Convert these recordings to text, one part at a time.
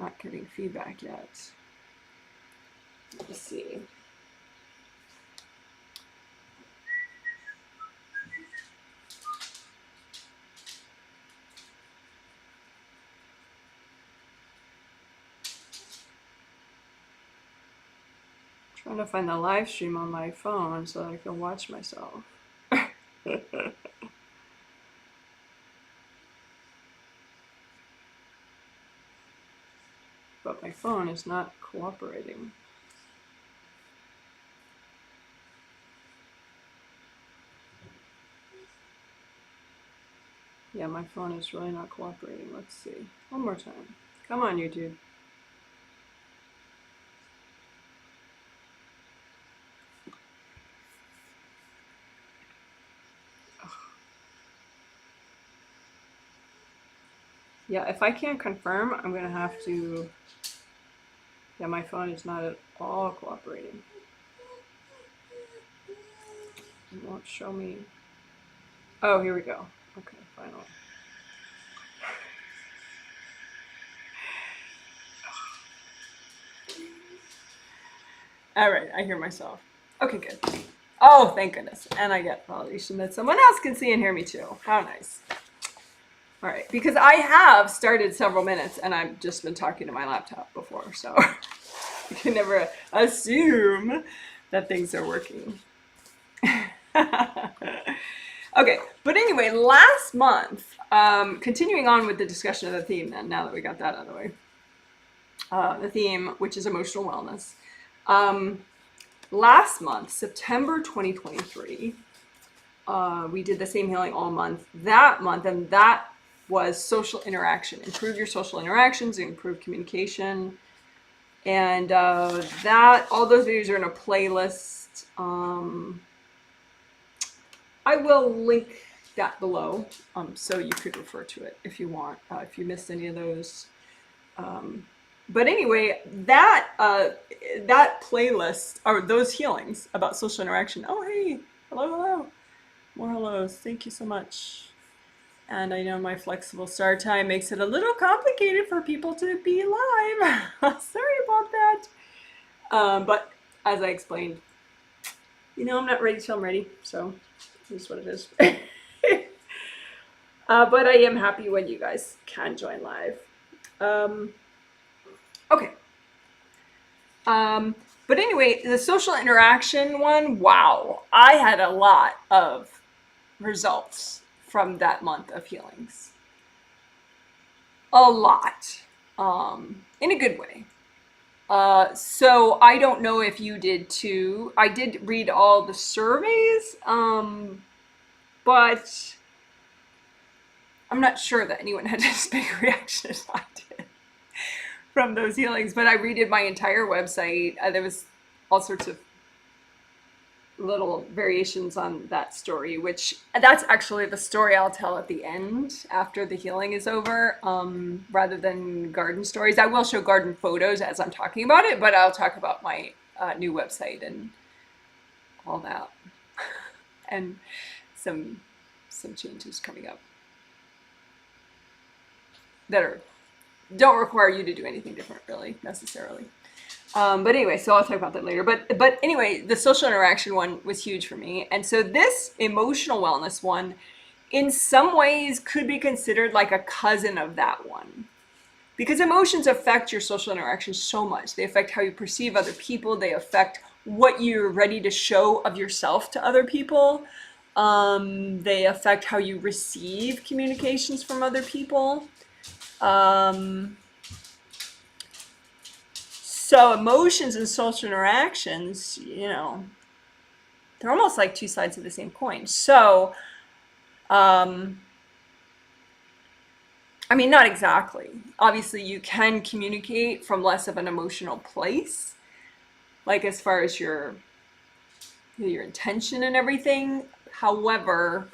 not getting feedback yet. Let me see. Trying to find the live stream on my phone so I can watch myself. But my phone is not cooperating. Yeah, my phone is really not cooperating. Let's see. One more time. Come on, YouTube. Yeah, if I can't confirm, I'm gonna have to. Yeah, my phone is not at all cooperating. It won't show me. Oh, here we go. Okay, finally. All right, I hear myself. Okay, good. Oh, thank goodness. And I get validation that someone else can see and hear me too. How nice. All right, because I have started several minutes and I've just been talking to my laptop before, so you can never assume that things are working. Okay, but anyway, last month, continuing on with the discussion of the theme then, now that we got that out of the way, the theme, which is emotional wellness. Last month, September 2023, we did the same healing all month that month, and that was social interaction. Improve your social interactions, improve communication. And that, all those videos are in a playlist. I will link that below, so you could refer to it if you want, if you missed any of those. But anyway, that that playlist, or those healings about social interaction. Oh, hey, hello. More hellos. Thank you so much. And I know my flexible start time makes it a little complicated for people to be live. Sorry about that. But as I explained, I'm not ready till I'm ready. So here's what it is. But I am happy when you guys can join live. Okay. But anyway, the social interaction one, wow. I had a lot of results from that month of healings. A lot. In a good way. So I don't know if you did too. I did read all the surveys, but I'm not sure that anyone had as big a reaction as I did from those healings. But I redid my entire website. There was all sorts of little variations on that story, which that's actually the story I'll tell at the end after the healing is over, rather than garden stories. I will show garden photos as I'm talking about it, but I'll talk about my new website and all that and some changes coming up that don't require you to do anything different really necessarily. But anyway, so I'll talk about that later. But anyway, the social interaction one was huge for me. And so this emotional wellness one, in some ways, could be considered like a cousin of that one. Because emotions affect your social interactions so much. They affect how you perceive other people. They affect what you're ready to show of yourself to other people. They affect how you receive communications from other people. So emotions and social interactions, they're almost like two sides of the same coin. So, I mean, not exactly. Obviously, you can communicate from less of an emotional place, like as far as your intention and everything. However,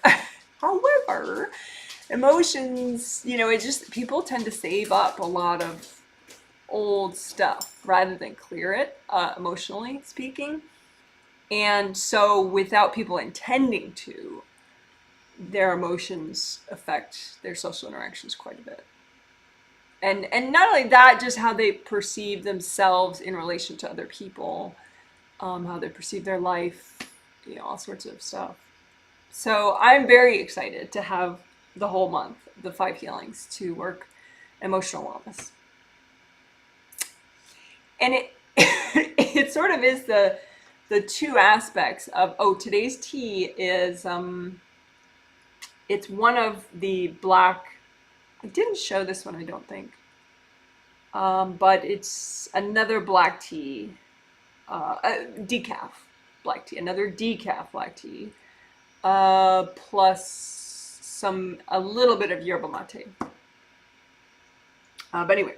emotions, it just, people tend to save up a lot of old stuff rather than clear it, emotionally speaking. And so without people intending to, their emotions affect their social interactions quite a bit. and not only that, just how they perceive themselves in relation to other people, how they perceive their life, all sorts of stuff. So I'm very excited to have the whole month, the 5 healings to work emotional wellness. And it it sort of is the 2 aspects of, today's tea is it's one of the black, I didn't show this one, I don't think, but it's another black tea, decaf black tea, another decaf black tea, plus a little bit of yerba mate. But anyway,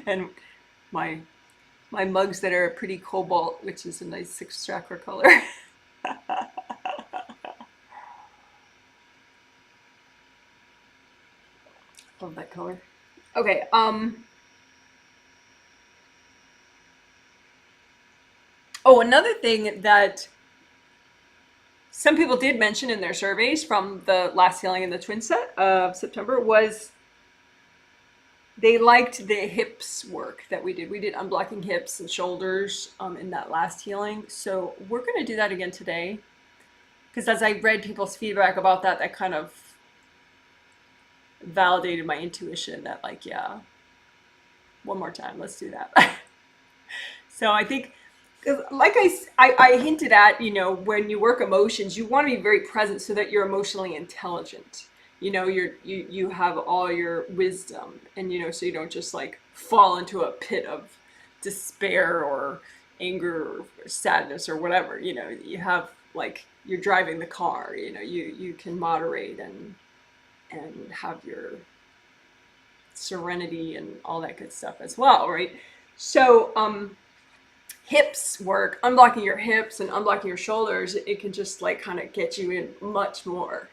and my mugs that are pretty cobalt, which is a nice 6 chakra color. Love that color. Okay, another thing that some people did mention in their surveys from the last healing in the twin set of September was they liked the hips work that we did. We did unblocking hips and shoulders in that last healing. So we're going to do that again today. Because as I read people's feedback about that, that kind of validated my intuition that, like, yeah, one more time, let's do that. So I think, like I hinted at, when you work emotions, you want to be very present so that you're emotionally intelligent. You have all your wisdom, and so you don't just like fall into a pit of despair or anger or sadness or whatever. You have, like, you're driving the car, you can moderate and have your serenity and all that good stuff as well, right? So hips work, unblocking your hips and unblocking your shoulders, it can just like kind of get you in much more.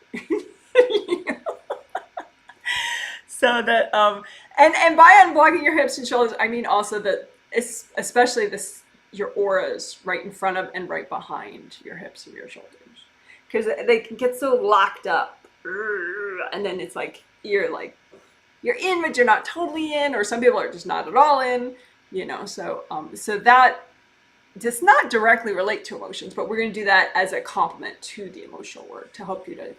So that and by unblocking your hips and shoulders, I mean also that especially your auras right in front of and right behind your hips and your shoulders, because they can get so locked up, and then it's like you're in but you're not totally in, or some people are just not at all in, so that does not directly relate to emotions, but we're going to do that as a complement to the emotional work to help you to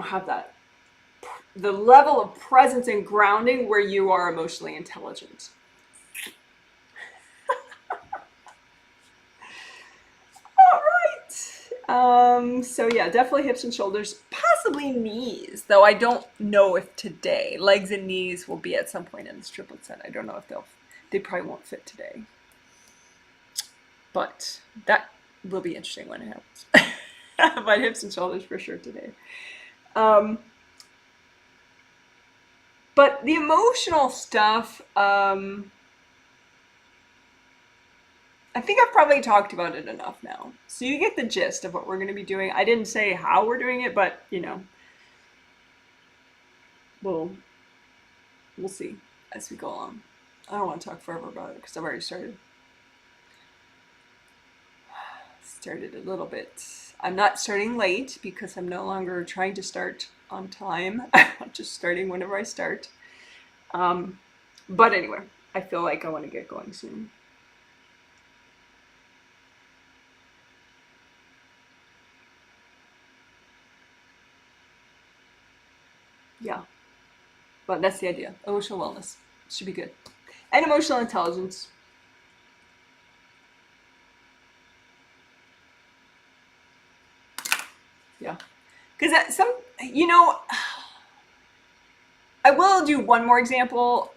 have the level of presence and grounding where you are emotionally intelligent. All right. So yeah, definitely hips and shoulders, possibly knees, though I don't know if today. Legs and knees will be at some point in this triplet set. I don't know if they probably won't fit today. But that will be interesting when it happens. But hips and shoulders for sure today. But the emotional stuff, I think I've probably talked about it enough now. So you get the gist of what we're going to be doing. I didn't say how we're doing it, but, we'll see as we go along. I don't want to talk forever about it because I've already started a little bit. I'm not starting late because I'm no longer trying to start on time. I'm just starting whenever I start. But anyway, I feel like I want to get going soon. Yeah, but that's the idea. Emotional wellness should be good. And emotional intelligence. Yeah, because I will do one more example,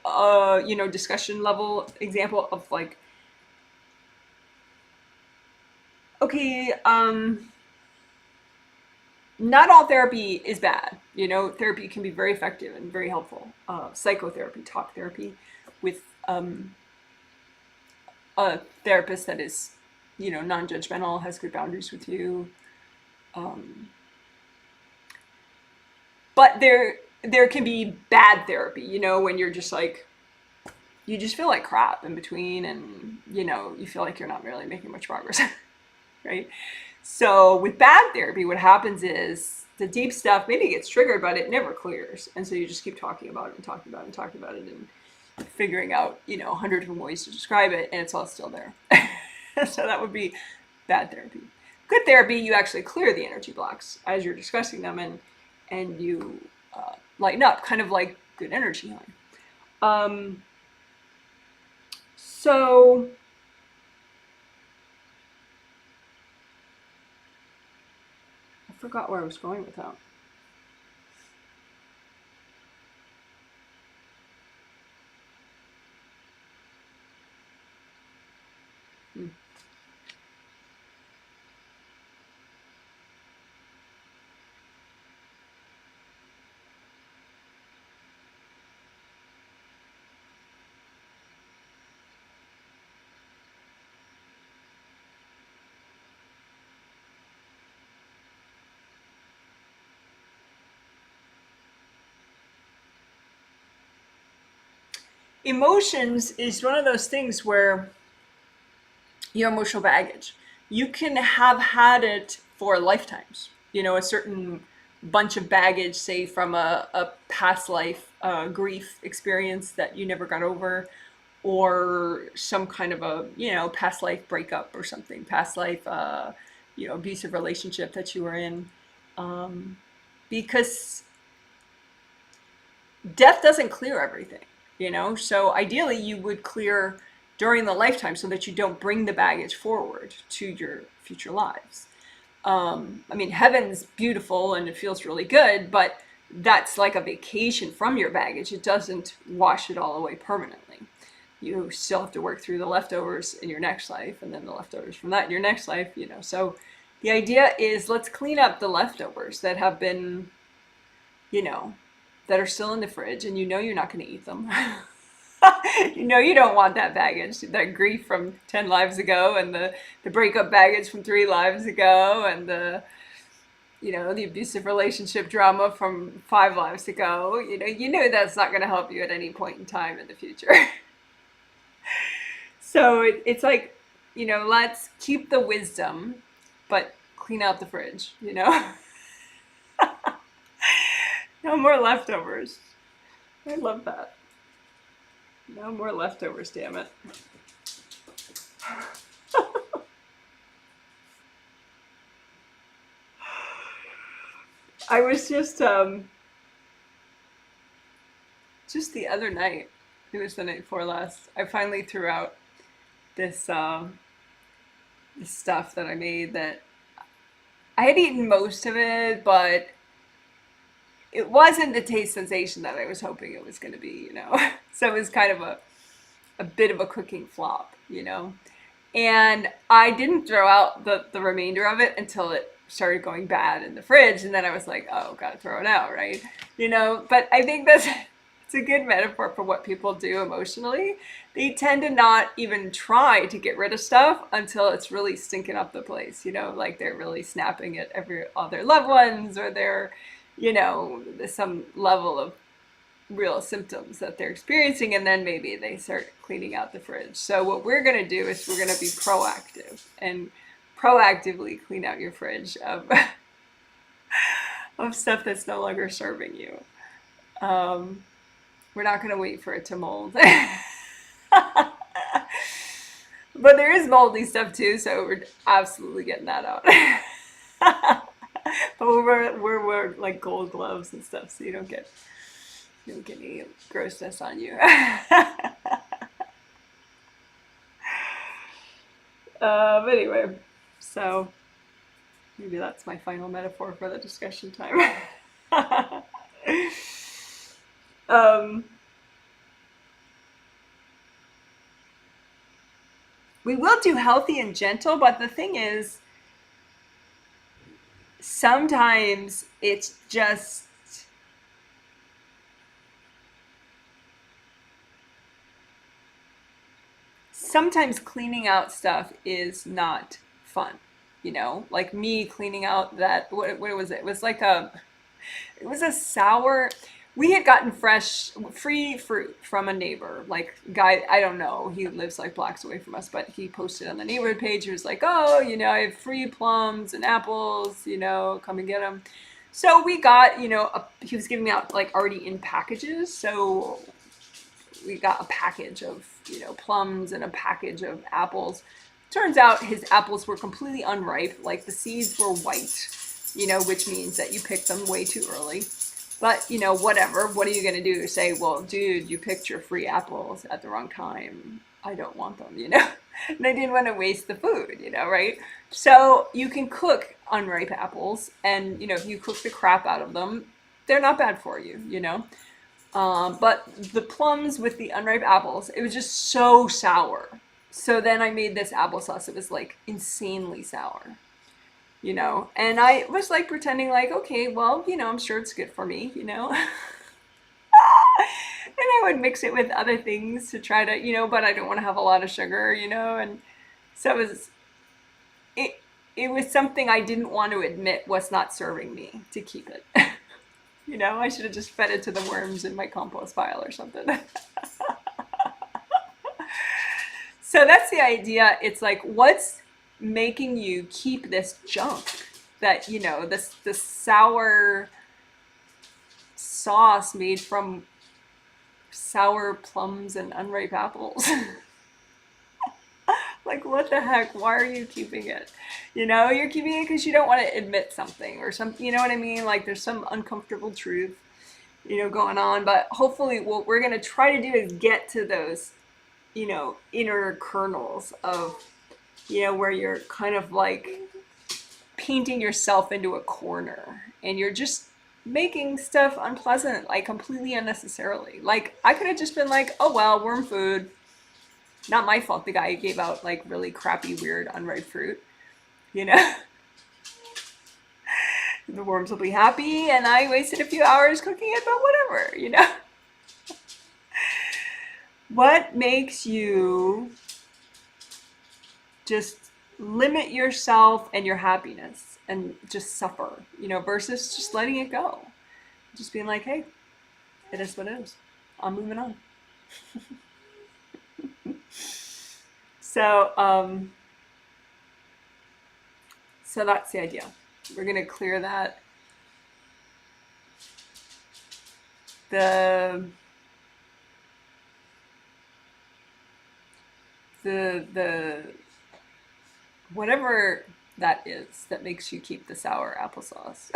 discussion level example of like, okay, not all therapy is bad. Therapy can be very effective and very helpful. Psychotherapy, talk therapy with a therapist that is, non-judgmental, has good boundaries with you. But there can be bad therapy, when you're just like, you just feel like crap in between, and you feel like you're not really making much progress, right? So with bad therapy, what happens is the deep stuff maybe gets triggered, but it never clears. And so you just keep talking about it and talking about it and talking about it and figuring out, 100 different ways to describe it, and it's all still there. So that would be bad therapy. Good therapy, you actually clear the energy blocks as you're discussing them, and you lighten up, kind of like good energy healing. So I forgot where I was going with that. Emotions is one of those things where your emotional baggage, you can have had it for lifetimes, a certain bunch of baggage, say from a past life grief experience that you never got over, or some kind of a, past life breakup or something, past life, abusive relationship that you were in. Because death doesn't clear everything, so ideally you would clear during the lifetime so that you don't bring the baggage forward to your future lives. Heaven's beautiful and it feels really good, but that's like a vacation from your baggage. It doesn't wash it all away permanently. You still have to work through the leftovers in your next life, and then the leftovers from that in your next life, So the idea is, let's clean up the leftovers that have been, that are still in the fridge, and you're not going to eat them. You don't want that baggage, that grief from 10 lives ago, and the breakup baggage from 3 lives ago, and the abusive relationship drama from 5 lives ago. You know that's not going to help you at any point in time in the future. So it's like, let's keep the wisdom, but clean out the fridge, No more leftovers. I love that. No more leftovers, damn it. I was just the other night, it was the night before last, I finally threw out this this stuff that I made that I had eaten most of it, but it wasn't the taste sensation that I was hoping it was going to be, So it was kind of a bit of a cooking flop, And I didn't throw out the remainder of it until it started going bad in the fridge, and then I was like, oh, gotta throw it out, right? But I think it's a good metaphor for what people do emotionally. They tend to not even try to get rid of stuff until it's really stinking up the place, like they're really snapping at all their loved ones, or they're, there's some level of real symptoms that they're experiencing, and then maybe they start cleaning out the fridge. So what we're going to do is we're going to be proactive and proactively clean out your fridge of of stuff that's no longer serving you. We're not going to wait for it to mold. But there is moldy stuff too, so we're absolutely getting that out. But we're like gold gloves and stuff, so you don't get any grossness on you. But anyway, so maybe that's my final metaphor for the discussion time. We will do healthy and gentle, but the thing is, sometimes it's just sometimes cleaning out stuff is not fun, like me cleaning out that, what was it? It was like it was a sour, we had gotten free fruit from a neighbor, like guy, I don't know, he lives like blocks away from us, but he posted on the neighborhood page, he was like, oh, I have free plums and apples, come and get them. So we got, you know, he was giving me out like already in packages. So we got a package of, you know, plums and a package of apples. Turns out his apples were completely unripe. Like the seeds were white, you know, which means that you picked them way too early. But, you know, whatever. What are you going to do? Say, well, dude, you picked your free apples at the wrong time. I don't want them, you know? And I didn't want to waste the food, you know, right? So you can cook unripe apples, and, you know, if you cook the crap out of them, they're not bad for you, you know? But the plums with the unripe apples, it was just so sour. So then I made this applesauce. It was like insanely sour, you know? And I was like pretending like, okay, well, you know, I'm sure it's good for me, you know? And I would mix it with other things to try to, you know, but I don't want to have a lot of sugar, you know? And so it, it was something I didn't want to admit was not serving me to keep it. You know, I should have just fed it to the worms in my compost pile or something. So that's the idea. It's like, what's making you keep this junk that, you know, this sour sauce made from sour plums and unripe apples? Like, what the heck? Why are you keeping it? You know, you're keeping it because you don't want to admit something or something. You know what I mean? Like, there's some uncomfortable truth, you know, going on. But hopefully, what we're going to try to do is get to those, you know, inner kernels of, you know, where you're kind of like painting yourself into a corner and you're just making stuff unpleasant, like completely unnecessarily. Like, I could have just been like, oh, well, worm food. Not my fault the guy gave out like really crappy, weird, unripe fruit, you know? The worms will be happy, and I wasted a few hours cooking it, but whatever, you know? What makes you just limit yourself and your happiness and just suffer, you know, versus just letting it go? Just being like, hey, it is what it is. I'm moving on. So, so that's the idea. We're gonna clear that. The whatever that is that makes you keep the sour applesauce.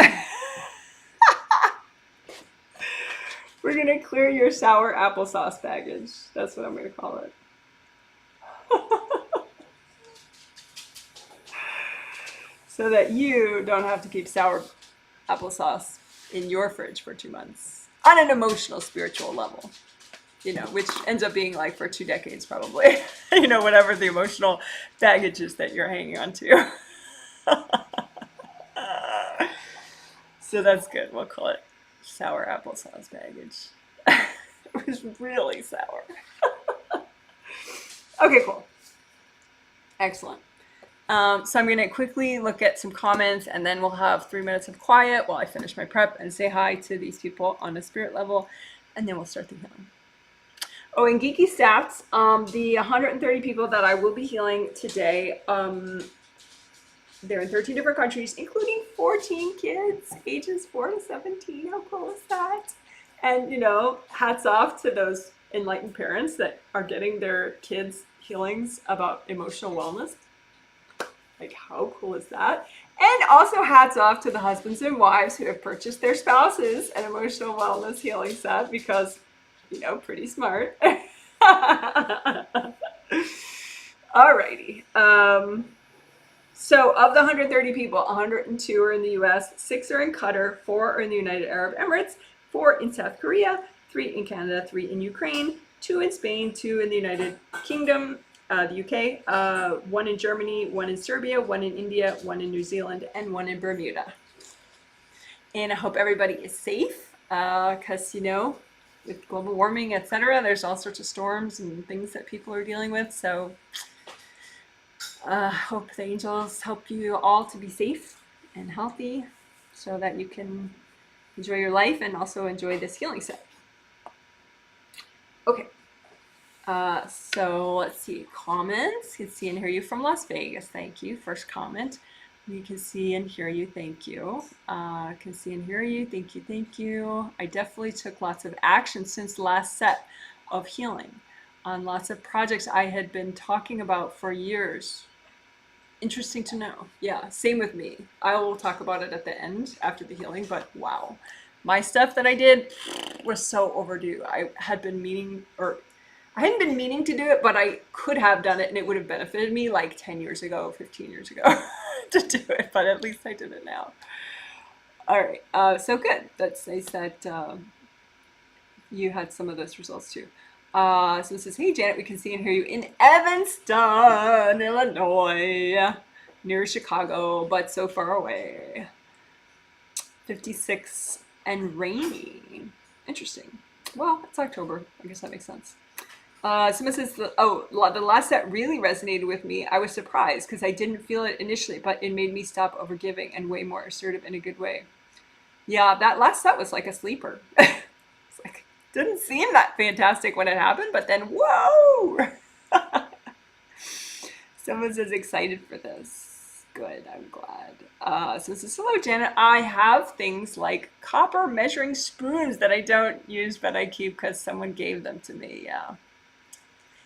We're gonna clear your sour applesauce baggage. That's what I'm gonna call it. So that you don't have to keep sour applesauce in your fridge for 2 months on an emotional, spiritual level, you know, which ends up being like for 2 decades probably, you know, whatever the emotional baggage is that you're hanging on to. So that's good. We'll call it sour applesauce baggage. It was really sour. Okay, cool. Excellent. So I'm going to quickly look at some comments, and then we'll have 3 minutes of quiet while I finish my prep and say hi to these people on a spirit level, and then we'll start the healing. Oh, and geeky stats, the 130 people that I will be healing today, they're in 13 different countries, including 14 kids, ages 4 to 17. How cool is that? And, you know, hats off to those enlightened parents that are getting their kids healings about emotional wellness. Like, how cool is that? And also hats off to the husbands and wives who have purchased their spouses an emotional wellness healing set because, you know, pretty smart. Alrighty. So of the 130 people, 102 are in the US, 6 are in Qatar, 4 are in the United Arab Emirates, 4 in South Korea, 3 in Canada, 3 in Ukraine, 2 in Spain, 2 in the United Kingdom, the UK, 1 in Germany, 1 in Serbia, 1 in India, 1 in New Zealand, and 1 in Bermuda. And I hope everybody is safe, because, you know, with global warming, etc., there's all sorts of storms and things that people are dealing with. So hope the angels help you all to be safe and healthy so that you can enjoy your life and also enjoy this healing set. Okay. So let's see, comments. Can see and hear you from Las Vegas. Thank you. First comment. We can see and hear you. Thank you. Can see and hear you. Thank you. Thank you. I definitely took lots of action since the last set of healing on lots of projects I had been talking about for years. Interesting to know. Yeah, same with me. I will talk about it at the end after the healing, but wow. My stuff that I did was so overdue. I hadn't been meaning to do it, but I could have done it and it would have benefited me like 10 years ago, 15 years ago to do it, but at least I did it now. All right, so good. That's nice that you had some of those results too. So this is, hey Janet, we can see and hear you in Evanston, Illinois, near Chicago, but so far away. 56 and rainy. Interesting. Well, it's October. I guess that makes sense. Someone says, the last set really resonated with me. I was surprised because I didn't feel it initially, but it made me stop overgiving and way more assertive in a good way. Yeah, that last set was like a sleeper. It's like, didn't seem that fantastic when it happened, but then, whoa! Someone says, excited for this. Good, I'm glad. So this is, hello, Janet. I have things like copper measuring spoons that I don't use, but I keep because someone gave them to me. Yeah.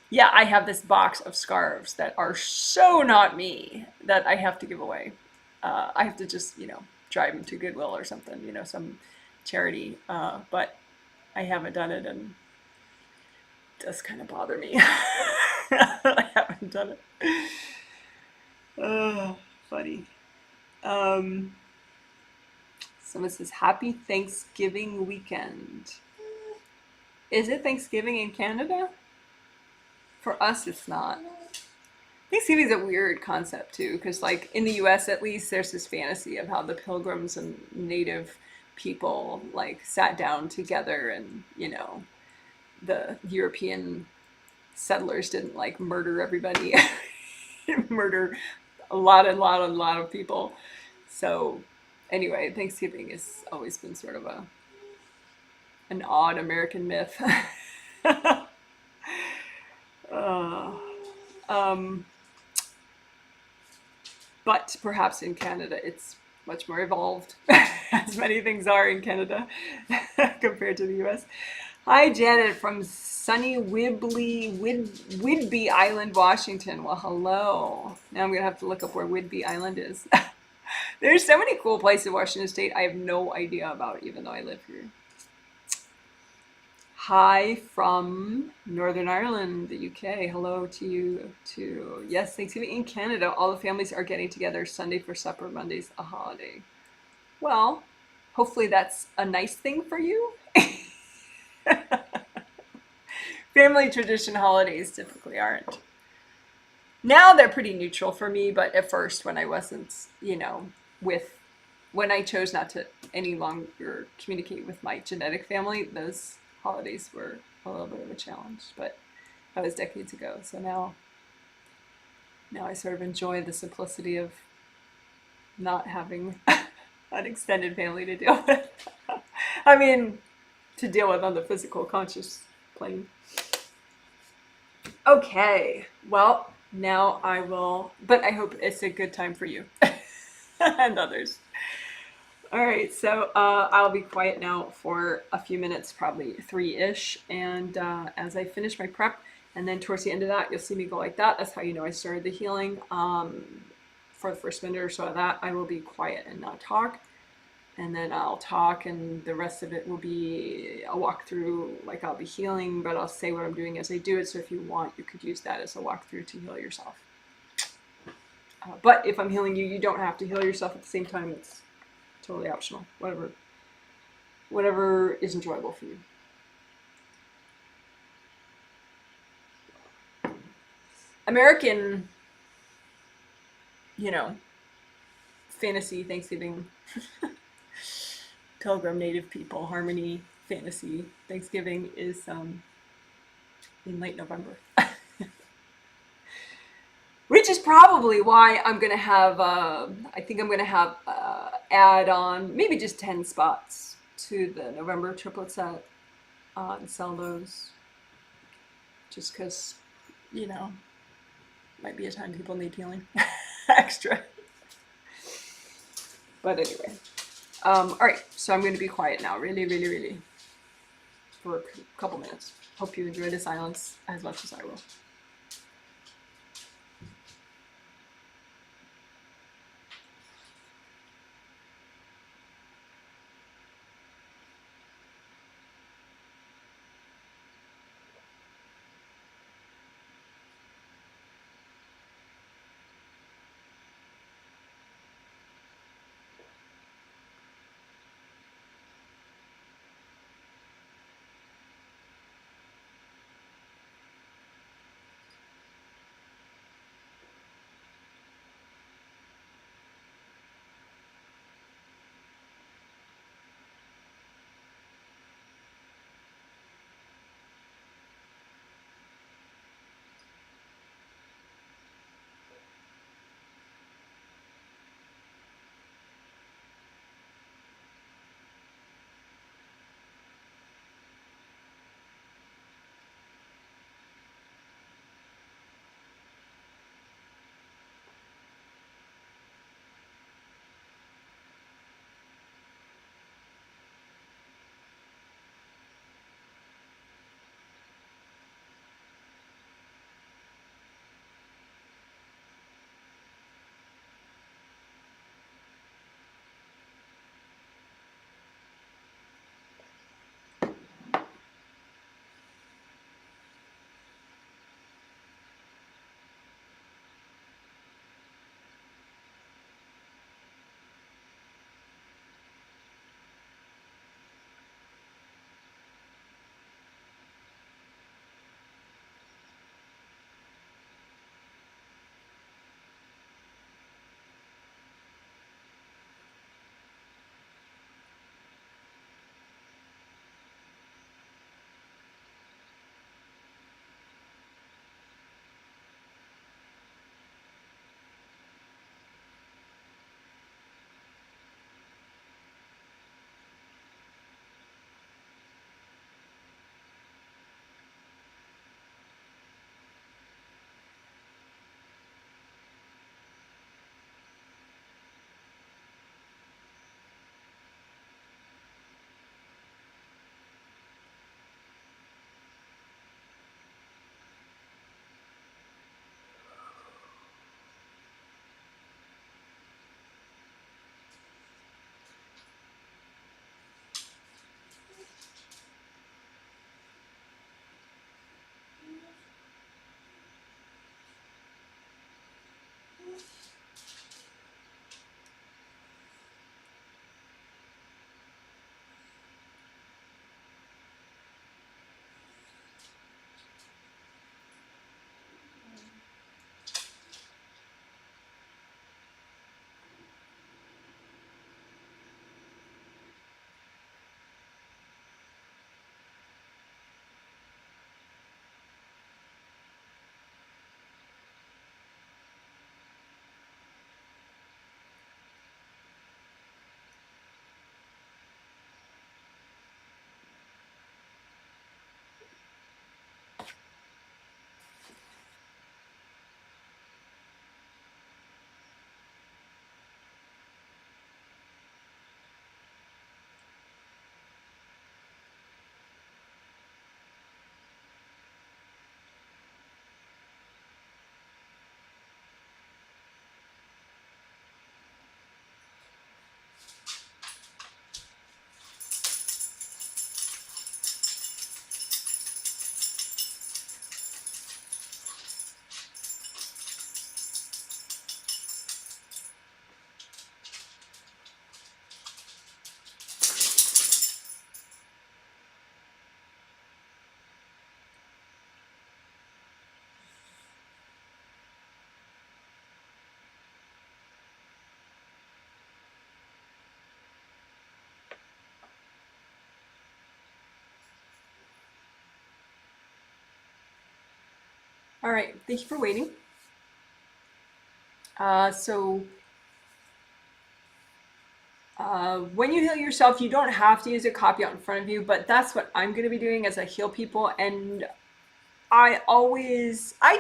Yeah, I have this box of scarves that are so not me that I have to give away. I have to just, drive them to Goodwill or something, some charity. But I haven't done it, and it does kind of bother me. I haven't done it. Oh, funny. Someone says, happy Thanksgiving weekend. Is it Thanksgiving in Canada? For us, it's not. Thanksgiving is a weird concept too, because like in the US at least, there's this fantasy of how the Pilgrims and Native people like sat down together, and the European settlers didn't like murder everybody, murder a lot of people. So anyway, Thanksgiving has always been sort of an odd American myth. But perhaps in Canada it's much more evolved, as many things are in Canada compared to the US. Hi, Janet from sunny Whidbey Island, Washington. Well, hello. Now I'm going to have to look up where Whidbey Island is. There's so many cool places in Washington State I have no idea about, even though I live here. Hi from Northern Ireland, the UK. Hello to you too. Yes, Thanksgiving in Canada. All the families are getting together Sunday for supper, Monday's a holiday. Well, hopefully that's a nice thing for you. Family tradition holidays typically aren't. Now they're pretty neutral for me, but at first when I wasn't, when I chose not to any longer communicate with my genetic family, those holidays were a little bit of a challenge, but that was decades ago. So now I sort of enjoy the simplicity of not having an extended family to deal with. I mean, to deal with on the physical conscious plane. Okay, well, now I will, but I hope it's a good time for you and others. All right, so I'll be quiet now for a few minutes, probably 3-ish, and as I finish my prep, and then towards the end of that, you'll see me go like that. That's how you know I started the healing. For the first minute or so of that, I will be quiet and not talk, and then I'll talk, and the rest of it will be a walkthrough, like I'll be healing, but I'll say what I'm doing as I do it, so if you want, you could use that as a walkthrough to heal yourself. But if I'm healing you, you don't have to heal yourself at the same time. It's totally optional, whatever is enjoyable for you. American, fantasy, Thanksgiving, Pilgrim, Native people, harmony, fantasy, Thanksgiving is in late November. Which is probably why I'm going to have, I think I'm going to have add on maybe just 10 spots to the November triplet set and sell those. Just because, might be a time people need healing extra. But anyway, all right. So I'm going to be quiet now, really, really, really, for a couple minutes. Hope you enjoy the silence as much as I will. All right, thank you for waiting. When you heal yourself, you don't have to use a copy out in front of you, but that's what I'm going to be doing as I heal people. And I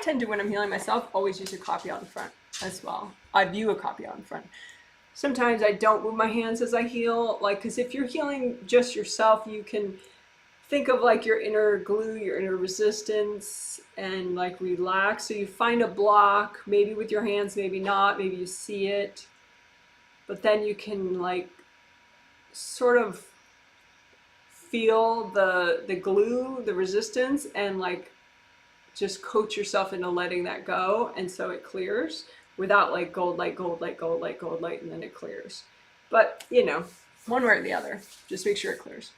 tend to, when I'm healing myself, always use a copy out in front as well. I view a copy out in front. Sometimes I don't move my hands as I heal, like, because if you're healing just yourself, you can think of like your inner glue, your inner resistance, and like relax. So you find a block, maybe with your hands, maybe not, maybe you see it, but then you can like sort of feel the glue, the resistance, and like just coach yourself into letting that go, and so it clears without like gold light, gold light, gold light, gold light, and then it clears. But you know, one way or the other, just make sure it clears.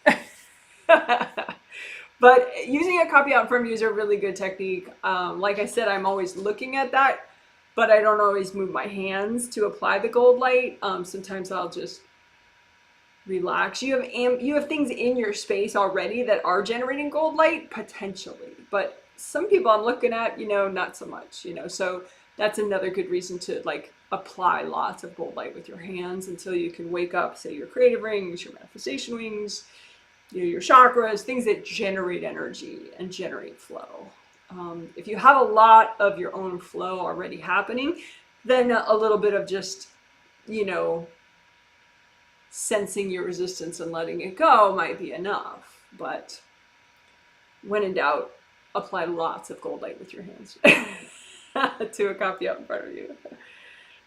But using a copy out in front of you is a really good technique. Like I said, I'm always looking at that, but I don't always move my hands to apply the gold light. Sometimes I'll just relax. You have things in your space already that are generating gold light potentially, but some people I'm looking at, you know, not so much, you know. So that's another good reason to like apply lots of gold light with your hands until you can wake up, say, your creative rings, your manifestation wings, you know, your chakras, things that generate energy and generate flow. If you have a lot of your own flow already happening, then a little bit of just, you know, sensing your resistance and letting it go might be enough. But when in doubt, apply lots of gold light with your hands to a copy out in front of you.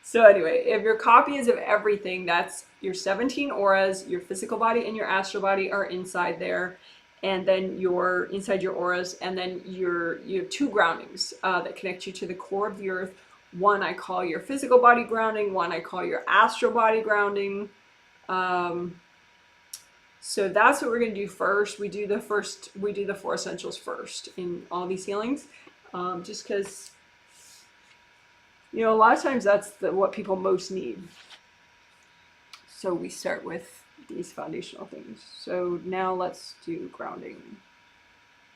So anyway, if your copy is of everything, that's your 17 auras, your physical body and your astral body are inside there. And then you're inside your auras, and then you have 2 groundings that connect you to the core of the earth. One I call your physical body grounding, one I call your astral body grounding. So that's what we're going to do first. We do the 4 essentials first in all these healings, just because, you know, a lot of times that's what people most need. So we start with these foundational things. So now let's do grounding.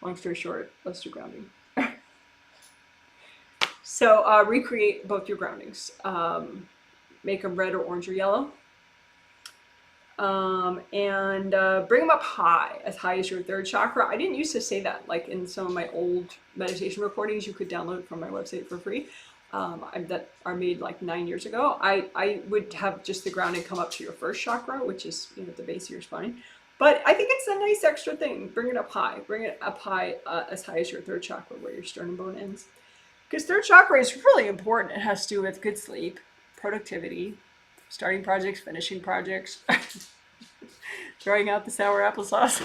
Long story short, let's do grounding. So recreate both your groundings. Make them red or orange or yellow. And bring them up high as your 3rd chakra. I didn't used to say that, like in some of my old meditation recordings you could download from my website for free, that are made like 9 years ago. I would have just the grounding come up to your 1st chakra, which is, you know, at the base of your spine. But I think it's a nice extra thing. Bring it up high. Bring it up high, as high as your 3rd chakra, where your sternum bone ends. Because 3rd chakra is really important. It has to do with good sleep, productivity, starting projects, finishing projects, throwing out the sour applesauce.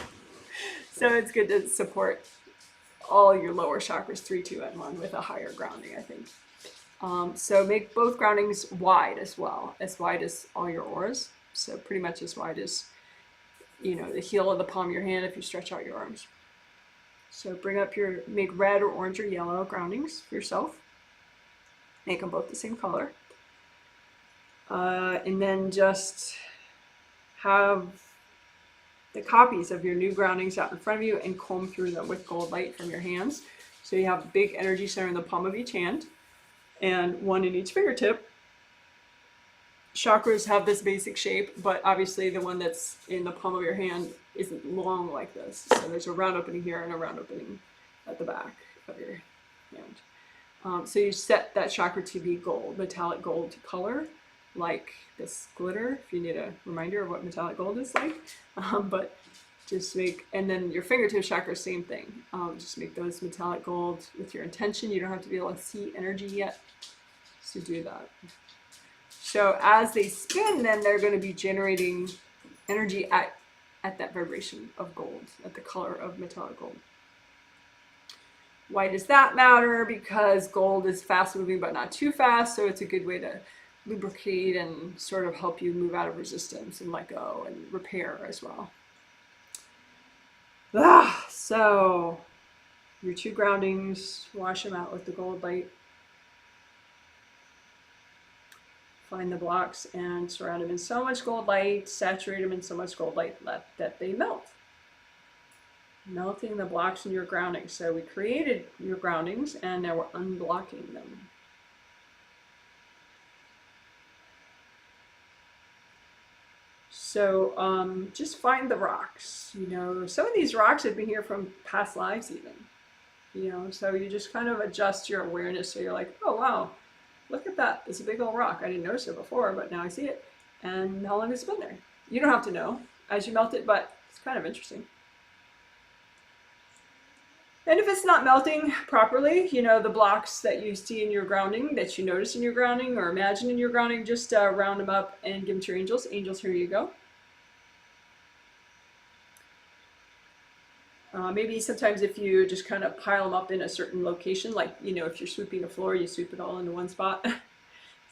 So it's good to support all your lower chakras, 3, 2, and 1, with a higher grounding, I think. So make both groundings wide as well, as wide as all your auras. So pretty much as wide as, you know, the heel of the palm of your hand if you stretch out your arms. So make red or orange or yellow groundings for yourself. Make them both the same color. And then just have the copies of your new groundings out in front of you and comb through them with gold light from your hands. So you have a big energy center in the palm of each hand and one in each fingertip. Chakras have this basic shape, but obviously the one that's in the palm of your hand isn't long like this. So there's a round opening here and a round opening at the back of your hand. So you set that chakra to be gold, metallic gold color, like this glitter, if you need a reminder of what metallic gold is like. But just and then your fingertip chakra, same thing. Just make those metallic gold with your intention. You don't have to be able to see energy yet to do that. So as they spin, then they're going to be generating energy at that vibration of gold, at the color of metallic gold. Why does that matter? Because gold is fast moving, but not too fast. So it's a good way to lubricate and sort of help you move out of resistance and let go and repair as well. So your 2 groundings, wash them out with the gold light. Find the blocks and surround them in so much gold light, saturate them in so much gold light that they melt. Melting the blocks in your groundings. So we created your groundings and now we're unblocking them. So just find the rocks. You know, some of these rocks have been here from past lives even. You know, so you just kind of adjust your awareness so you're like, oh wow, look at that. It's a big old rock. I didn't notice it before, but now I see it. And how long has it been there? You don't have to know as you melt it, but it's kind of interesting. And if it's not melting properly, you know, the blocks that you see in your grounding, that you notice in your grounding or imagine in your grounding, just round them up and give them to your angels. Angels, here you go. Maybe sometimes if you just kind of pile them up in a certain location, like, you know, if you're sweeping a floor, you sweep it all into one spot.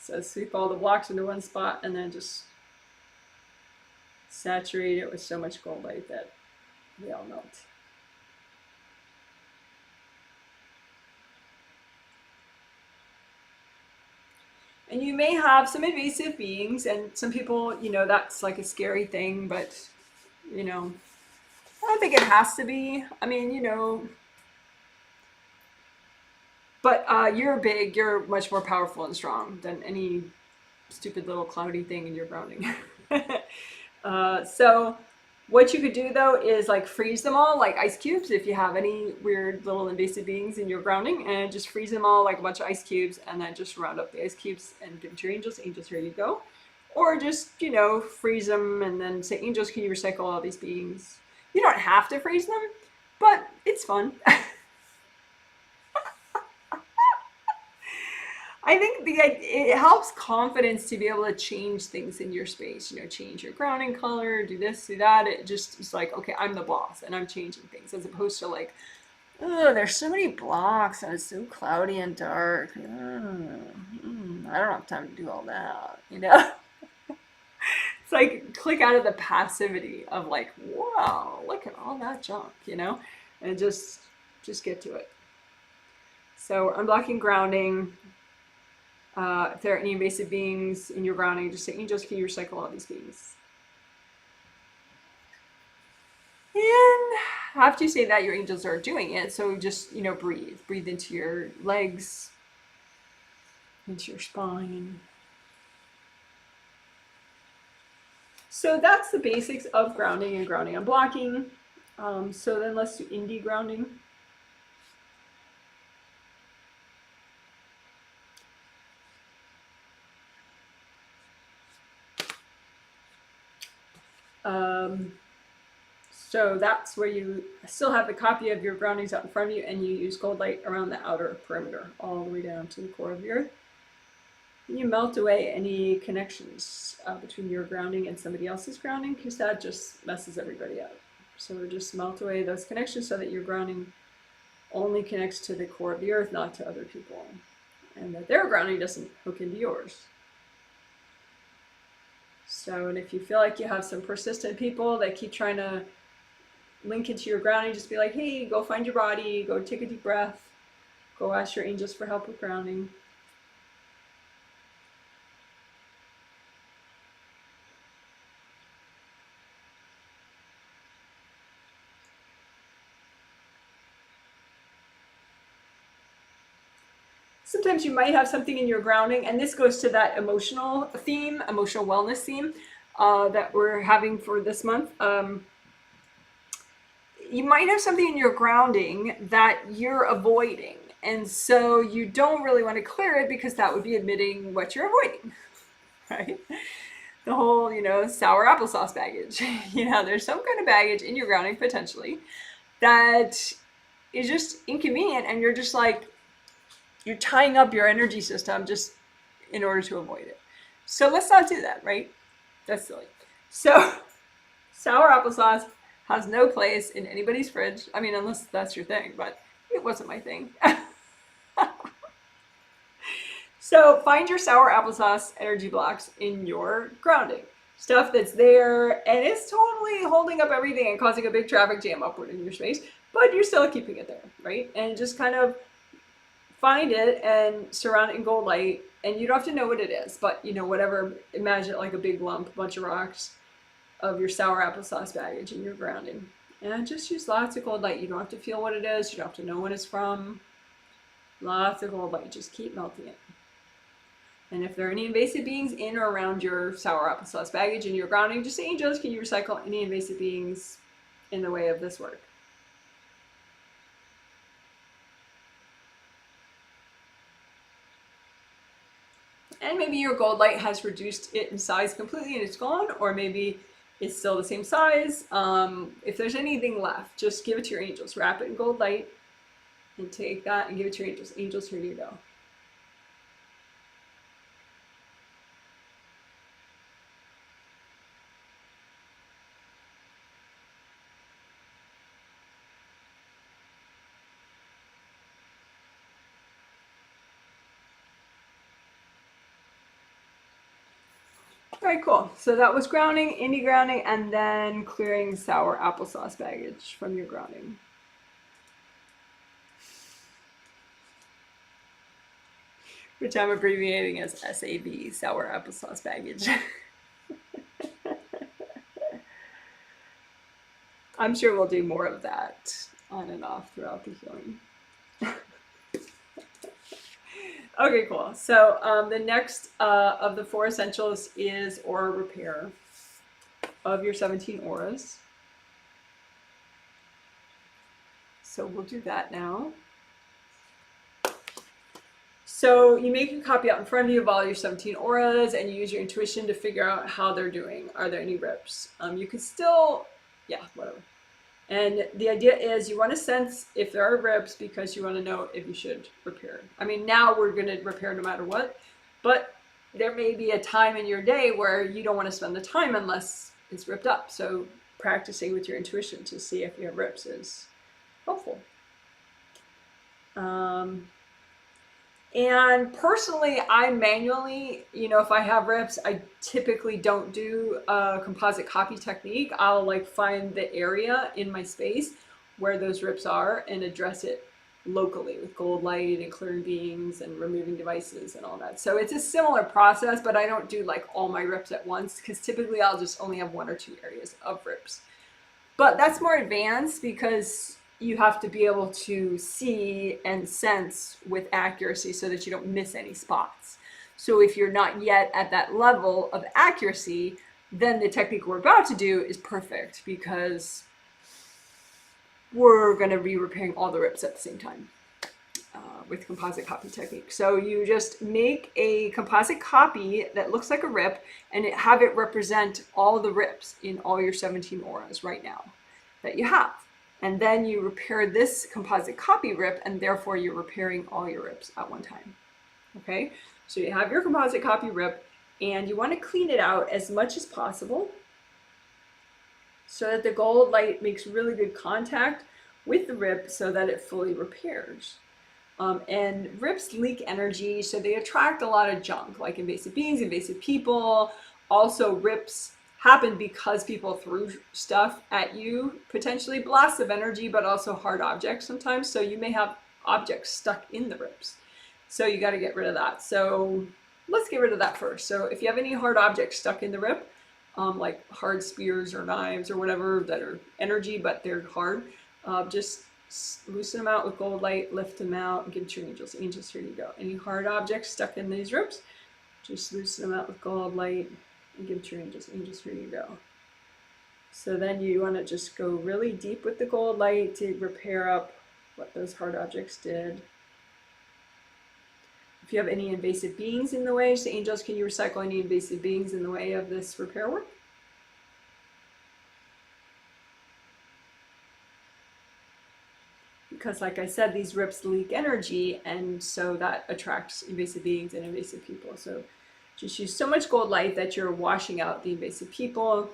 So sweep all the blocks into one spot and then just saturate it with so much gold light that they all melt. And you may have some invasive beings, and some people, you know, that's like a scary thing, but, you know, I don't think it has to be. I mean, you know, but you're big, you're much more powerful and strong than any stupid little cloudy thing in your grounding. So what you could do though is like freeze them all like ice cubes if you have any weird little invasive beings in your grounding, and just freeze them all like a bunch of ice cubes, and then just round up the ice cubes and give them to your angels. Angels, here you go. Or just, you know, freeze them and then say, angels, can you recycle all these beings? You don't have to freeze them, but it's fun. I think it helps confidence to be able to change things in your space. You know, change your grounding color, do this, do that. It just is like, okay, I'm the boss and I'm changing things, as opposed to like, oh, there's so many blocks and it's so cloudy and dark. I don't have time to do all that. You know, it's like click out of the passivity of like, wow, look at all that junk. You know, and just get to it. So unblocking grounding. If there are any invasive beings in your grounding, just say, angels, can you recycle all these beings? And after you say that, your angels are doing it. So just, you know, breathe. Breathe into your legs, into your spine. So that's the basics of grounding and grounding unblocking. So then let's do indie grounding. So that's where you still have the copy of your groundings out in front of you, and you use gold light around the outer perimeter, all the way down to the core of the earth. And you melt away any connections between your grounding and somebody else's grounding, because that just messes everybody up. So just melt away those connections so that your grounding only connects to the core of the earth, not to other people, and that their grounding doesn't hook into yours. So, and if you feel like you have some persistent people that keep trying to link into your grounding, just be like, hey, go find your body, go take a deep breath, go ask your angels for help with grounding. Sometimes you might have something in your grounding, and this goes to that emotional theme, emotional wellness theme that we're having for this month. You might have something in your grounding that you're avoiding, and so you don't really want to clear it, because that would be admitting what you're avoiding, right? The whole, you know, sour applesauce baggage. You know, there's some kind of baggage in your grounding potentially that is just inconvenient, and you're just like, you're tying up your energy system just in order to avoid it. So let's not do that, right? That's silly. So sour applesauce has no place in anybody's fridge. I mean, unless that's your thing, but it wasn't my thing. So find your sour applesauce energy blocks in your grounding. Stuff that's there and it's totally holding up everything and causing a big traffic jam upward in your space, but you're still keeping it there, right? And just kind of find it and surround it in gold light. And you don't have to know what it is, but you know, whatever, imagine it like a big lump, a bunch of rocks of your sour applesauce baggage in your grounding. And just use lots of gold light. You don't have to feel what it is. You don't have to know what it's from. Lots of gold light. Just keep melting it. And if there are any invasive beings in or around your sour applesauce baggage in your grounding, just say, angels, can you recycle any invasive beings in the way of this work? And maybe your gold light has reduced it in size completely and it's gone, or maybe it's still the same size. If there's anything left, just give it to your angels. Wrap it in gold light and take that and give it to your angels. Angels, here you go. All right, cool. So that was grounding, indie grounding, and then clearing sour applesauce baggage from your grounding. Which I'm abbreviating as SAB, sour applesauce baggage. I'm sure we'll do more of that on and off throughout the healing. Okay, cool. So the next of the 4 essentials is aura repair of your 17 auras. So we'll do that now. So you make a copy out in front of you of all your 17 auras and you use your intuition to figure out how they're doing. Are there any rips? You can still, yeah, whatever. And the idea is you want to sense if there are rips because you want to know if you should repair. I mean, now we're going to repair no matter what, but there may be a time in your day where you don't want to spend the time unless it's ripped up. So practicing with your intuition to see if you have rips is helpful. And personally, I manually, if I have rips, I typically don't do a composite copy technique. I'll like find the area in my space where those rips are and address it locally with gold light and clearing beings and removing devices and all that. So it's a similar process, but I don't do like all my rips at once because typically I'll just only have 1 or 2 areas of rips. But that's more advanced because you have to be able to see and sense with accuracy so that you don't miss any spots. So if you're not yet at that level of accuracy, then the technique we're about to do is perfect because we're going to be repairing all the rips at the same time with composite copy technique. So you just make a composite copy that looks like a rip and have it represent all the rips in all your 17 auras right now that you have. And then you repair this composite copy rip, and therefore you're repairing all your rips at one time. Okay, so you have your composite copy rip, and you want to clean it out as much as possible so that the gold light makes really good contact with the rip so that it fully repairs. And rips leak energy, so they attract a lot of junk, like invasive beings, invasive people. Also, rips happen because people threw stuff at you, potentially blasts of energy, but also hard objects sometimes. So you may have objects stuck in the rips. So you got to get rid of that. So let's get rid of that first. So if you have any hard objects stuck in the rip, like hard spears or knives or whatever that are energy, but they're hard, just loosen them out with gold light, lift them out, and give it to your angels. Angels, here you go. Any hard objects stuck in these rips, just loosen them out with gold light, and give it to your angels. Angels, here you go. So then you want to just go really deep with the gold light to repair up what those hard objects did. If you have any invasive beings in the way, so angels, can you recycle any invasive beings in the way of this repair work? Because like I said, these rips leak energy, and so that attracts invasive beings and invasive people. So just use so much gold light that you're washing out the invasive people,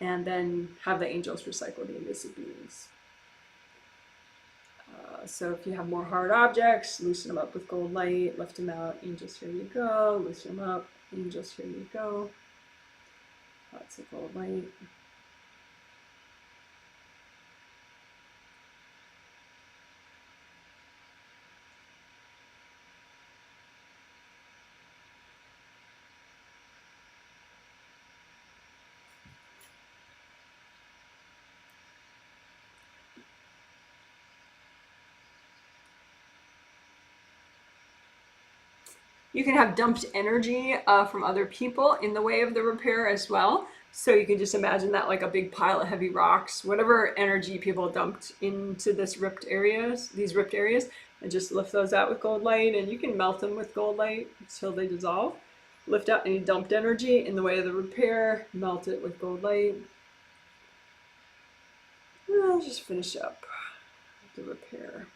and then have the angels recycle the invasive beings. So if you have more hard objects, loosen them up with gold light, lift them out. Angels, here you go. Loosen them up. Angels, here you go. Lots of gold light. You can have dumped energy from other people in the way of the repair as well. So you can just imagine that like a big pile of heavy rocks, whatever energy people dumped into these ripped areas, and just lift those out with gold light, and you can melt them with gold light until they dissolve. Lift out any dumped energy in the way of the repair, melt it with gold light. And I'll just finish up the repair.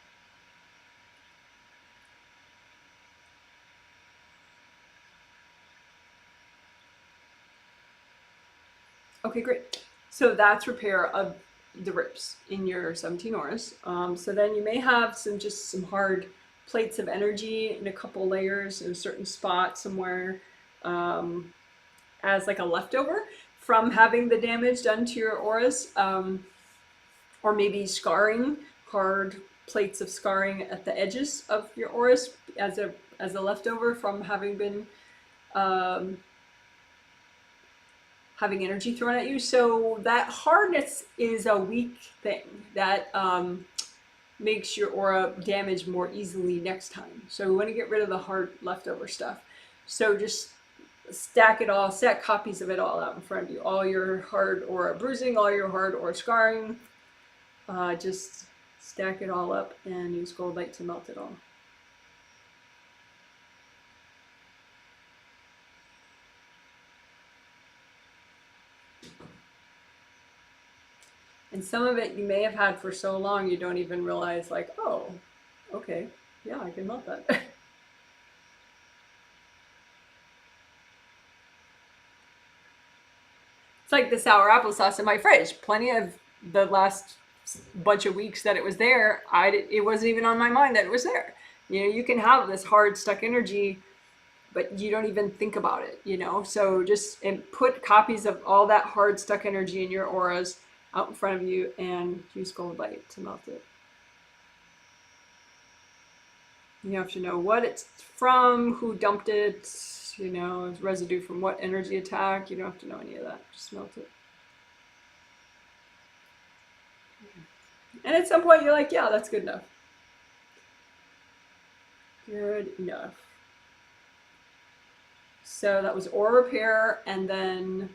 Okay, great. So that's repair of the rips in your 17 auras. So then you may have some hard plates of energy in a couple layers in a certain spot somewhere, as like a leftover from having the damage done to your auras, or maybe scarring, hard plates of scarring at the edges of your auras as a leftover from having been having energy thrown at you. So that hardness is a weak thing that makes your aura damage more easily next time. So we want to get rid of the hard leftover stuff. So just stack it all, stack copies of it all out in front of you. All your hard aura bruising, all your hard aura scarring. Just stack it all up and use gold light to melt it all. And some of it you may have had for so long you don't even realize, like, oh, okay, yeah, I can melt that. It's like the sour applesauce in my fridge. Plenty of the last bunch of weeks that it was there, it wasn't even on my mind that it was there. You know, you can have this hard stuck energy, but you don't even think about it, you know? So just put copies of all that hard stuck energy in your auras out in front of you and use gold light to melt it. You have to know what it's from, who dumped it, you know, residue from what energy attack. You don't have to know any of that. Just melt it. And at some point you're like, yeah, that's good enough. Good enough. So that was aura repair, and then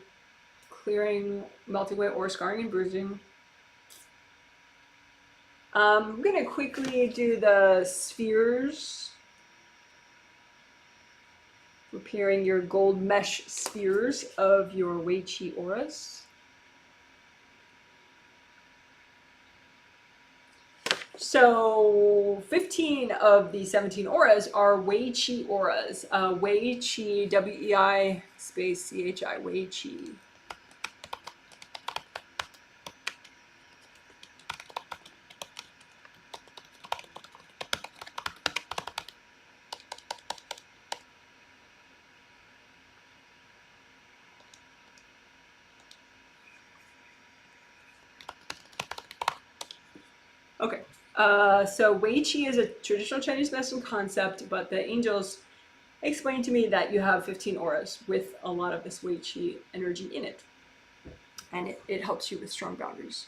clearing, melting away aura scarring and bruising. I'm going to quickly do the spheres. Repairing your gold mesh spheres of your Wei Qi auras. So 15 of the 17 auras are Wei Qi auras. Wei Qi, W-E-I space C-H-I, Wei Qi. Okay, so Wei Qi is a traditional Chinese medicine concept, but the angels explained to me that you have 15 auras with a lot of this Wei Qi energy in it. And it helps you with strong boundaries.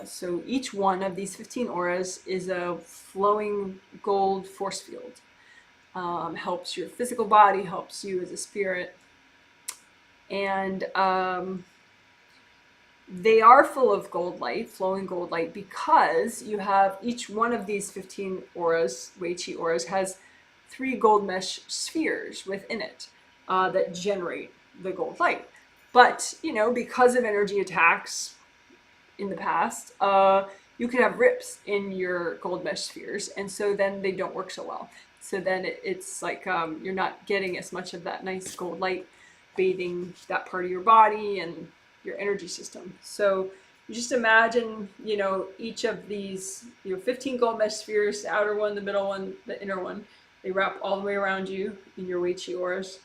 So each one of these 15 auras is a flowing gold force field. Helps your physical body, helps you as a spirit. And they are full of gold light, flowing gold light, because you have each one of these 15 auras, Wei Qi auras, has 3 gold mesh spheres within it that generate the gold light. But, you know, because of energy attacks in the past, you could have rips in your gold mesh spheres, and so then they don't work so well. So then it's like you're not getting as much of that nice gold light bathing that part of your body and your energy system. So you just imagine, you know, each of these, you know, 15 gold mesh spheres, the outer one, the middle one, the inner one, they wrap all the way around you in your Wei Qi auras.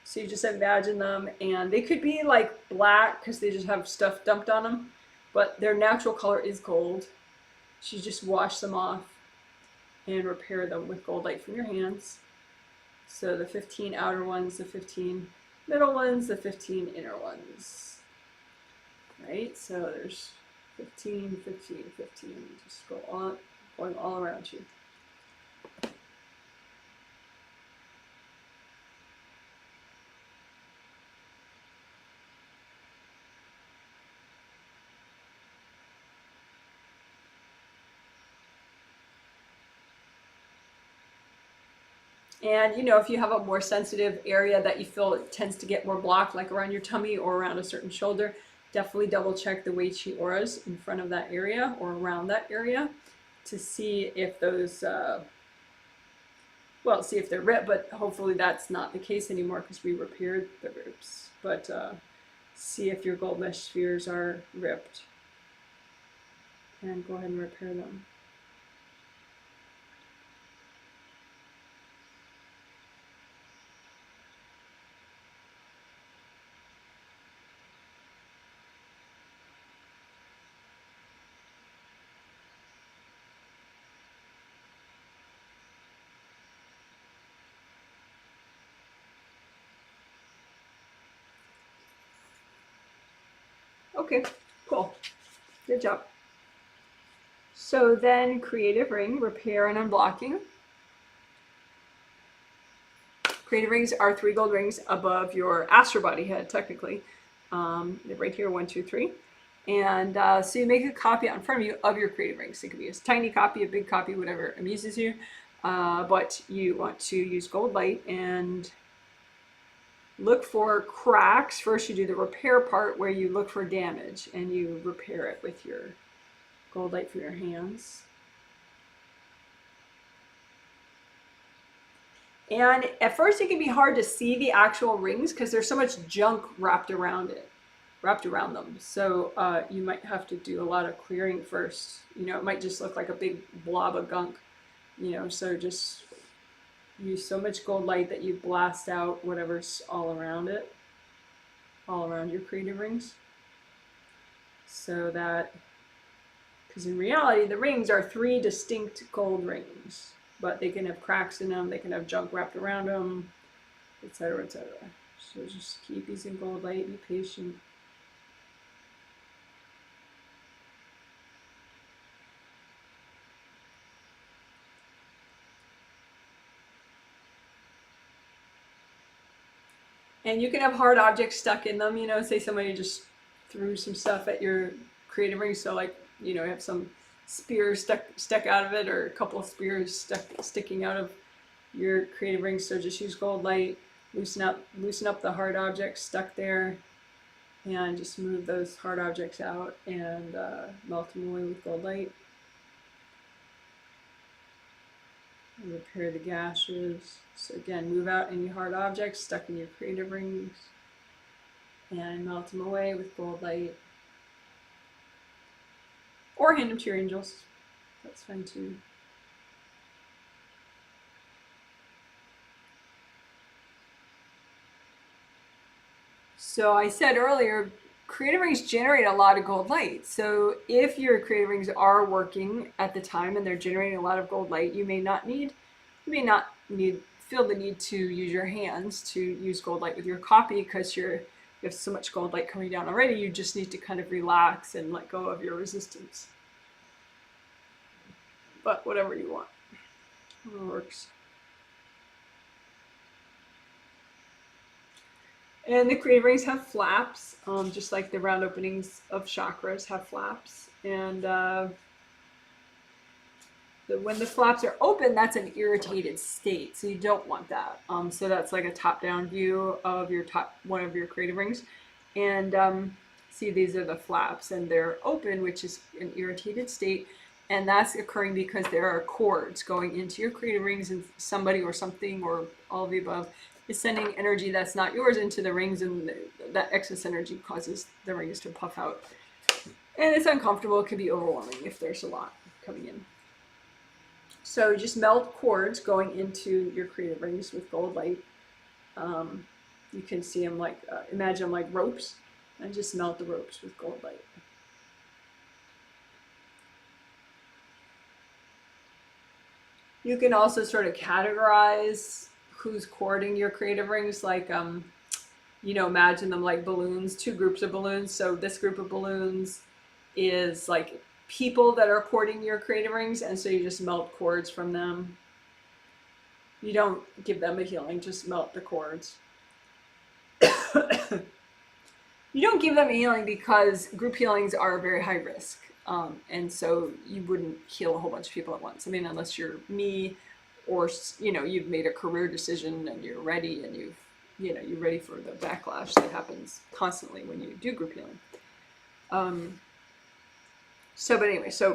So you just imagine them, and they could be like black because they just have stuff dumped on them, but their natural color is gold. So you just wash them off and repair them with gold light from your hands. So the 15 outer ones, the 15 middle ones, the 15 inner ones. Right, so there's 15, 15, 15, just go on, going all around you. And, you know, if you have a more sensitive area that you feel it tends to get more blocked, like around your tummy or around a certain shoulder, definitely double check the Wei Qi auras in front of that area or around that area to see if those, well, see if they're ripped, but hopefully that's not the case anymore because we repaired the rips. But see if your gold mesh spheres are ripped and go ahead and repair them. Okay, cool. Good job. So then creative ring, repair and unblocking. Creative rings are 3 gold rings above your astral body head, technically. They're right here, 1, 2, 3. And so you make a copy out in front of you of your creative rings. It could be a tiny copy, a big copy, whatever amuses you. But you want to use gold light and look for cracks. First you do the repair part where you look for damage and you repair it with your gold light from your hands. And at first it can be hard to see the actual rings because there's so much junk wrapped around them. So you might have to do a lot of clearing first. You know, it might just look like a big blob of gunk, you know, so just use so much gold light that you blast out whatever's all around it, all around your creative rings. So that, because in reality, the rings are 3 distinct gold rings, but they can have cracks in them, they can have junk wrapped around them, etc., etc. So just keep using gold light, be patient. And you can have hard objects stuck in them, you know, say somebody just threw some stuff at your creative ring, so like, you know, you have some spear stuck out of it, or a couple of spears sticking out of your creative ring. So just use gold light, loosen up the hard objects stuck there, and just move those hard objects out and melt them away with gold light. And repair the gashes. So again, move out any hard objects stuck in your creative rings and melt them away with gold light. Or hand them to your angels. That's fine too. So I said earlier, creative rings generate a lot of gold light. So if your creative rings are working at the time and they're generating a lot of gold light, you may not feel the need to use your hands to use gold light with your copy because you have so much gold light coming down already. You just need to kind of relax and let go of your resistance. But whatever you want, it works. And the creative rings have flaps, just like the round openings of chakras have flaps. And when the flaps are open, that's an irritated state, so you don't want that. So that's like a top-down view of one of your creative rings. And see, these are the flaps, and they're open, which is an irritated state. And that's occurring because there are cords going into your creative rings, and somebody or something or all of the above is sending energy that's not yours into the rings, and that excess energy causes the rings to puff out. And it's uncomfortable. It can be overwhelming if there's a lot coming in. So just melt cords going into your creative rings with gold light. You can see them like, imagine them like ropes, and just melt the ropes with gold light. You can also sort of categorize who's cording your creative rings, like, you know, imagine them like balloons, 2 groups of balloons. So this group of balloons is like people that are cording your creative rings, and so you just melt cords from them. You don't give them a healing, just melt the cords. You don't give them a healing because group healings are very high risk. And so you wouldn't heal a whole bunch of people at once. I mean, unless you're me or you've made a career decision and you're ready, and you're ready for the backlash that happens constantly when you do group healing.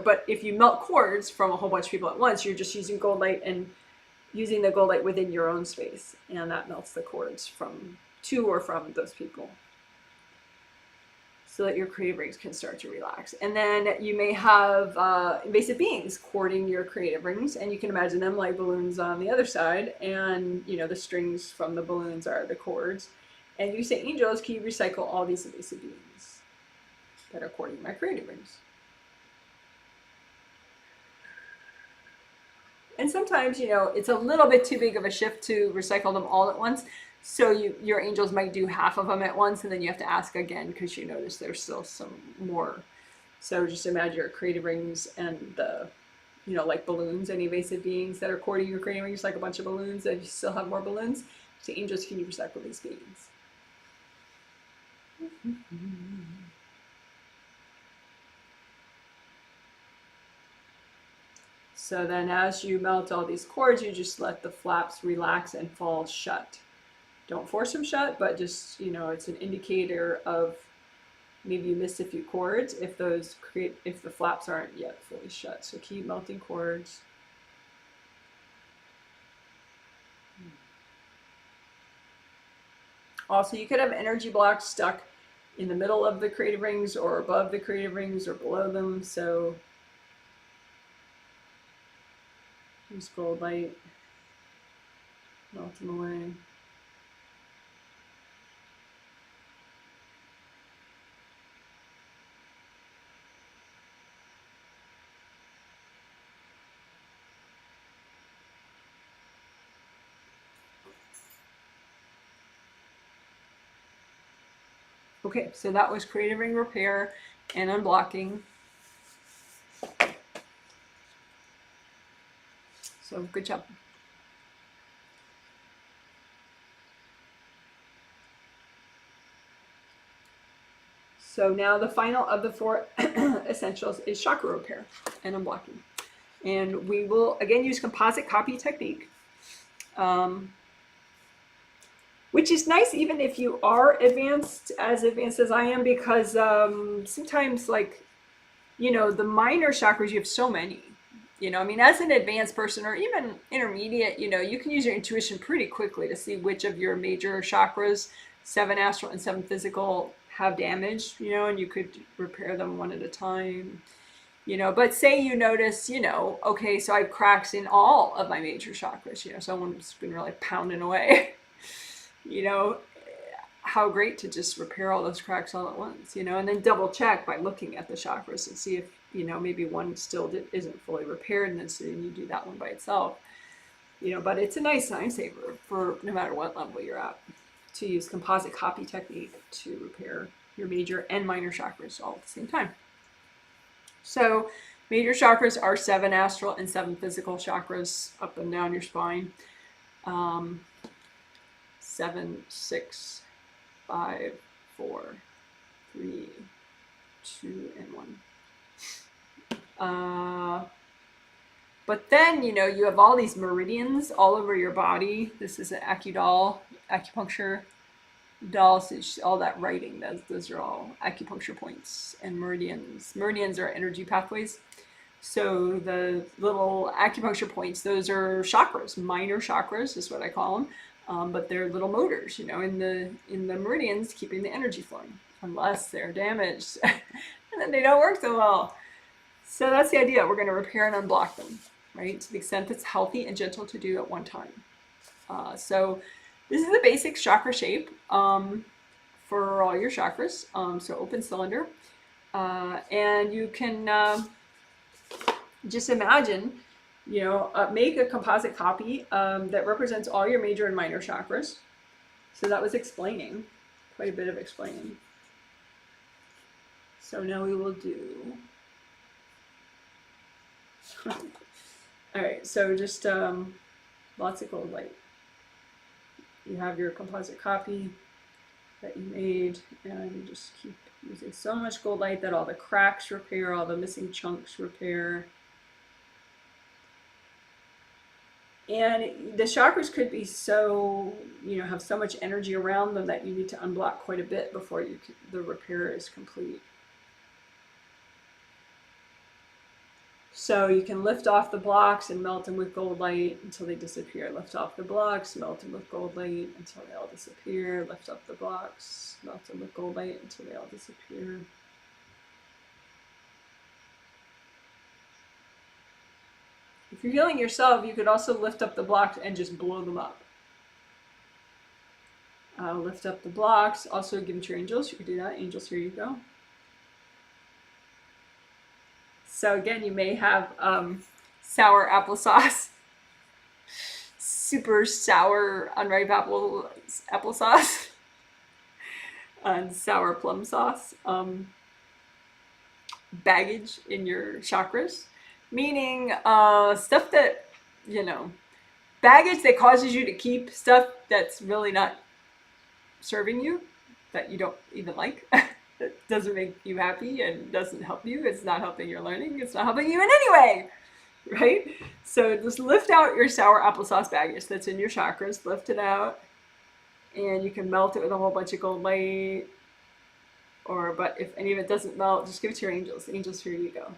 But if you melt cords from a whole bunch of people at once, you're just using gold light and using the gold light within your own space, and that melts the cords to or from those people, so that your creative rings can start to relax. And then you may have invasive beings cording your creative rings, and you can imagine them like balloons on the other side, and the strings from the balloons are the cords. And you say, angels, can you recycle all these invasive beings that are cording my creative rings? And sometimes, it's a little bit too big of a shift to recycle them all at once. So your angels might do half of them at once, and then you have to ask again because you notice there's still some more. So just imagine your creative rings and the, like balloons and evasive beings that are cording your creative rings, like a bunch of balloons, and you still have more balloons. So angels, can you recycle these beings? So then as you melt all these cords, you just let the flaps relax and fall shut. Don't force them shut, but just, it's an indicator of maybe you missed a few cords if the flaps aren't yet fully shut. So keep melting cords. Also, you could have energy blocks stuck in the middle of the creative rings or above the creative rings or below them. So use gold light, melt them away. Okay, so that was creative ring repair and unblocking. So good job. So now the final of the 4 essentials is chakra repair and unblocking. And we will again use composite copy technique, which is nice even if you are advanced as I am, because sometimes, like, the minor chakras, you have so many. As an advanced person or even intermediate, you can use your intuition pretty quickly to see which of your major chakras, 7 astral and 7 physical, have damage, and you could repair them one at a time. But say you notice, okay, so I have cracks in all of my major chakras, someone's been really pounding away, how great to just repair all those cracks all at once, and then double check by looking at the chakras and see if, maybe one still isn't fully repaired, and then so you do that one by itself, but it's a nice time saver for no matter what level you're at, to use composite copy technique to repair your major and minor chakras all at the same time. So major chakras are 7 astral and 7 physical chakras up and down your spine. 7, 6, 5, 4, 3, 2, and 1. But then, you have all these meridians all over your body. This is an acupuncture doll. So all that writing, those are all acupuncture points and meridians. Meridians are energy pathways. So the little acupuncture points, those are chakras, minor chakras is what I call them. But they're little motors, in the meridians, keeping the energy flowing, unless they're damaged, and then they don't work so well. So that's the idea. We're going to repair and unblock them, right, to the extent that's healthy and gentle to do at one time. So this is the basic chakra shape for all your chakras. So open cylinder, and you can just imagine. Make a composite copy that represents all your major and minor chakras. So that was explaining, quite a bit of explaining. So now we will do, all right, so just lots of gold light. You have your composite copy that you made, and you just keep using so much gold light that all the cracks repair, all the missing chunks repair. And the chakras could be so, have so much energy around them that you need to unblock quite a bit before the repair is complete. So you can lift off the blocks and melt them with gold light until they disappear. Lift off the blocks, melt them with gold light until they all disappear. Lift up the blocks, melt them with gold light until they all disappear. If you're healing yourself, you could also lift up the blocks and just blow them up. Lift up the blocks. Also give them to your angels. You could do that. Angels, here you go. So again, you may have sour applesauce, super sour unripe applesauce, and sour plum sauce, baggage in your chakras, meaning stuff that, baggage that causes you to keep stuff that's really not serving you, that you don't even like. That doesn't make you happy and doesn't help you. It's not helping your learning. It's not helping you in any way, right? So just lift out your sour applesauce baggage that's in your chakras. Lift it out, and you can melt it with a whole bunch of gold light. But if any of it doesn't melt, just give it to your angels. Angels, here you go.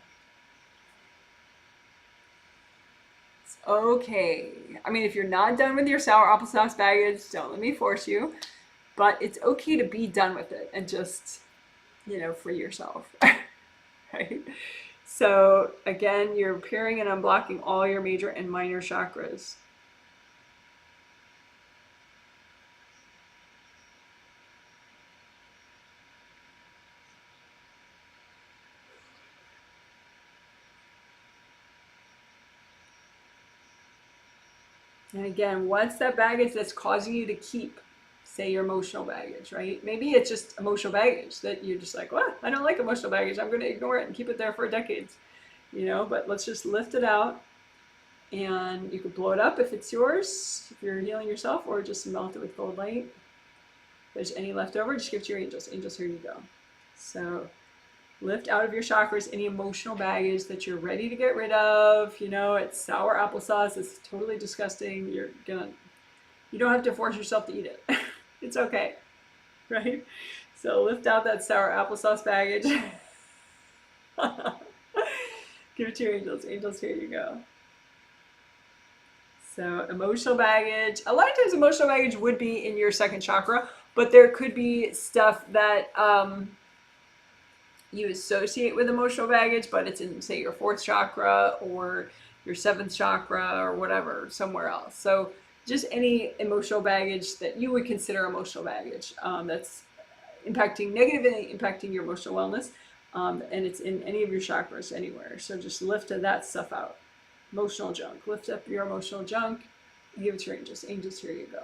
It's okay. I mean, if you're not done with your sour applesauce baggage, don't let me force you. But it's okay to be done with it and just, free yourself, right? So again, you're repairing and unblocking all your major and minor chakras. And again, what's that baggage that's causing you to keep, say, your emotional baggage, right? Maybe it's just emotional baggage that you're just like, well, I don't like emotional baggage. I'm going to ignore it and keep it there for decades, but let's just lift it out, and you could blow it up if it's yours, if you're healing yourself, or just melt it with gold light. If there's any left over, just give it to your angels. Angels, here you go. So lift out of your chakras any emotional baggage that you're ready to get rid of. It's sour applesauce. It's totally disgusting. You don't have to force yourself to eat it. It's okay, right? So lift out that sour applesauce baggage. Give it to your angels. Angels, here you go. So emotional baggage. A lot of times emotional baggage would be in your second chakra, but there could be stuff that you associate with emotional baggage, but it's in, say, your fourth chakra or your seventh chakra or whatever, somewhere else. So just any emotional baggage that you would consider emotional baggage that's negatively impacting your emotional wellness, and it's in any of your chakras anywhere. So just lift that stuff out. Emotional junk. Lift up your emotional junk and give it to your angels. Angels, here you go.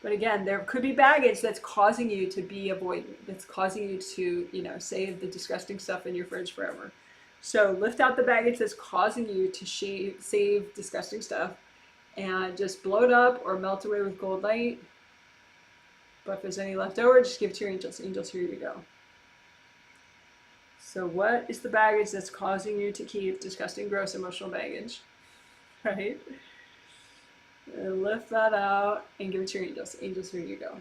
But again, there could be baggage that's causing you to be avoidant, that's causing you to, save the disgusting stuff in your fridge forever. So lift out the baggage that's causing you to save disgusting stuff and just blow it up or melt away with gold light. But if there's any left over, just give it to your angels. Angels, here you go. So what is the baggage that's causing you to keep disgusting, gross, emotional baggage, right? And lift that out and give it to your angels. Angels, here you go.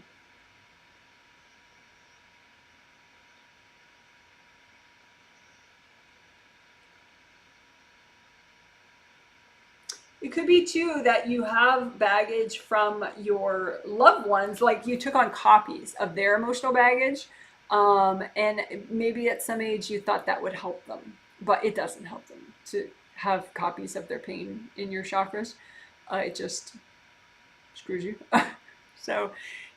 It could be too that you have baggage from your loved ones, like you took on copies of their emotional baggage, and maybe at some age you thought that would help them, but it doesn't help them to have copies of their pain in your chakras. It just screws you. So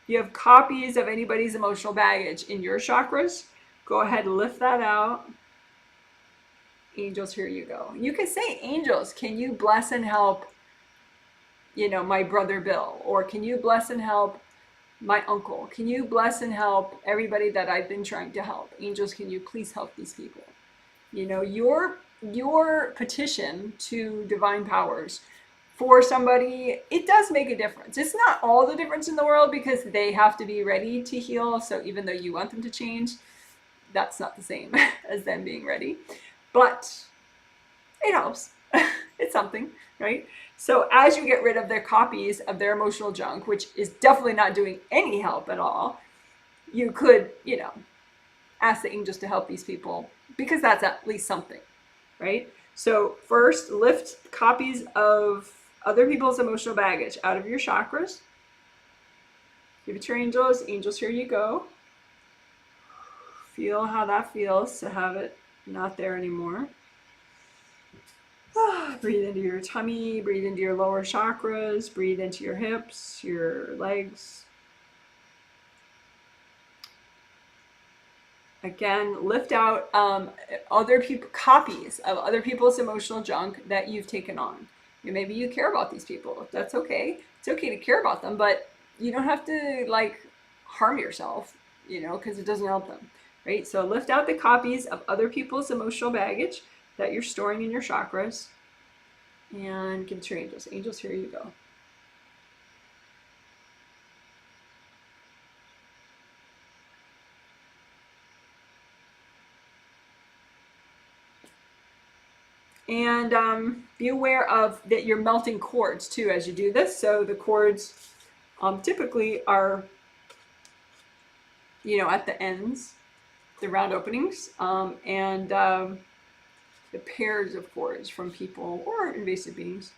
you have copies of anybody's emotional baggage in your chakras. Go ahead and lift that out. Angels, here you go. You can say, angels, can you bless and help, my brother Bill? Or can you bless and help my uncle? Can you bless and help everybody that I've been trying to help? Angels, can you please help these people? Your petition to divine powers for somebody, it does make a difference. It's not all the difference in the world because they have to be ready to heal. So even though you want them to change, that's not the same as them being ready, but it helps. It's something, right? So as you get rid of their copies of their emotional junk, which is definitely not doing any help at all, you could, ask the angels to help these people, because that's at least something, right? So first, lift copies of other people's emotional baggage out of your chakras. Give it to your angels. Angels, here you go. Feel how that feels to have it not there anymore. Breathe into your tummy, breathe into your lower chakras, breathe into your hips, your legs. Again, lift out copies of other people's emotional junk that you've taken on. Maybe you care about these people. That's okay. It's okay to care about them, but you don't have to harm yourself, because it doesn't help them, right? So lift out the copies of other people's emotional baggage that you're storing in your chakras, and give it to your angels. Angels, here you go. And be aware of that you're melting cords too as you do this. So the cords typically are, at the ends, the round openings, and the pairs of cords from people or invasive beings.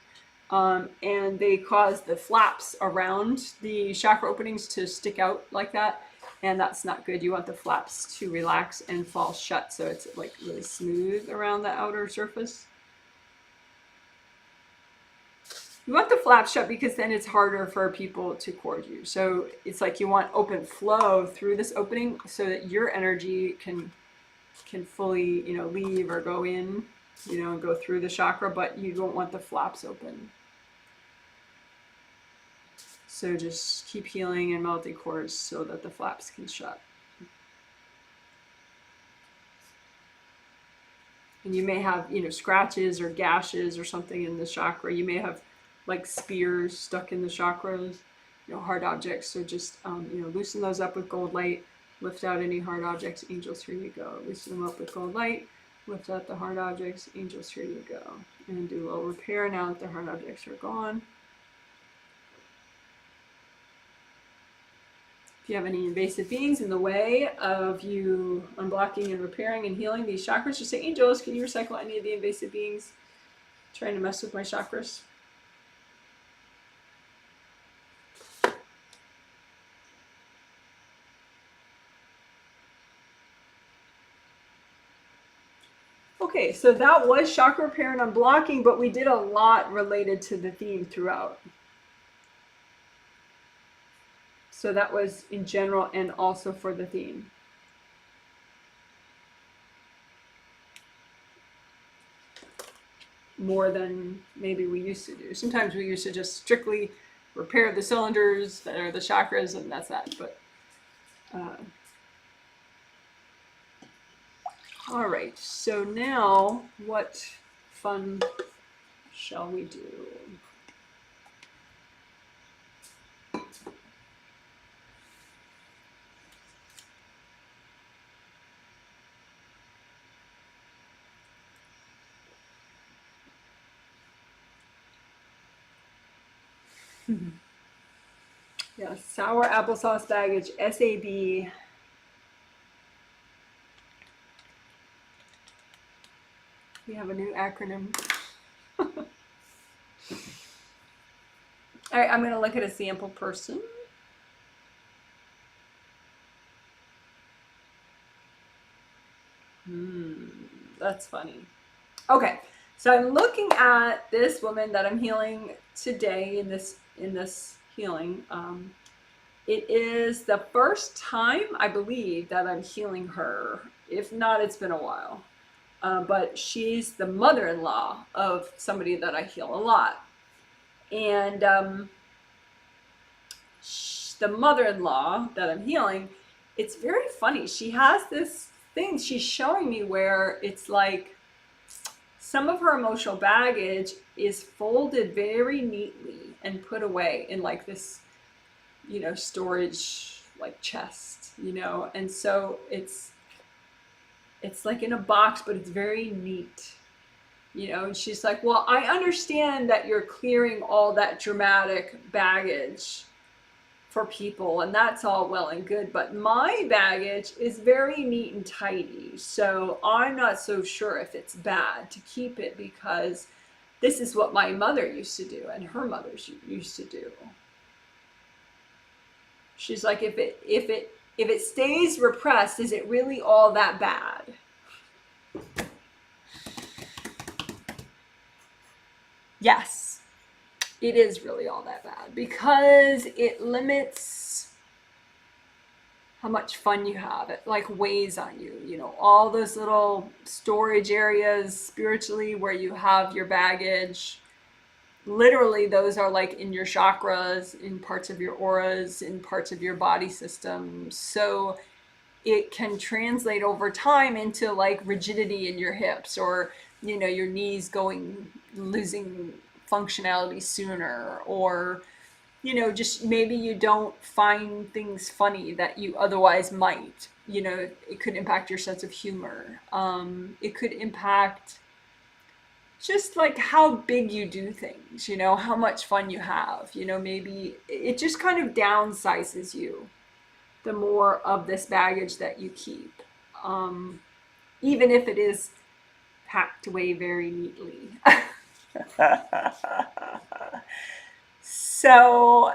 And they cause the flaps around the chakra openings to stick out like that. And that's not good. You want the flaps to relax and fall shut, so it's really smooth around the outer surface. You want the flaps shut because then it's harder for people to cord you. So it's you want open flow through this opening so that your energy can fully, leave or go in, and go through the chakra, but you don't want the flaps open. So just keep healing and melting cords so that the flaps can shut. And you may have, scratches or gashes or something in the chakra. You may have spears stuck in the chakras, hard objects. So just, loosen those up with gold light. Lift out any hard objects. Angels, here you go. Loosen them up with gold light. Lift out the hard objects. Angels, here you go. And do a little repair now that the hard objects are gone. If you have any invasive beings in the way of you unblocking and repairing and healing these chakras, just say, angels, can you recycle any of the invasive beings trying to mess with my chakras? Okay, so that was chakra repair and unblocking, but we did a lot related to the theme throughout. So that was in general and also for the theme. More than maybe we used to do. Sometimes we used to just strictly repair the cylinders that are the chakras, and that's that. But all right, so now what fun shall we do? Yeah, sour applesauce baggage, SAB. We have a new acronym. All right, I'm going to look at a sample person. That's funny. Okay, so I'm looking at this woman that I'm healing today in this healing. It is the first time, I believe, that I'm healing her. If not, it's been a while. But she's the mother-in-law of somebody that I heal a lot. And the mother-in-law that I'm healing, it's very funny. She has this thing she's showing me where it's some of her emotional baggage is folded very neatly and put away in this, storage chest, and so it's It's like in a box, but it's very neat. And she's like, well, I understand that you're clearing all that dramatic baggage for people, and that's all well and good, but my baggage is very neat and tidy, so I'm not so sure if it's bad to keep it, because this is what my mother used to do and her mothers used to do. She's like, if it stays repressed, is it really all that bad? Yes, it is really all that bad, because it limits how much fun you have. It like weighs on you, all those little storage areas spiritually where you have your baggage. Literally, those are like in your chakras, in parts of your auras, in parts of your body system. So it can translate over time into like rigidity in your hips, or your knees losing functionality sooner, or just maybe you don't find things funny that you otherwise might. It could impact your sense of humor. It could impact just like how big you do things, how much fun you have. Maybe it just kind of downsizes you the more of this baggage that you keep, even if it is packed away very neatly. So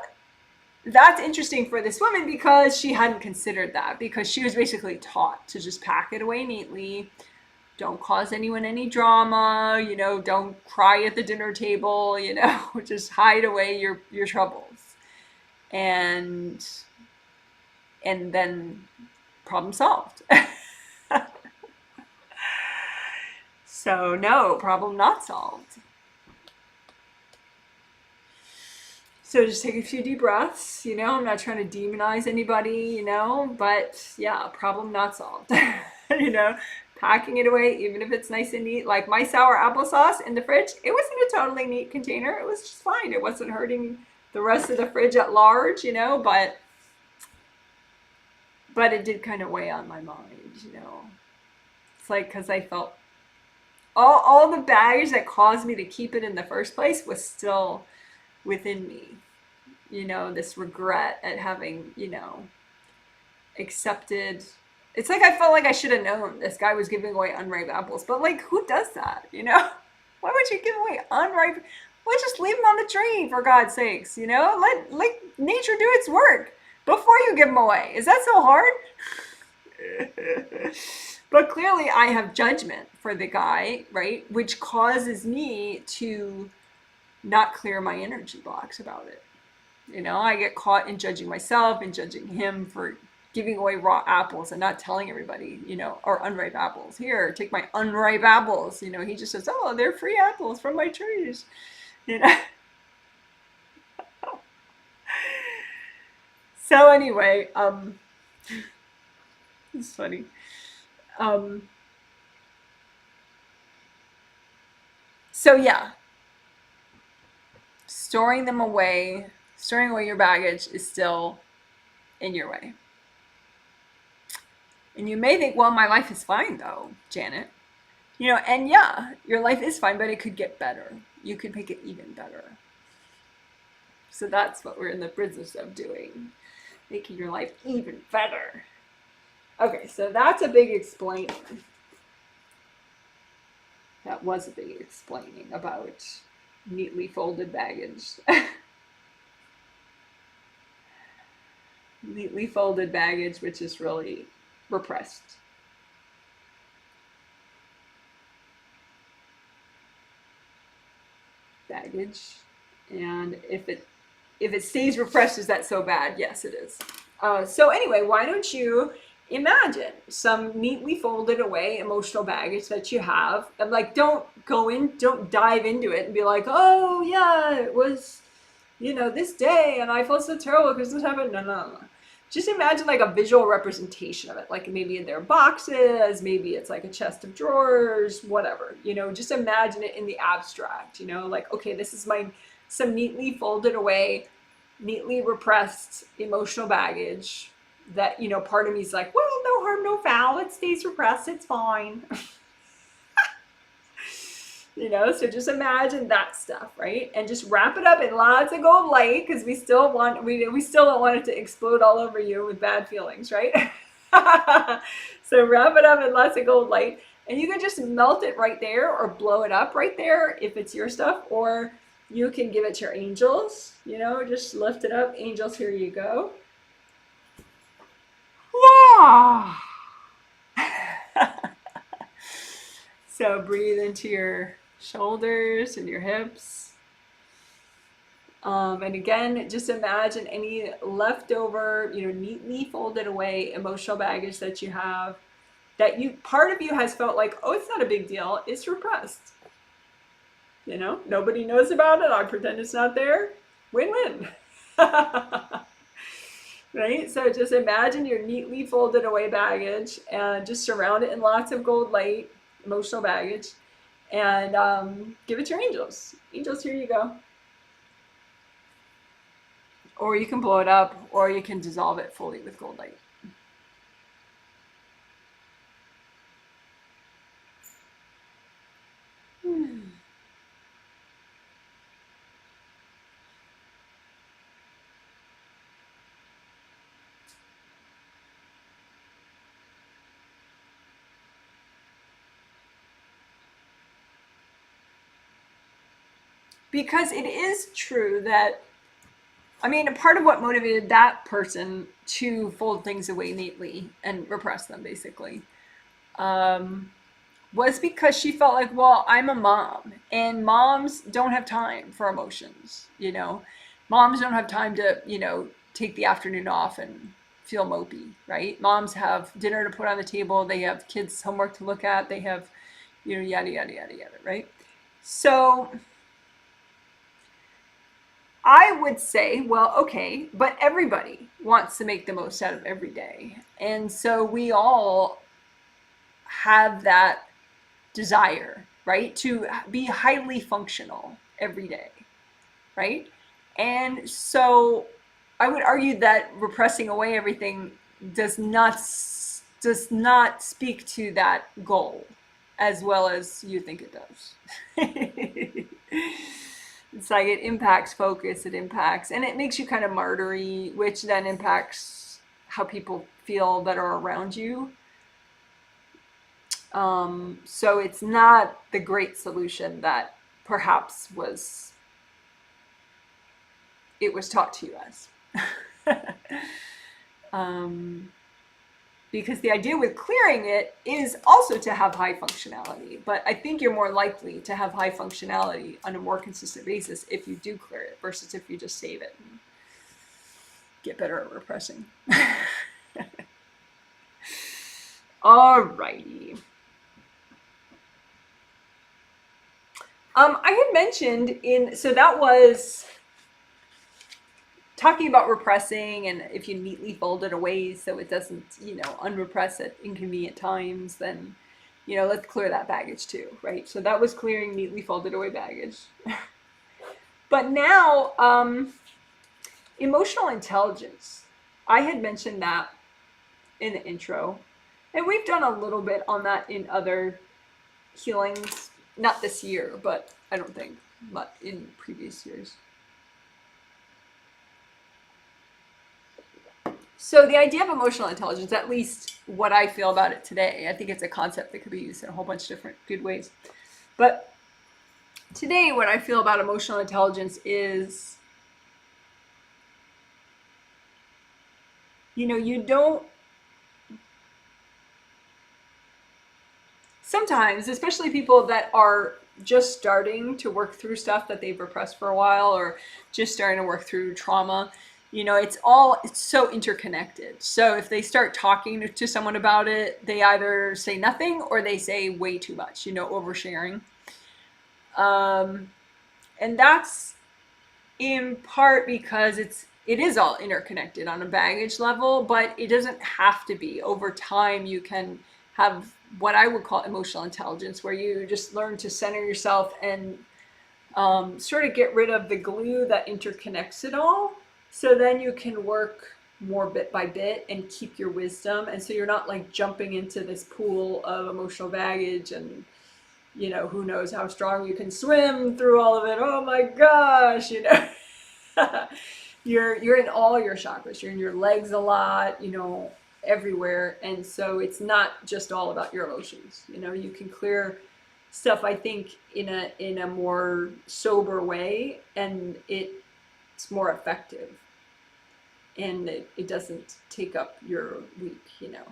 that's interesting for this woman, because she hadn't considered that, because she was basically taught to just pack it away neatly. Don't cause anyone any drama, don't cry at the dinner table, just hide away your troubles. And then problem solved. So no, problem not solved. So just take a few deep breaths, I'm not trying to demonize anybody, but yeah, problem not solved. Packing it away, even if it's nice and neat. Like my sour applesauce in the fridge, it wasn't a totally neat container. It was just fine. It wasn't hurting the rest of the fridge at large, but it did kind of weigh on my mind, It's like, because I felt all the baggage that caused me to keep it in the first place was still within me. This regret at having, accepted. It's like I felt like I should have known this guy was giving away unripe apples, but like, who does that? Why would you give away unripe? Well, just leave them on the tree, for God's sakes. Let nature do its work before you give them away. Is that so hard? But clearly, I have judgment for the guy, right, which causes me to not clear my energy blocks about it. I get caught in judging myself and judging him for giving away raw apples and not telling everybody, or unripe apples. Here, take my unripe apples. He just says, oh, they're free apples from my trees. So anyway, it's funny. So yeah, storing away your baggage is still in your way. And you may think, well, my life is fine though, Janet. And yeah, your life is fine, but it could get better. You could make it even better. So that's what we're in the business of doing, making your life even better. Okay, so that's a big explaining. That was a big explaining about neatly folded baggage. Neatly folded baggage, which is really repressed. Baggage. And if it stays repressed, is that so bad? Yes, it is. So anyway, why don't you imagine some neatly folded away emotional baggage that you have, and like, don't dive into it and be like, oh yeah, it was, this day and I felt so terrible because this happened. No. Just imagine like a visual representation of it, like maybe in their boxes, maybe it's like a chest of drawers, whatever, just imagine it in the abstract, like, okay, this is some neatly folded away, neatly repressed emotional baggage, that, part of me is like, well, no harm, no foul. It stays repressed. It's fine. So just imagine that stuff, right? And just wrap it up in lots of gold light, because we still don't want it to explode all over you with bad feelings, right? So wrap it up in lots of gold light, and you can just melt it right there or blow it up right there if it's your stuff, or you can give it to your angels, just lift it up. Angels, here you go. Yeah. So breathe into your shoulders and your hips. And again, just imagine any leftover, neatly folded away emotional baggage that you have, that part of you has felt like, oh, it's not a big deal. It's repressed. Nobody knows about it. I pretend it's not there. Win-win. Right? So just imagine your neatly folded away baggage and just surround it in lots of gold light, emotional baggage, and give it to your angels. Angels, here you go. Or you can blow it up, or you can dissolve it fully with gold light. Because it is true that, part of what motivated that person to fold things away neatly and repress them, basically, was because she felt like, well, I'm a mom, and moms don't have time for emotions, Moms don't have time to, take the afternoon off and feel mopey, right? Moms have dinner to put on the table, they have kids' homework to look at, they have, yada, yada, yada, yada, right? So I would say, well, okay, but everybody wants to make the most out of every day. And so we all have that desire, right, to be highly functional every day, right? And so I would argue that repressing away everything does not speak to that goal as well as you think it does. It's like it impacts focus, it impacts, and it makes you kind of martyry, which then impacts how people feel that are around you. So it's not the great solution that perhaps it was taught to you as. Because the idea with clearing it is also to have high functionality, but I think you're more likely to have high functionality on a more consistent basis if you do clear it versus if you just save it and get better at repressing. Alrighty. I had mentioned so that was talking about repressing, and if you neatly fold it away so it doesn't, unrepress at inconvenient times, then, let's clear that baggage too, right? So that was clearing neatly folded away baggage. But now, emotional intelligence. I had mentioned that in the intro, and we've done a little bit on that in other healings, not this year, but I don't think, but in previous years. So the idea of emotional intelligence, at least what I feel about it today, I think it's a concept that could be used in a whole bunch of different good ways. But today, what I feel about emotional intelligence is, you don't, sometimes, especially people that are just starting to work through stuff that they've repressed for a while, or just starting to work through trauma, it's so interconnected. So if they start talking to someone about it, they either say nothing or they say way too much, oversharing. And that's in part because it is all interconnected on a baggage level, but it doesn't have to be. Over time, you can have what I would call emotional intelligence, where you just learn to center yourself and sort of get rid of the glue that interconnects it all. So then you can work more bit by bit and keep your wisdom. And so you're not like jumping into this pool of emotional baggage and, you know, who knows how strong you can swim through all of it. Oh my gosh, you know. You're in all your chakras. You're in your legs a lot, you know, everywhere. And so it's not just all about your emotions. You know, you can clear stuff, I think, in a more sober way, and it's more effective, and it doesn't take up your week, you know.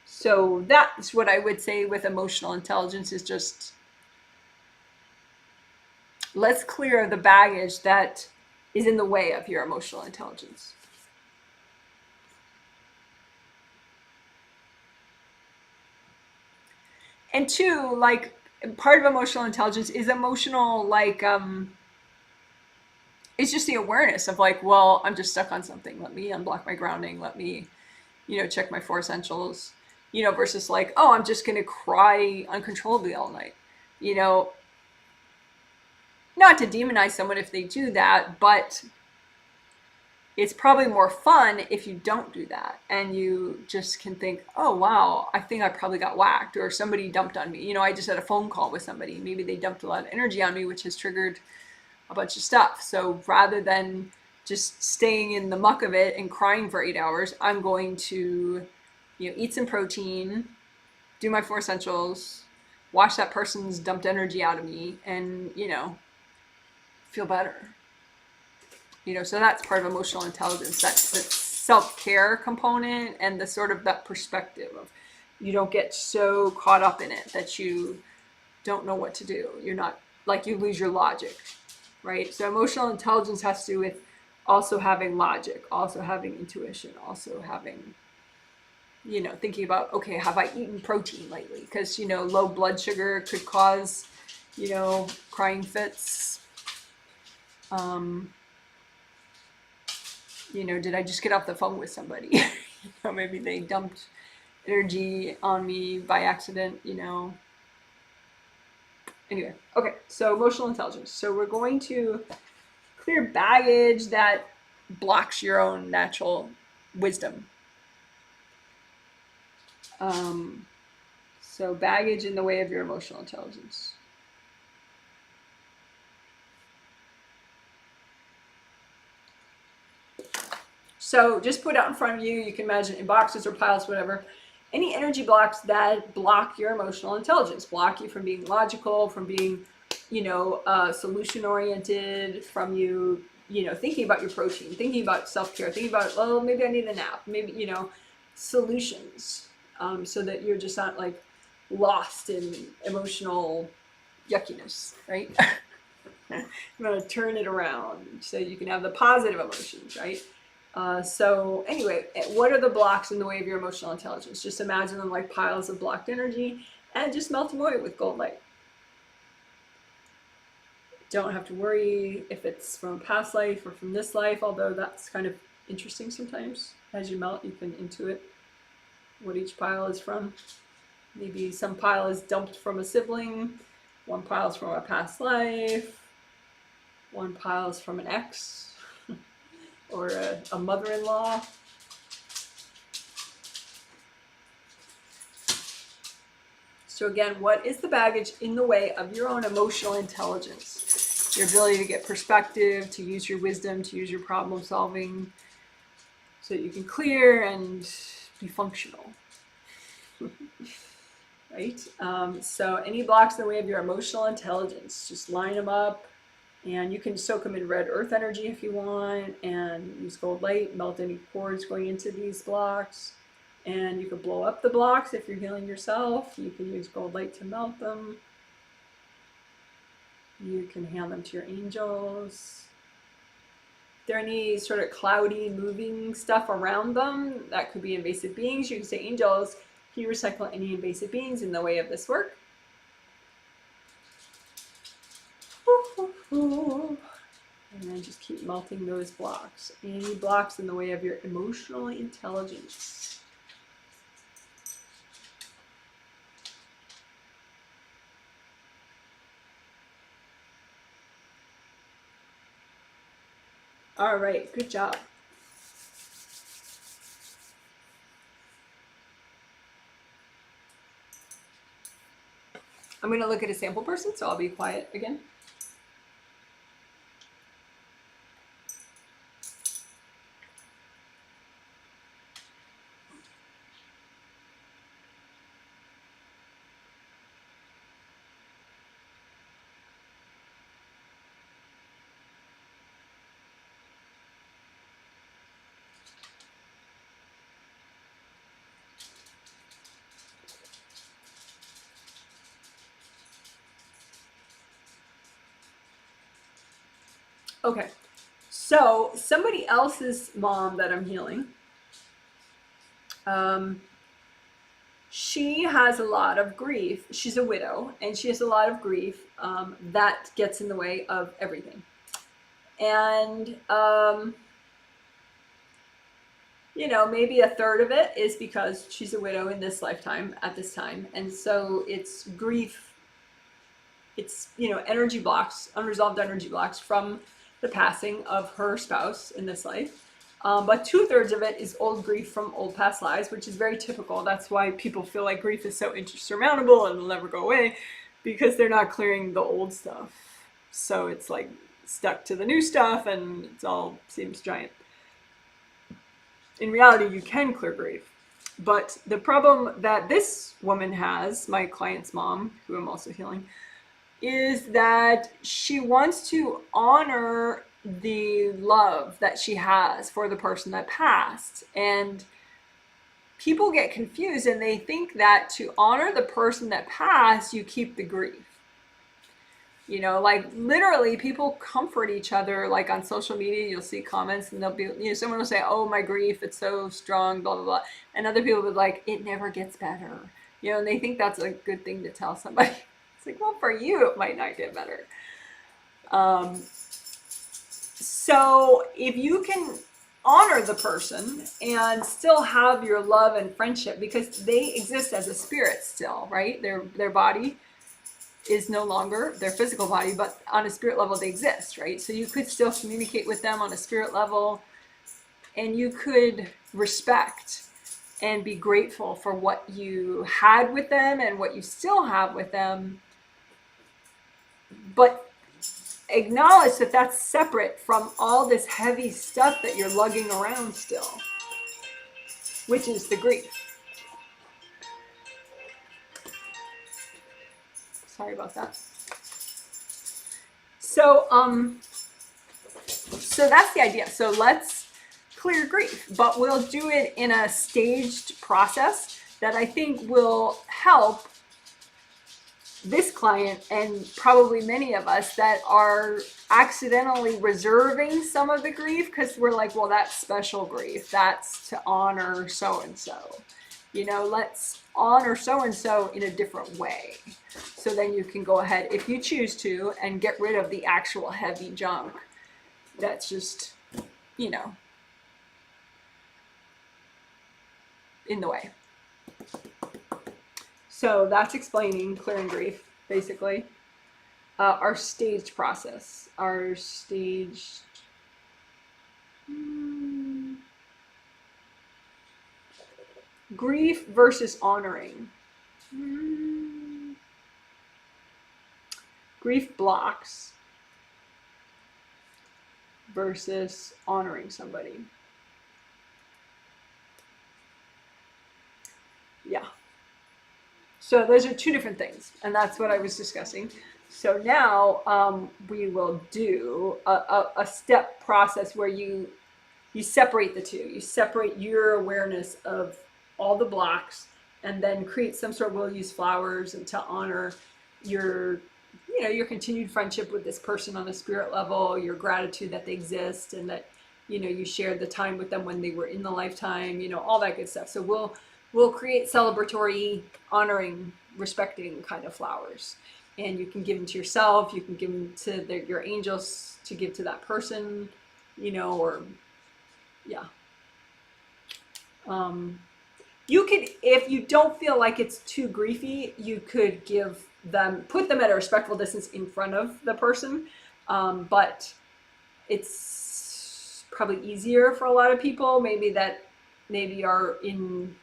So that's what I would say with emotional intelligence, is just let's clear the baggage that is in the way of your emotional intelligence. And two, like, part of emotional intelligence is emotional, like, it's just the awareness of like, well, I'm just stuck on something. Let me unblock my grounding. Let me, you know, check my 4 essentials, you know, versus like, oh, I'm just going to cry uncontrollably all night, you know. Not to demonize someone if they do that, but it's probably more fun if you don't do that and you just can think, oh, wow, I think I probably got whacked, or somebody dumped on me. You know, I just had a phone call with somebody. Maybe they dumped a lot of energy on me, which has triggered a bunch of stuff. So rather than just staying in the muck of it and crying for 8 hours, I'm going to, you know, eat some protein, do my 4 essentials, wash that person's dumped energy out of me, and, you know, feel better. You know, so that's part of emotional intelligence. That's the self-care component and the sort of that perspective of, you don't get so caught up in it that you don't know what to do. You're not, like, you lose your logic, right? So emotional intelligence has to do with also having logic, also having intuition, also having, you know, thinking about, okay, have I eaten protein lately? Because, you know, low blood sugar could cause, you know, crying fits. You know, did I just get off the phone with somebody? You know, maybe they dumped energy on me by accident, you know. Anyway, okay, so emotional intelligence. So we're going to clear baggage that blocks your own natural wisdom. So baggage in the way of your emotional intelligence. So just put out in front of you, you can imagine in boxes or piles, whatever, any energy blocks that block your emotional intelligence, block you from being logical, from being, you know, solution oriented, from you, you know, thinking about your protein, thinking about self-care, thinking about, well, maybe I need a nap, maybe, you know, solutions, so that you're just not like lost in emotional yuckiness, right? I'm going to turn it around so you can have the positive emotions, right? So anyway, what are the blocks in the way of your emotional intelligence? Just imagine them like piles of blocked energy and just melt them away with gold light. Don't have to worry if it's from a past life or from this life, although that's kind of interesting sometimes. As you melt, you can intuit what each pile is from. Maybe some pile is dumped from a sibling, one pile is from a past life, one pile is from an ex, or a mother-in-law. So again, what is the baggage in the way of your own emotional intelligence? Your ability to get perspective, to use your wisdom, to use your problem solving, so that you can clear and be functional. Right? So any blocks in the way of your emotional intelligence, just line them up. And you can soak them in red earth energy if you want, and use gold light, melt any cords going into these blocks. And you can blow up the blocks if you're healing yourself. You can use gold light to melt them. You can hand them to your angels. If there are any sort of cloudy, moving stuff around them, that could be invasive beings. You can say, angels, can you recycle any invasive beings in the way of this work? And then just keep melting those blocks. Any blocks in the way of your emotional intelligence. All right, good job. I'm going to look at a sample person, so I'll be quiet again. Okay, so somebody else's mom that I'm healing, she has a lot of grief. She's a widow, and she has a lot of grief that gets in the way of everything. And, you know, maybe a third of it is because she's a widow in this lifetime at this time. And so it's grief, it's, you know, energy blocks, unresolved energy blocks from the passing of her spouse in this life. But 2/3 of it is old grief from old past lives, which is very typical. That's why people feel like grief is so insurmountable and will never go away, because they're not clearing the old stuff. So it's like stuck to the new stuff, and it all seems giant. In reality, you can clear grief. But the problem that this woman has, my client's mom, who I'm also healing, is that she wants to honor the love that she has for the person that passed. And people get confused and they think that to honor the person that passed, you keep the grief. You know, like literally people comfort each other. Like on social media, you'll see comments and they'll be, you know, someone will say, oh, my grief, it's so strong, blah, blah, blah. And other people will be like, it never gets better. You know, and they think that's a good thing to tell somebody. It's like, well, for you, it might not get better. So if you can honor the person and still have your love and friendship, because they exist as a spirit still, right? Their body is no longer their physical body, but on a spirit level, they exist, right? So you could still communicate with them on a spirit level, and you could respect and be grateful for what you had with them and what you still have with them. But acknowledge that that's separate from all this heavy stuff that you're lugging around still, which is the grief. Sorry about that. So that's the idea. So let's clear grief, but we'll do it in a staged process that I think will help this client and probably many of us that are accidentally reserving some of the grief because we're like, well, that's special grief. That's to honor so-and-so. You know, let's honor so-and-so in a different way. So then you can go ahead, if you choose to, and get rid of the actual heavy junk that's just, you know, in the way. So that's explaining clearing grief, basically. Our staged process, our staged grief versus honoring. Grief blocks versus honoring somebody. Yeah. So those are two different things, and that's what I was discussing. So now we will do a step process where you separate the two. You separate your awareness of all the blocks, and then create some sort of, we'll use flowers and to honor your, you know, your continued friendship with this person on a spirit level, your gratitude that they exist, and that, you know, you shared the time with them when they were in the lifetime, you know, all that good stuff. So we'll create celebratory, honoring, respecting kind of flowers. And you can give them to yourself, you can give them to your angels to give to that person, you know, or, yeah. You could, if you don't feel like it's too griefy, you could give them, put them at a respectful distance in front of the person. But it's probably easier for a lot of people, maybe are in,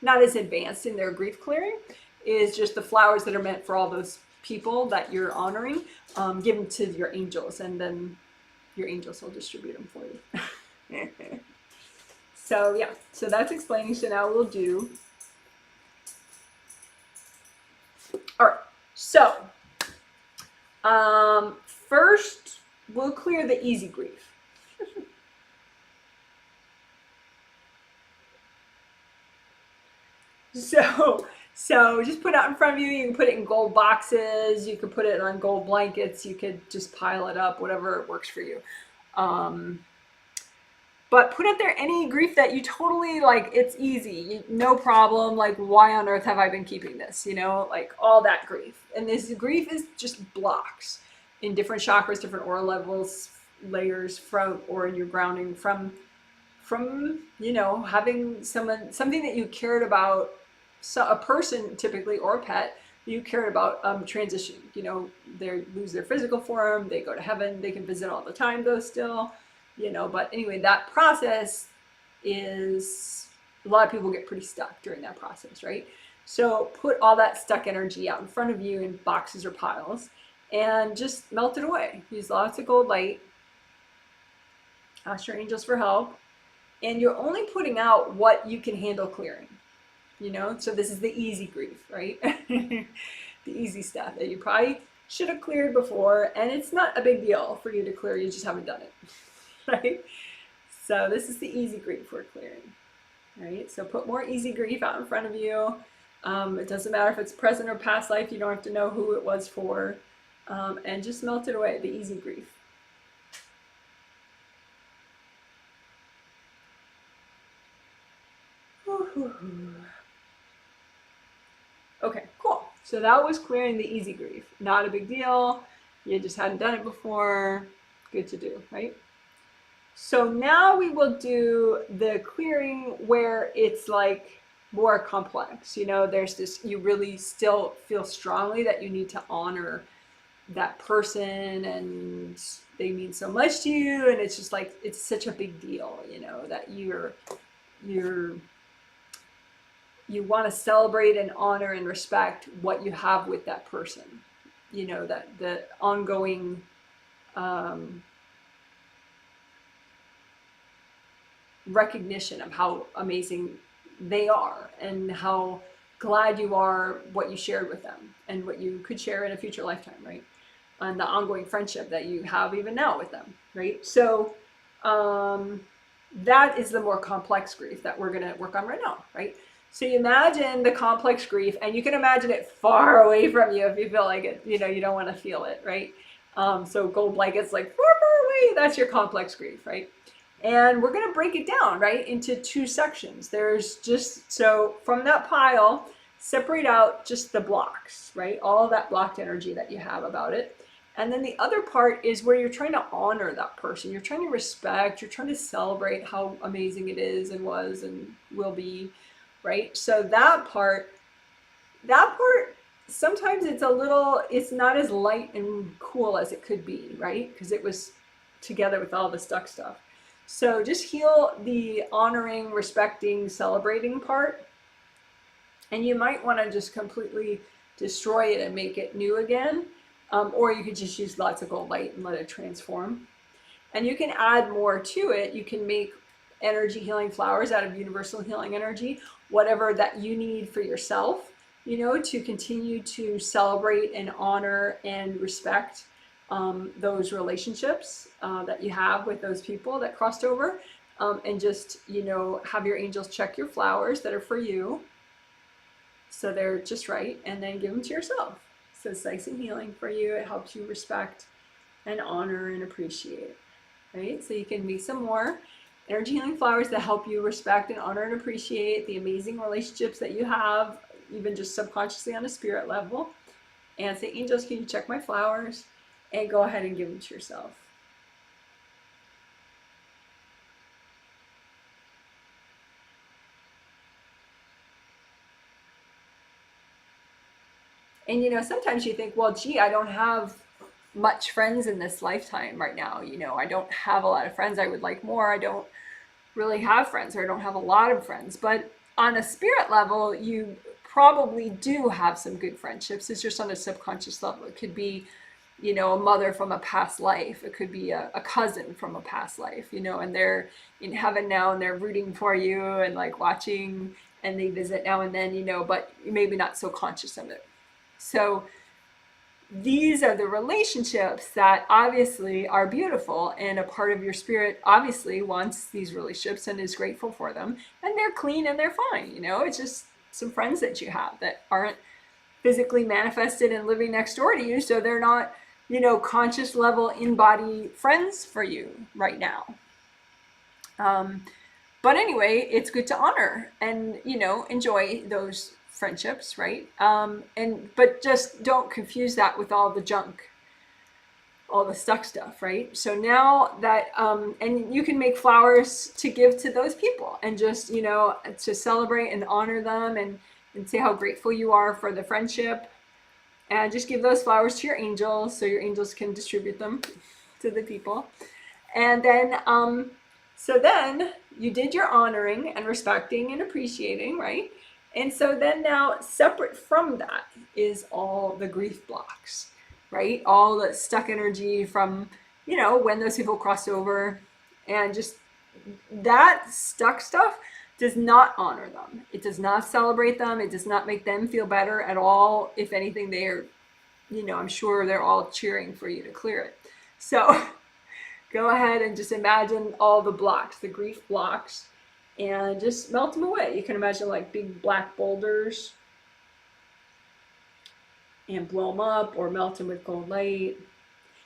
not as advanced in their grief clearing, is just the flowers that are meant for all those people that you're honoring. Give them to your angels, and then your angels will distribute them for you. So yeah, so that's explaining. So now we'll do. All right. So first we'll clear the easy grief. So just put it out in front of you. You can put it in gold boxes. You could put it on gold blankets. You could just pile it up, whatever works for you. But put out there any grief that you totally like. It's easy, no problem. Like, why on earth have I been keeping this? You know, like all that grief. And this grief is just blocks in different chakras, different aura levels, layers from, or in your grounding from you know, having something that you cared about. So a person typically, or a pet, you cared about transition. You know, they lose their physical form, they go to heaven, they can visit all the time though still, you know. But anyway, that process is, a lot of people get pretty stuck during that process, right? So put all that stuck energy out in front of you in boxes or piles and just melt it away. Use lots of gold light. Ask your angels for help. And you're only putting out what you can handle clearing. You know, so this is the easy grief, right? The easy stuff that you probably should have cleared before, and it's not a big deal for you to clear, you just haven't done it, right? So this is the easy grief we're clearing, right? So put more easy grief out in front of you. It doesn't matter if it's present or past life, you don't have to know who it was for, and just melt it away, the easy grief. Okay, cool. So that was clearing the easy grief. Not a big deal. You just hadn't done it before. Good to do, right? So now we will do the clearing where it's like more complex. You know, there's this, you really still feel strongly that you need to honor that person and they mean so much to you. And it's just like, it's such a big deal, you know, that you want to celebrate and honor and respect what you have with that person. You know, that the ongoing recognition of how amazing they are and how glad you are what you shared with them and what you could share in a future lifetime, right? And the ongoing friendship that you have even now with them, right? So that is the more complex grief that we're going to work on right now, right? So you imagine the complex grief, and you can imagine it far away from you if you feel like it, you know, you don't want to feel it, right? So gold blankets like far, far away, that's your complex grief, right? And we're going to break it down, right, into two sections. There's just, so from that pile, separate out just the blocks, right? All that blocked energy that you have about it. And then the other part is where you're trying to honor that person. You're trying to respect, you're trying to celebrate how amazing it is and was and will be, right? So that part, sometimes it's not as light and cool as it could be, right? Because it was together with all the stuck stuff. So just heal the honoring, respecting, celebrating part. And you might want to just completely destroy it and make it new again. Or you could just use lots of gold light and let it transform. And you can add more to it. You can make energy healing flowers out of universal healing energy, whatever that you need for yourself, you know, to continue to celebrate and honor and respect those relationships that you have with those people that crossed over, and just, you know, have your angels check your flowers that are for you so they're just right, and then give them to yourself. So it's nice and healing for you. It helps you respect and honor and appreciate, right? So you can make some more energy healing flowers that help you respect and honor and appreciate the amazing relationships that you have, even just subconsciously on a spirit level. And say, angels, can you check my flowers? And go ahead and give them to yourself. And, you know, sometimes you think, well, gee, I don't have much friends in this lifetime right now. You know, I don't have a lot of friends. I would like more. I don't really have friends, or I don't have a lot of friends. But on a spirit level, you probably do have some good friendships. It's just on a subconscious level. It could be, a mother from a past life. It could be a cousin from a past life, and they're in heaven now and they're rooting for you and like watching, and they visit now and then, but you're maybe not so conscious of it. So these are the relationships that obviously are beautiful, and a part of your spirit obviously wants these relationships and is grateful for them, and they're clean and they're fine. It's just some friends that you have that aren't physically manifested and living next door to you, so they're not conscious level in-body friends for you right now. But anyway, it's good to honor and enjoy those friendships, right? But just don't confuse that with all the junk, all the stuck stuff, right? So now that and you can make flowers to give to those people, and just to celebrate and honor them, and say how grateful you are for the friendship, and just give those flowers to your angels so your angels can distribute them to the people. And then so then you did your honoring and respecting and appreciating, right? And so then now, separate from that is all the grief blocks, right? All the stuck energy from, when those people crossed over, and just that stuck stuff does not honor them. It does not celebrate them. It does not make them feel better at all. If anything, they are, I'm sure they're all cheering for you to clear it. So go ahead and just imagine all the blocks, the grief blocks, and just melt them away. You can imagine like big black boulders, and blow them up or melt them with cold light.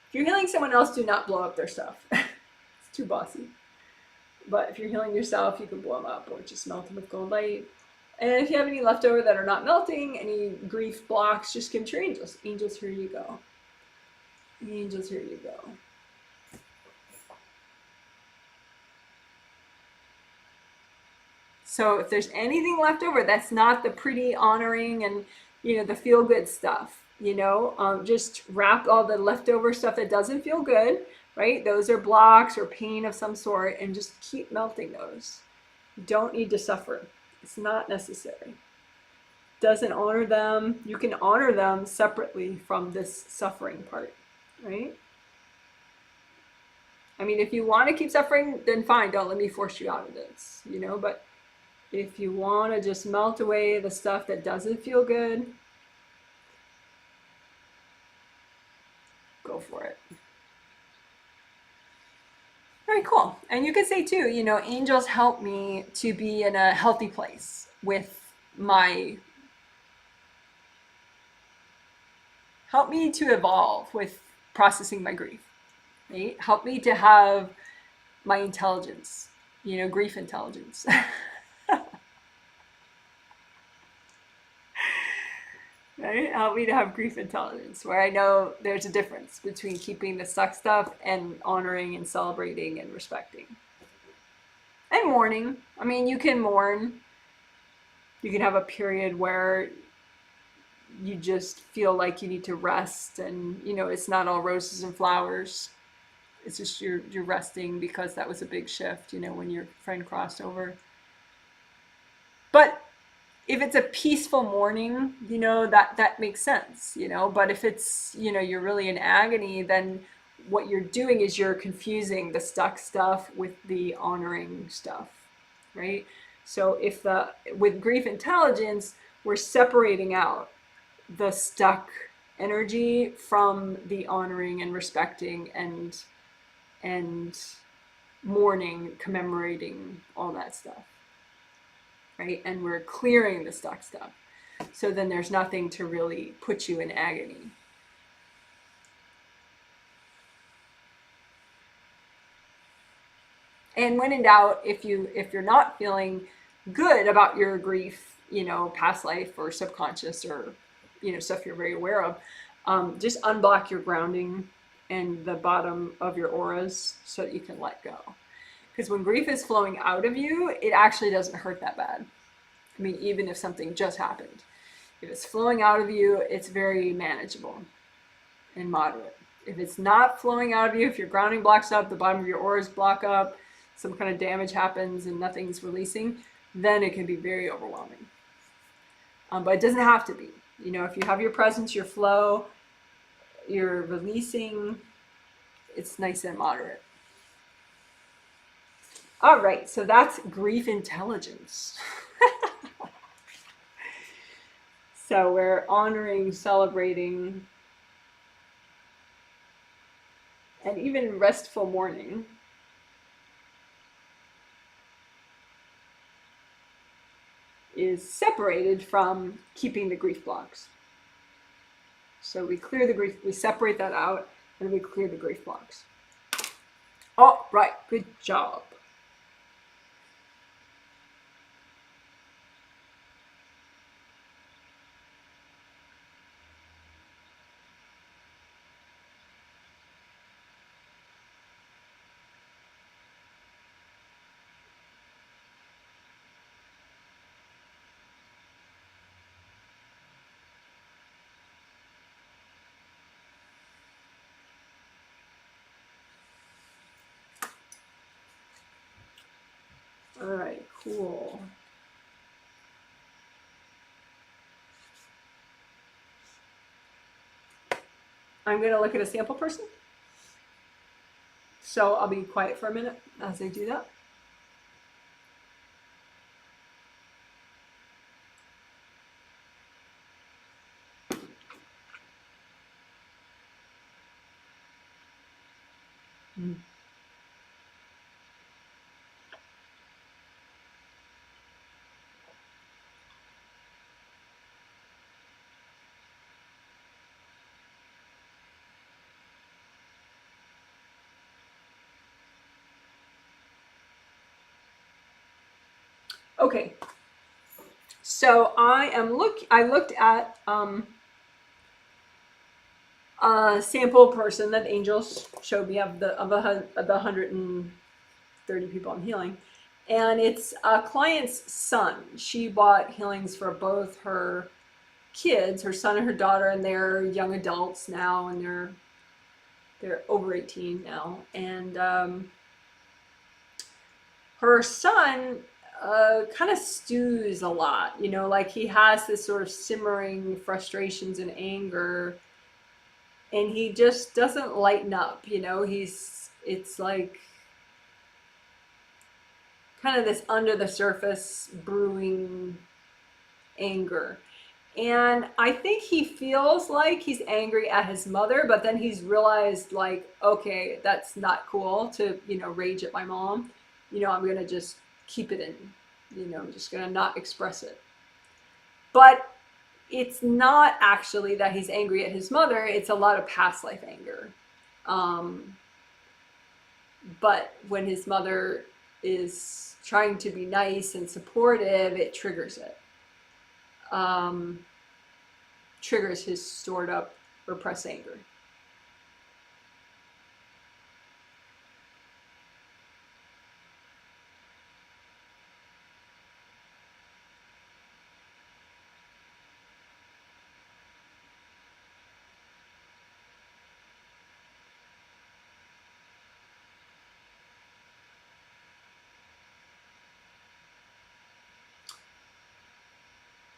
If you're healing someone else, do not blow up their stuff. It's too bossy. But if you're healing yourself, you can blow them up or just melt them with cold light. And if you have any leftover that are not melting, any grief blocks, just give them to your angels. Angels, here you go. Angels, here you go. So if there's anything left over that's not the pretty honoring and the feel good stuff, just wrap all the leftover stuff that doesn't feel good, right? Those are blocks or pain of some sort, and just keep melting those. You don't need to suffer. It's not necessary. Doesn't honor them. You can honor them separately from this suffering part, right? I mean, if you want to keep suffering, then fine. Don't let me force you out of this, but if you want to just melt away the stuff that doesn't feel good, go for it. Very cool. And you could say too, angels help me to be in a healthy place with help me to evolve with processing my grief, right? Help me to have my intelligence, grief intelligence. Right? Help me to have grief intelligence, where I know there's a difference between keeping the stuck stuff and honoring and celebrating and respecting. And mourning. I mean, you can mourn. You can have a period where you just feel like you need to rest, and it's not all roses and flowers. It's just you're resting because that was a big shift, when your friend crossed over. But if it's a peaceful mourning, that makes sense, but if it's, you're really in agony, then what you're doing is you're confusing the stuck stuff with the honoring stuff, right? So with grief intelligence, we're separating out the stuck energy from the honoring and respecting and mourning, commemorating, all that stuff. Right? And we're clearing the stuck stuff. So then there's nothing to really put you in agony. And when in doubt, if you're not feeling good about your grief, past life or subconscious or stuff you're very aware of, just unblock your grounding and the bottom of your auras so that you can let go. Because when grief is flowing out of you, it actually doesn't hurt that bad. I mean, even if something just happened. If it's flowing out of you, it's very manageable and moderate. If it's not flowing out of you, if your grounding blocks up, the bottom of your auras block up, some kind of damage happens and nothing's releasing, then it can be very overwhelming. But it doesn't have to be. You know, if you have your presence, your flow, you're releasing, it's nice and moderate. All right, so that's grief intelligence. So we're honoring, celebrating, and even restful mourning. Is separated from keeping the grief blocks. So we clear the grief, we separate that out, and we clear the grief blocks. All right, good job. All right, cool. I'm going to look at a sample person. So I'll be quiet for a minute as I do that. Okay, so I looked at a sample person that angels showed me of the 130 people I'm healing, and it's a client's son. She bought healings for both her kids, her son and her daughter, and they're young adults now, and they're over 18 now, and her son kind of stews a lot, you know, like he has this sort of simmering frustrations and anger, and he just doesn't lighten up, you know. It's like kind of this under the surface brewing anger. And I think he feels like he's angry at his mother, but then he's realized, like, okay, that's not cool to, you know, rage at my mom. You know, I'm going to just keep it in, you know, I'm just going to not express it. But it's not actually that he's angry at his mother. It's a lot of past life anger. But when his mother is trying to be nice and supportive, it triggers it. Triggers his stored up repressed anger.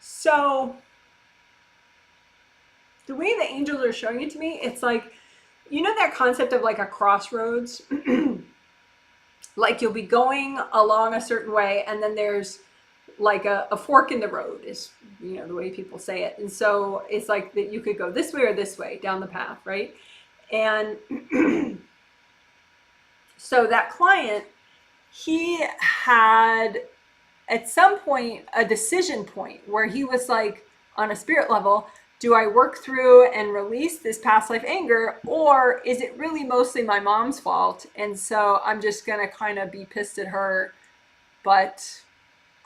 So the way the angels are showing it to me, it's like, you know, that concept of like a crossroads? Like you'll be going along a certain way, and then there's like a fork in the road, is, you know, the way people say it. And so it's like that you could go this way or this way down the path, right? And so that client, he had at some point a decision point where he was like, on a spirit level, do I work through and release this past life anger, or is it really mostly my mom's fault? And so I'm just going to kind of be pissed at her, but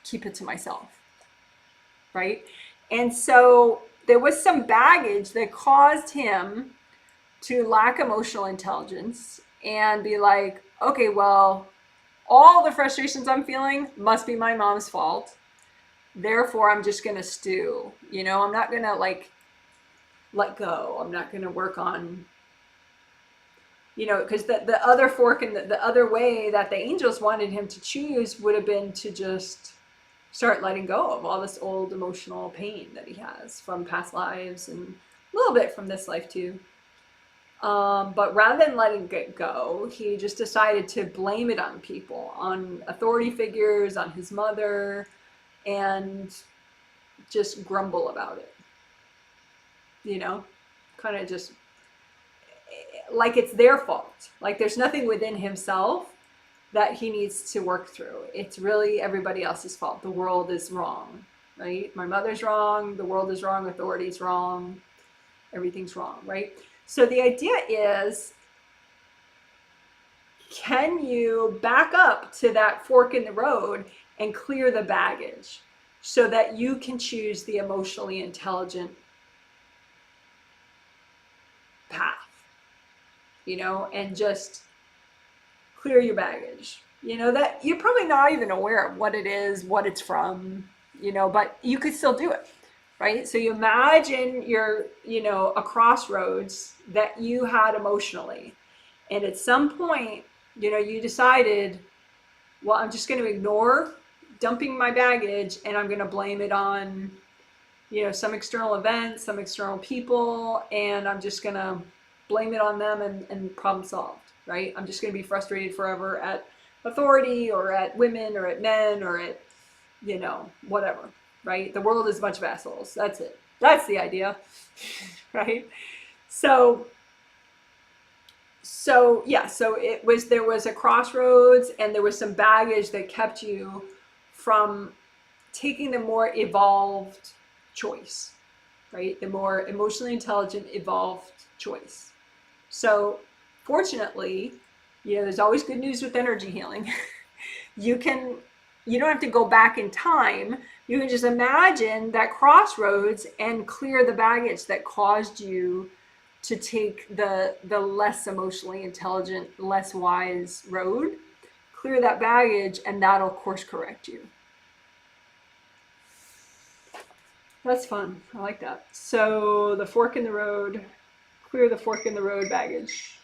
keep it to myself, right? And so there was some baggage that caused him to lack emotional intelligence and be like, okay, well, all the frustrations I'm feeling must be my mom's fault. Therefore, I'm just going to stew. You know, I'm not going to like let go. I'm not going to work on, you know, because the other fork and the other way that the angels wanted him to choose would have been to just start letting go of all this old emotional pain that he has from past lives and a little bit from this life too. But rather than letting it go, he just decided to blame it on people, on authority figures, on his mother, and just grumble about it. You know, kind of just like it's their fault. Like there's nothing within himself that he needs to work through. It's really everybody else's fault. The world is wrong, right? My mother's wrong, the world is wrong, authority's wrong, everything's wrong, right? So the idea is, can you back up to that fork in the road and clear the baggage so that you can choose the emotionally intelligent path, you know, and just clear your baggage, you know, that you're probably not even aware of what it is, what it's from, you know, but you could still do it, right? So you imagine you're, you know, a crossroads that you had emotionally. And at some point, you know, you decided, well, I'm just going to ignore dumping my baggage and I'm going to blame it on, you know, some external event, some external people, and I'm just going to blame it on them and problem solved, right? I'm just going to be frustrated forever at authority or at women or at men or at, you know, whatever, right? The world is a bunch of assholes. That's it. That's the idea, right? So yeah, so there was a crossroads and there was some baggage that kept you from taking the more evolved choice, right? The more emotionally intelligent, evolved choice. So fortunately, you know, there's always good news with energy healing. You don't have to go back in time. You can just imagine that crossroads and clear the baggage that caused you to take the less emotionally intelligent, less wise road. Clear that baggage and that'll course correct you. That's fun. I like that. So the fork in the road, clear the fork in the road baggage.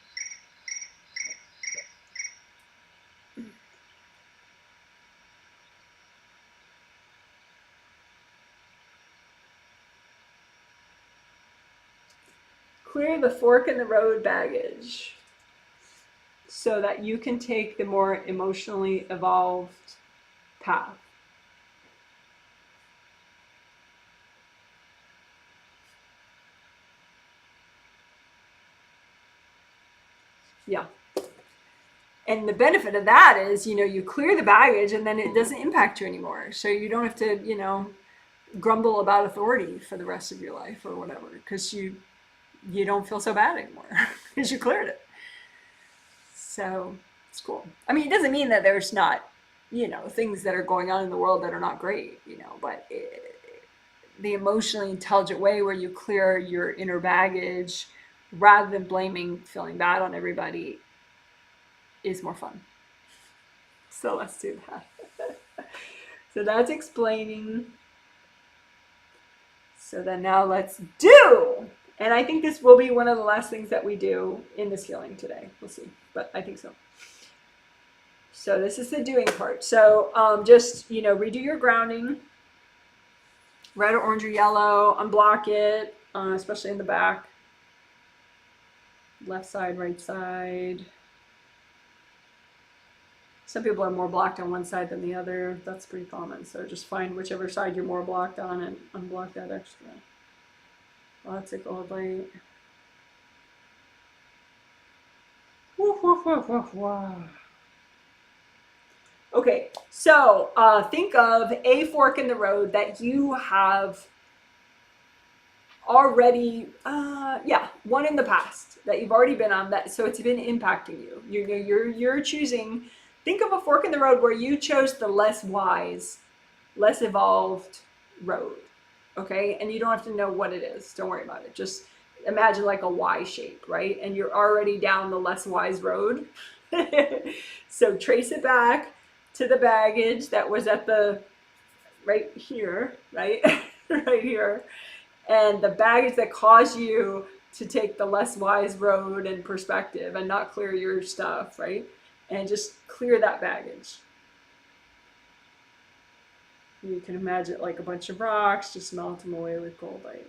Clear the fork in the road baggage so that you can take the more emotionally evolved path. Yeah. And the benefit of that is, you know, you clear the baggage and then it doesn't impact you anymore. So you don't have to, you know, grumble about authority for the rest of your life or whatever, because you don't feel so bad anymore because you cleared it. So it's cool. I mean, it doesn't mean that there's not, you know, things that are going on in the world that are not great, you know, but the emotionally intelligent way where you clear your inner baggage rather than blaming, feeling bad on everybody is more fun. So let's do that. So that's explaining. So then now let's do. And I think this will be one of the last things that we do in this healing today. We'll see, but I think so. So this is the doing part. So just, you know, redo your grounding. Red or orange or yellow. Unblock it, especially in the back. Left side, right side. Some people are more blocked on one side than the other. That's pretty common. So just find whichever side you're more blocked on and unblock that extra. Lots of gold light. Okay, so think of a fork in the road that you have already, one in the past that you've already been on, that so it's been impacting you. You're choosing. Think of a fork in the road where you chose the less wise, less evolved road. Okay, and you don't have to know what it is. Don't worry about it. Just imagine like a Y shape, right? And you're already down the less wise road. So trace it back to the baggage that was at the right here, right? Right here. And the baggage that caused you to take the less wise road and perspective and not clear your stuff, right? And just clear that baggage. You can imagine it like a bunch of rocks, just melt them away with gold light.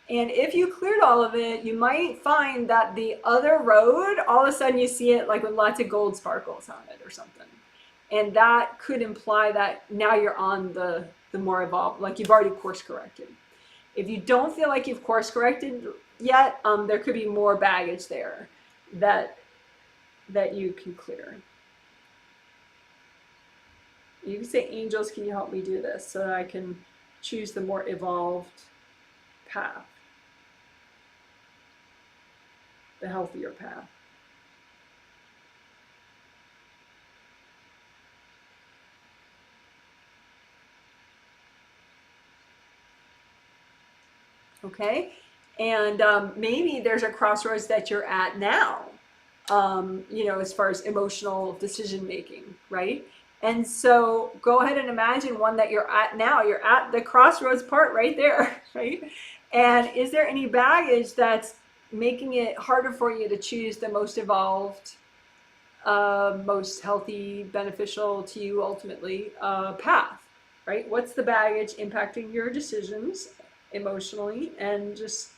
And if you cleared all of it, you might find that the other road, all of a sudden you see it like with lots of gold sparkles on it or something. And that could imply that now you're on the more evolved, like you've already course corrected. If you don't feel like you've course corrected yet, there could be more baggage there that you can clear. You can say, angels, can you help me do this so that I can choose the more evolved path, the healthier path. Okay, and maybe there's a crossroads that you're at now, you know, as far as emotional decision making, right? And so go ahead and imagine one that you're at now. You're at the crossroads part right there, right? And is there any baggage that's making it harder for you to choose the most evolved, most healthy, beneficial to you ultimately path, right? What's the baggage impacting your decisions emotionally? And just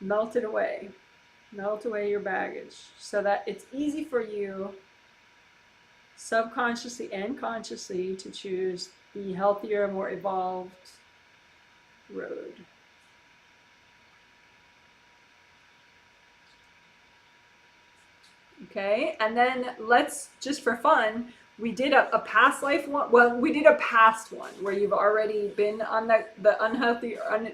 melt it away. Melt away your baggage so that it's easy for you subconsciously and consciously to choose the healthier, more evolved road. Okay, and then let's, just for fun, we did a past life one. Well, we did a past one where you've already been on the unhealthy or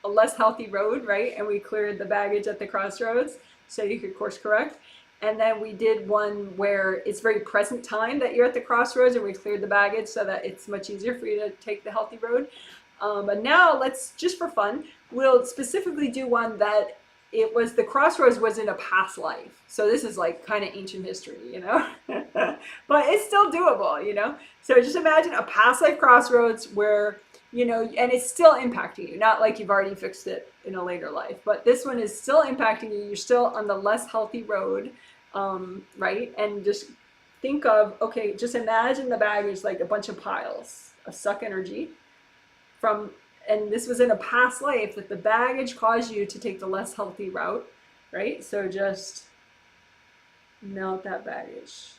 a less healthy road, right? And we cleared the baggage at the crossroads so you could course correct. And then we did one where it's very present time that you're at the crossroads, and we cleared the baggage so that it's much easier for you to take the healthy road. But now let's, just for fun, we'll specifically do one that it was, the crossroads was in a past life. So this is like kind of ancient history, you know, but it's still doable, you know? So just imagine a past life crossroads where, you know, and it's still impacting you, not like you've already fixed it in a later life, but this one is still impacting you. You're still on the less healthy road, right? And just think of, okay, just imagine the baggage like a bunch of piles of suck energy from, and this was in a past life that the baggage caused you to take the less healthy route, right? So just melt that baggage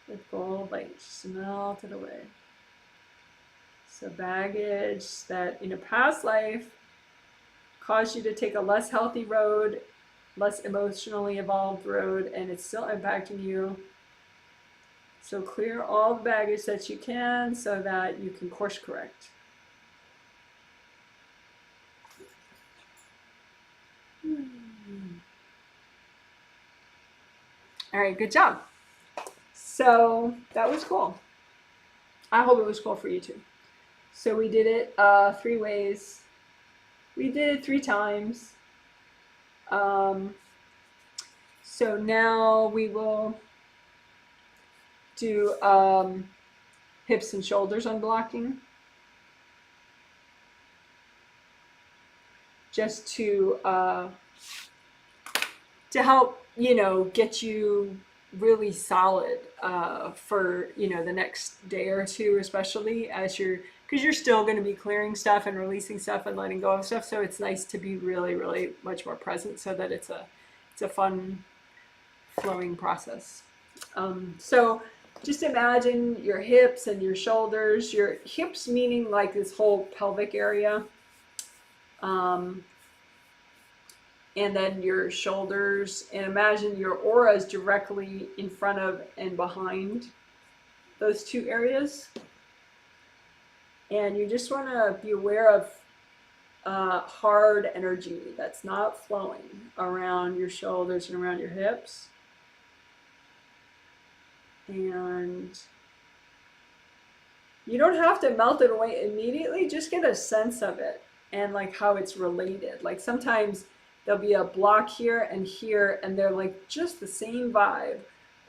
with gold light, just melt it away. So baggage that in a past life caused you to take a less healthy road, less emotionally evolved road, and it's still impacting you. So clear all the baggage that you can so that you can course correct. All right, good job. So that was cool. I hope it was cool for you too. So we did it 3 ways. We did it 3 times. So now we will do hips and shoulders unblocking. Just to help, you know, get you really solid for, you know, the next day or two, especially as because you're still going to be clearing stuff and releasing stuff and letting go of stuff. So it's nice to be really, really much more present so that it's a fun flowing process. So just imagine your hips and your shoulders, your hips meaning like this whole pelvic area. And then your shoulders, and imagine your aura is directly in front of and behind those 2 areas. And you just want to be aware of hard energy that's not flowing around your shoulders and around your hips. And you don't have to melt it away immediately, just get a sense of it and like how it's related. Like sometimes there'll be a block here, and they're like just the same vibe.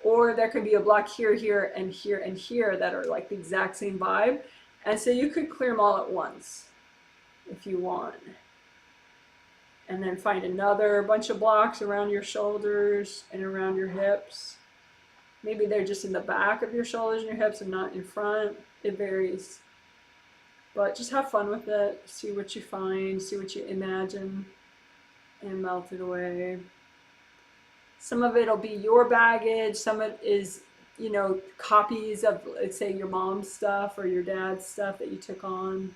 Or there could be a block here, here, and here, and here that are like the exact same vibe. And so you could clear them all at once. if you want. And then find another bunch of blocks around your shoulders and around your hips. Maybe they're just in the back of your shoulders and your hips and not in front. It varies. But just have fun with it. See what you find, see what you imagine, and melt it away. Some of it will be your baggage. Some of it is, you know, copies of, let's say, your mom's stuff or your dad's stuff that you took on.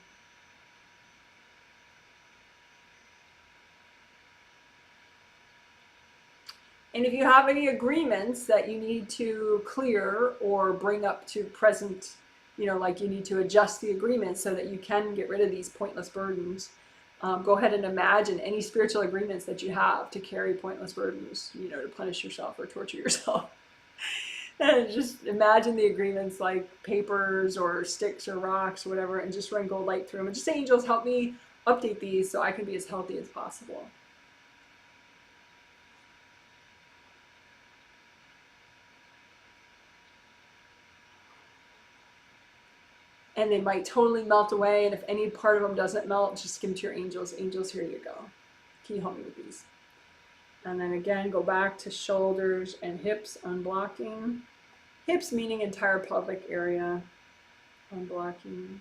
And if you have any agreements that you need to clear or bring up to present, you know, like you need to adjust the agreement so that you can get rid of these pointless burdens, go ahead and imagine any spiritual agreements that you have to carry pointless burdens, you know, to punish yourself or torture yourself. And just imagine the agreements like papers or sticks or rocks or whatever, and just run gold light through them. And just say, angels, help me update these so I can be as healthy as possible. And they might totally melt away. And if any part of them doesn't melt, just give them to your angels. Angels, here you go. Can you help me with these? And then again, go back to shoulders and hips, unblocking. Hips meaning entire pelvic area, unblocking.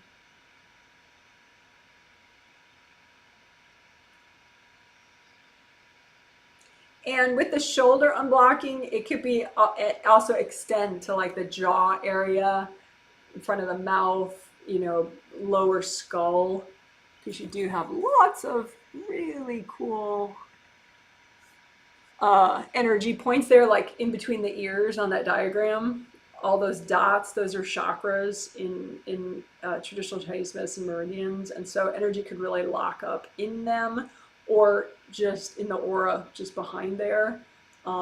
And with the shoulder unblocking, it could be also extend to like the jaw area, in front of the mouth, you know, lower skull, because you do have lots of really cool energy points there, like in between the ears on that diagram. All those dots, those are chakras in traditional Chinese medicine meridians, and so energy could really lock up in them or just in the aura just behind there.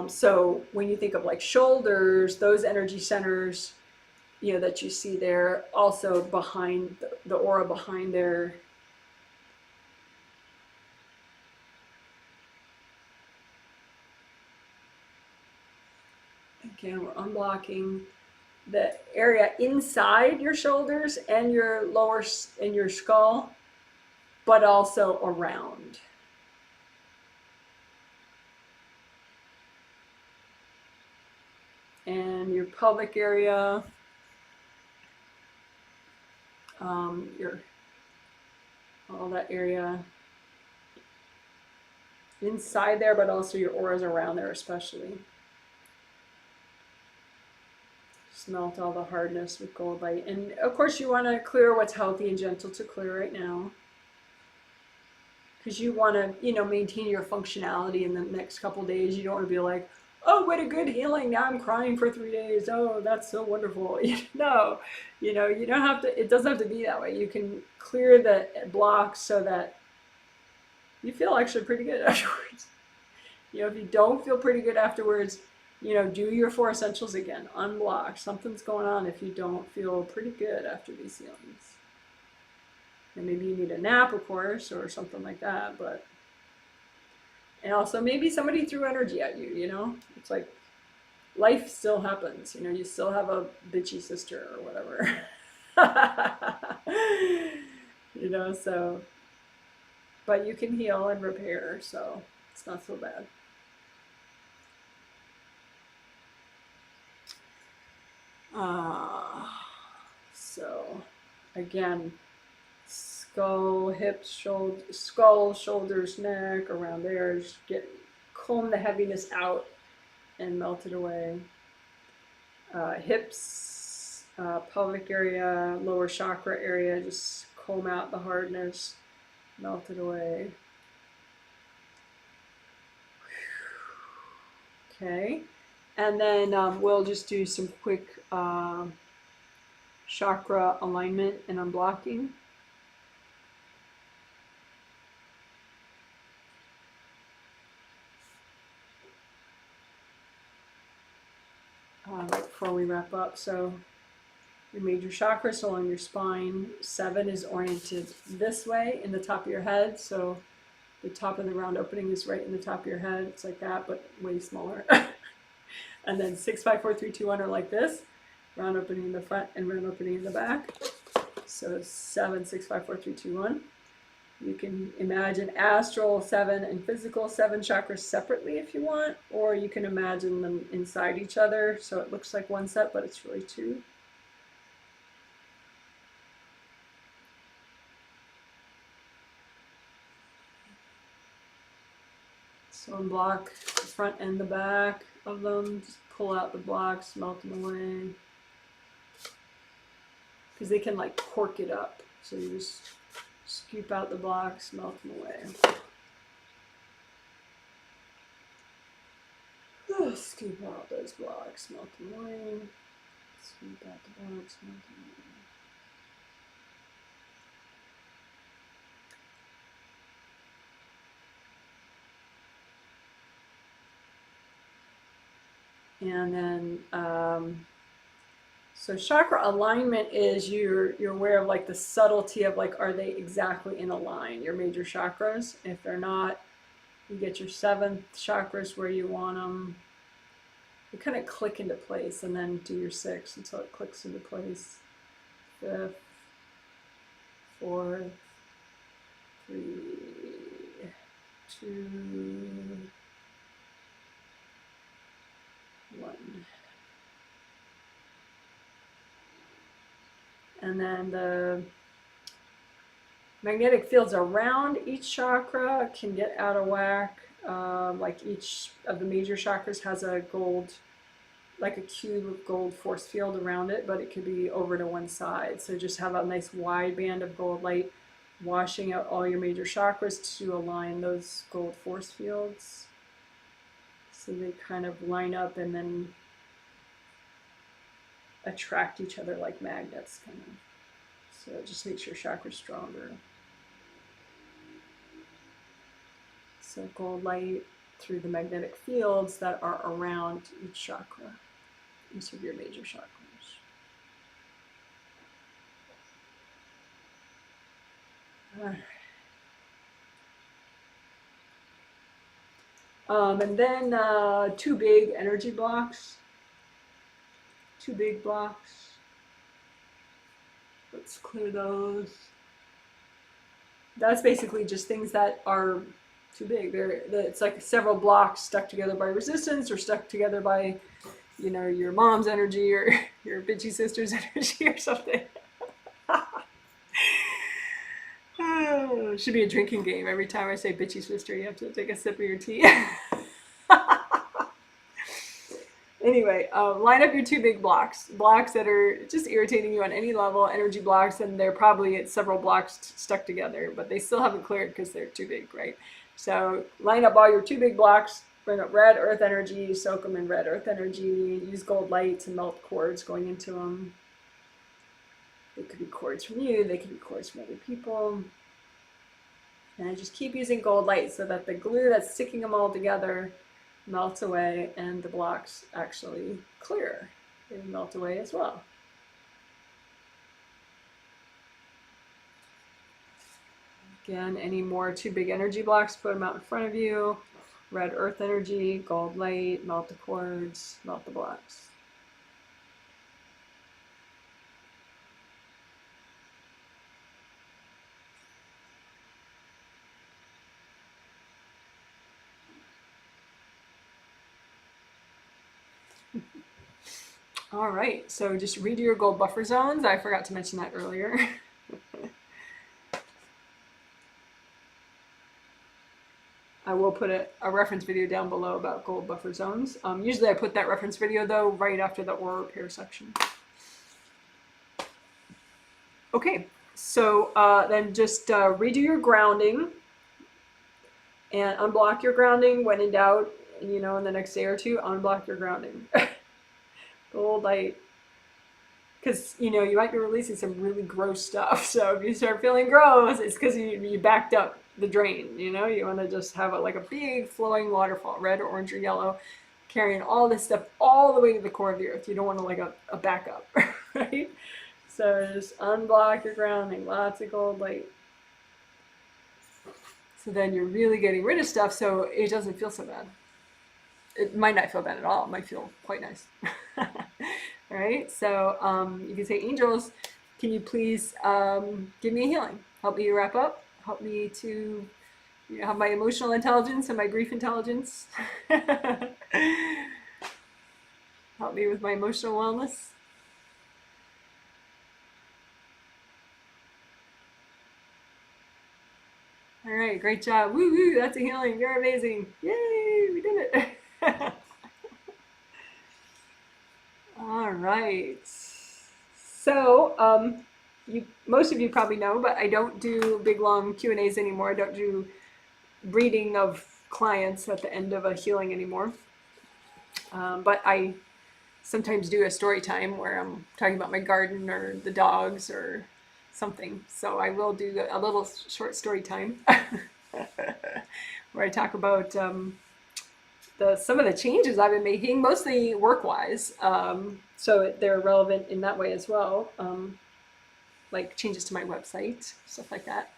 So when you think of like shoulders, those energy centers, you know, that you see there, also behind the aura behind there. Again, we're unblocking the area inside your shoulders and your lower and your skull, but also around. And your pelvic area, your all that area inside there, but also your auras around there especially. Just melt all the hardness with gold light. And of course you want to clear what's healthy and gentle to clear right now, because you want to, you know, maintain your functionality in the next couple days. You don't want to be like, oh, what a good healing, now I'm crying for 3 days, oh, that's so wonderful. No, you know, you don't have to, it doesn't have to be that way. You can clear the blocks so that you feel actually pretty good afterwards. You know, if you don't feel pretty good afterwards, you know, do your 4 essentials again, unblock. Something's going on if you don't feel pretty good after these healings. And maybe you need a nap, of course, or something like that, but. And also maybe somebody threw energy at you, you know? It's like life still happens, you know, you still have a bitchy sister or whatever. You know, so, but you can heal and repair, so it's not so bad. So again, skull, hips, skull, shoulders, neck, around there. Just comb the heaviness out and melt it away. Hips, pelvic area, lower chakra area, just comb out the hardness, melt it away. Okay, and then we'll just do some quick chakra alignment and unblocking. Right before we wrap up. So your major chakras along your spine. 7 is oriented this way in the top of your head. So the top of the round opening is right in the top of your head. It's like that, but way smaller. And then 6, 5, 4, 3, 2, 1 are like this. Round opening in the front and round opening in the back. So 7, 6, 5, 4, 3, 2, 1. You can imagine astral 7 and physical 7 chakras separately if you want, or you can imagine them inside each other so it looks like one set, but it's really 2. So unblock the front and the back of them. Just pull out the blocks, melt them away. Because they can like cork it up. So you just scoop out the blocks, melt them away. Scoop out those blocks, melt them away. Scoop out the blocks, melt them away. And then, so chakra alignment is you're aware of like the subtlety of like, are they exactly in a line, your major chakras? If they're not, you get your 7th chakras where you want them. You kind of click into place and then do your 6 until it clicks into place. 5th, 4th, 3, 2, 1. And then the magnetic fields around each chakra can get out of whack. Like each of the major chakras has a gold, like a cube of gold force field around it, but it could be over to one side. So just have a nice wide band of gold light washing out all your major chakras to align those gold force fields. So they kind of line up and then attract each other like magnets, kind of. So it just makes your chakras stronger. So gold light through the magnetic fields that are around each chakra, each of your major chakras. And then 2 big energy blocks. 2 big blocks. Let's clear those. That's basically just things that are too big. It's like several blocks stuck together by resistance or stuck together by, you know, your mom's energy or your bitchy sister's energy or something. Oh, should be a drinking game. Every time I say bitchy sister, you have to take a sip of your tea. Anyway, line up your 2 big blocks that are just irritating you on any level, energy blocks, and they're probably at several blocks stuck together, but they still haven't cleared because they're too big, right? So line up all your 2 big blocks, bring up red earth energy, soak them in red earth energy, use gold light to melt cords going into them. They could be cords from you, they could be cords from other people. And I just keep using gold light so that the glue that's sticking them all together melts away and the blocks actually clear. They melt away as well. Again, any more 2 big energy blocks, put them out in front of you. Red earth energy, gold light, melt the cords, melt the blocks. All right, so just redo your gold buffer zones. I forgot to mention that earlier. I will put a reference video down below about gold buffer zones. Usually I put that reference video, though, right after the aura repair section. Okay, so then just redo your grounding and unblock your grounding when in doubt. You know, in the next day or 2, unblock your grounding. Gold light, because you know you might be releasing some really gross stuff. So if you start feeling gross, it's because you backed up the drain. You know, you want to just have like a big flowing waterfall, red or orange or yellow, carrying all this stuff all the way to the core of the earth. You don't want to like a backup, right? So just unblock your grounding, lots of gold light. So then you're really getting rid of stuff, so it doesn't feel so bad. It might not feel bad at all. It might feel quite nice. All right, so you can say, angels, can you please give me a healing? Help me wrap up. help me to have my emotional intelligence and my grief intelligence. Help me with my emotional wellness. All right, great job. Woo woo, that's a healing. You're amazing. Yay, we did it. All right. So, most of you probably know, but I don't do big long Q&As anymore. I don't do reading of clients at the end of a healing anymore. But I sometimes do a story time where I'm talking about my garden or the dogs or something. So I will do a little short story time where I talk about some of the changes I've been making, mostly work-wise. So they're relevant in that way as well, like changes to my website, stuff like that.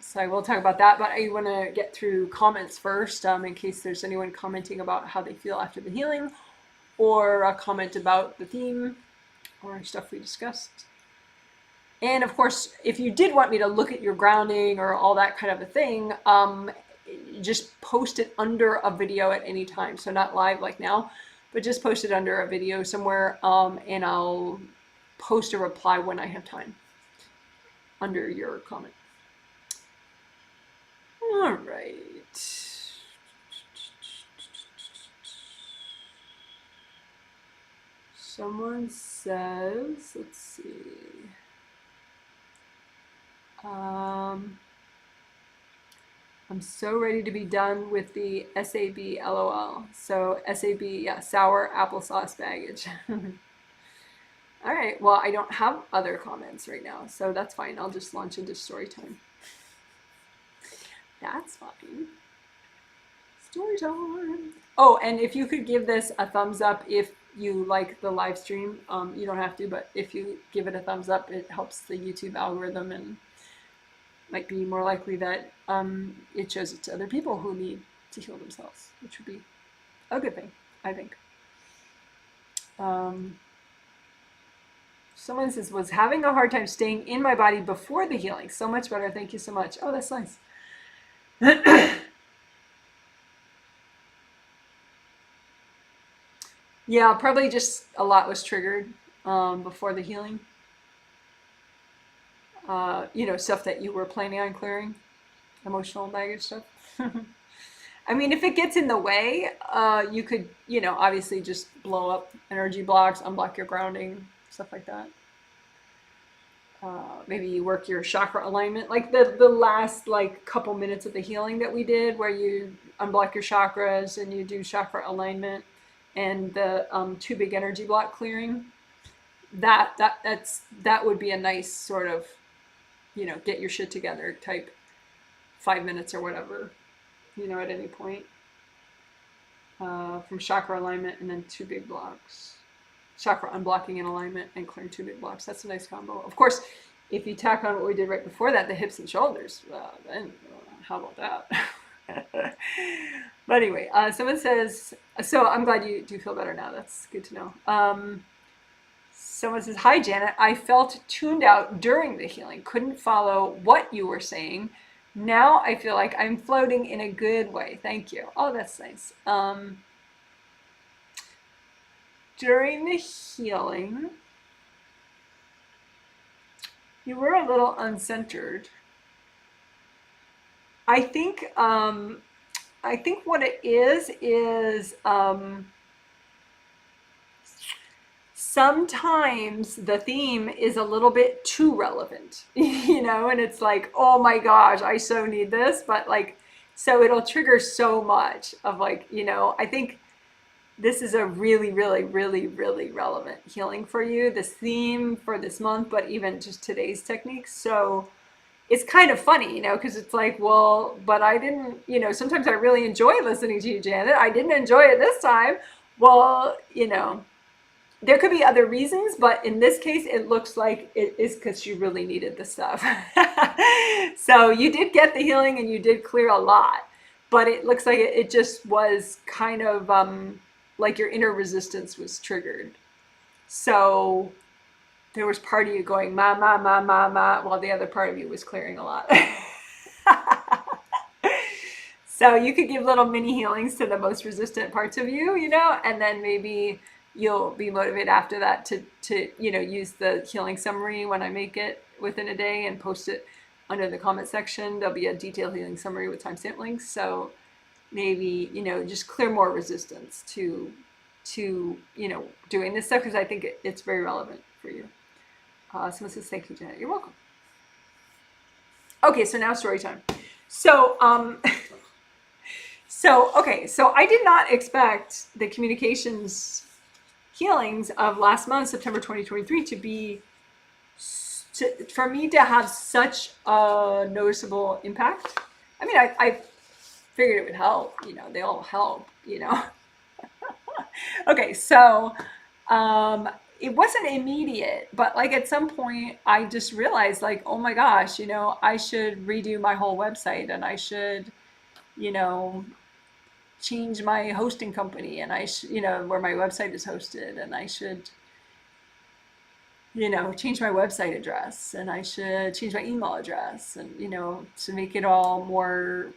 So I will talk about that, but I want to get through comments first, in case there's anyone commenting about how they feel after the healing, or a comment about the theme or stuff we discussed. And of course, if you did want me to look at your grounding or all that kind of a thing, just post it under a video at any time. So not live like now, but just post it under a video somewhere, and I'll post a reply when I have time under your comment. All right. Someone says, let's see. I'm so ready to be done with the SAB, LOL. So SAB, yeah, sour applesauce baggage. All right, well, I don't have other comments right now, so that's fine. I'll just launch into story time. That's fine. Story time. Oh, and if you could give this a thumbs up if you like the live stream. You don't have to, but if you give it a thumbs up, it helps the YouTube algorithm and might be more likely that it shows it to other people who need to heal themselves, which would be a good thing, I think. Someone says, was having a hard time staying in my body before the healing. So much better. Thank you so much. Oh, that's nice. Yeah, probably just a lot was triggered before the healing. Stuff that you were planning on clearing, emotional baggage stuff. I mean, if it gets in the way, you could, obviously just blow up energy blocks, unblock your grounding, stuff like that. Maybe you work your chakra alignment, like the last couple minutes of the healing that we did, where you unblock your chakras and you do chakra alignment and the 2 big energy block clearing. That would be a nice sort of, get your shit together type 5 minutes or whatever, at any point, from chakra alignment and then 2 big blocks. Chakra unblocking and alignment and clearing 2 big blocks. That's a nice combo. Of course, if you tack on what we did right before that, the hips and shoulders, then how about that? But anyway, someone says, so I'm glad you do feel better now. That's good to know. Someone says, hi, Janet. I felt tuned out during the healing. Couldn't follow what you were saying. Now I feel like I'm floating in a good way. Thank you. Oh, that's nice. During the healing, you were a little uncentered. I think what it is sometimes the theme is a little bit too relevant, and it's like, oh my gosh, I so need this, but so it'll trigger so much of I think this is a really, really, really, really relevant healing for you, this theme for this month, but even just today's techniques. So it's kind of funny, because it's like, well, but I didn't, sometimes I really enjoy listening to you, Janet. I didn't enjoy it this time. Well, there could be other reasons, but in this case, it looks like it is because you really needed the stuff. So you did get the healing and you did clear a lot, but it looks like it just was kind of like your inner resistance was triggered. So there was part of you going ma ma ma ma ma, while the other part of you was clearing a lot. So you could give little mini healings to the most resistant parts of you, and then maybe you'll be motivated after that to use the healing summary when I make it within a day and post it under the comment section. There'll be a detailed healing summary with timestamp links. So maybe, just clear more resistance to doing this stuff, because I think it's very relevant for you. Someone says, thank you, Janet. You're welcome. Okay, so now story time. So, so I did not expect the communications healings of last month, September 2023, for me to have such a noticeable impact. I mean, I figured it would help, they all help, Okay, so it wasn't immediate, but like at some point I just realized, like, oh my gosh, I should redo my whole website, and I should, change my hosting company, and I should, where my website is hosted, and I should, change my website address, and I should change my email address, and, to make it all more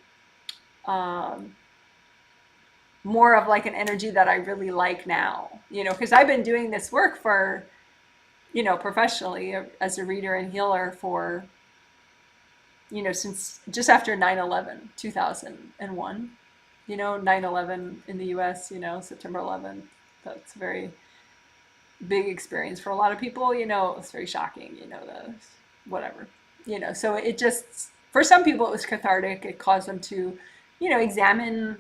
of like an energy that I really like now, because I've been doing this work for, professionally as a reader and healer for, since just after 9/11, 2001, 9/11 in the US, September 11th, that's a very big experience for a lot of people, it's very shocking, the whatever, so it just, for some people it was cathartic. It caused them to, examine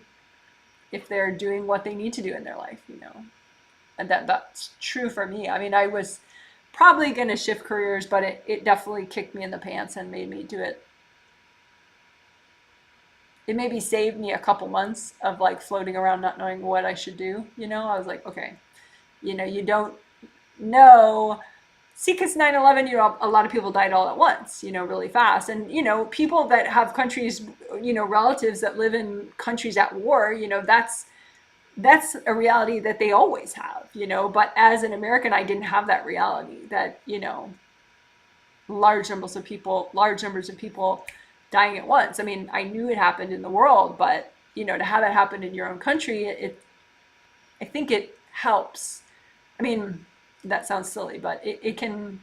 if they're doing what they need to do in their life, and that's true for me. I mean, I was probably going to shift careers, but it definitely kicked me in the pants and made me do it. It maybe saved me a couple months of like floating around not knowing what I should do. I was like, okay, you don't know. See, because 9/11, a lot of people died all at once, really fast. And, people that have countries, relatives that live in countries at war, that's a reality that they always have, But as an American, I didn't have that reality that, large numbers of people dying at once. I mean, I knew it happened in the world, but, to have it happen in your own country, I think it helps. I mean, that sounds silly, but it can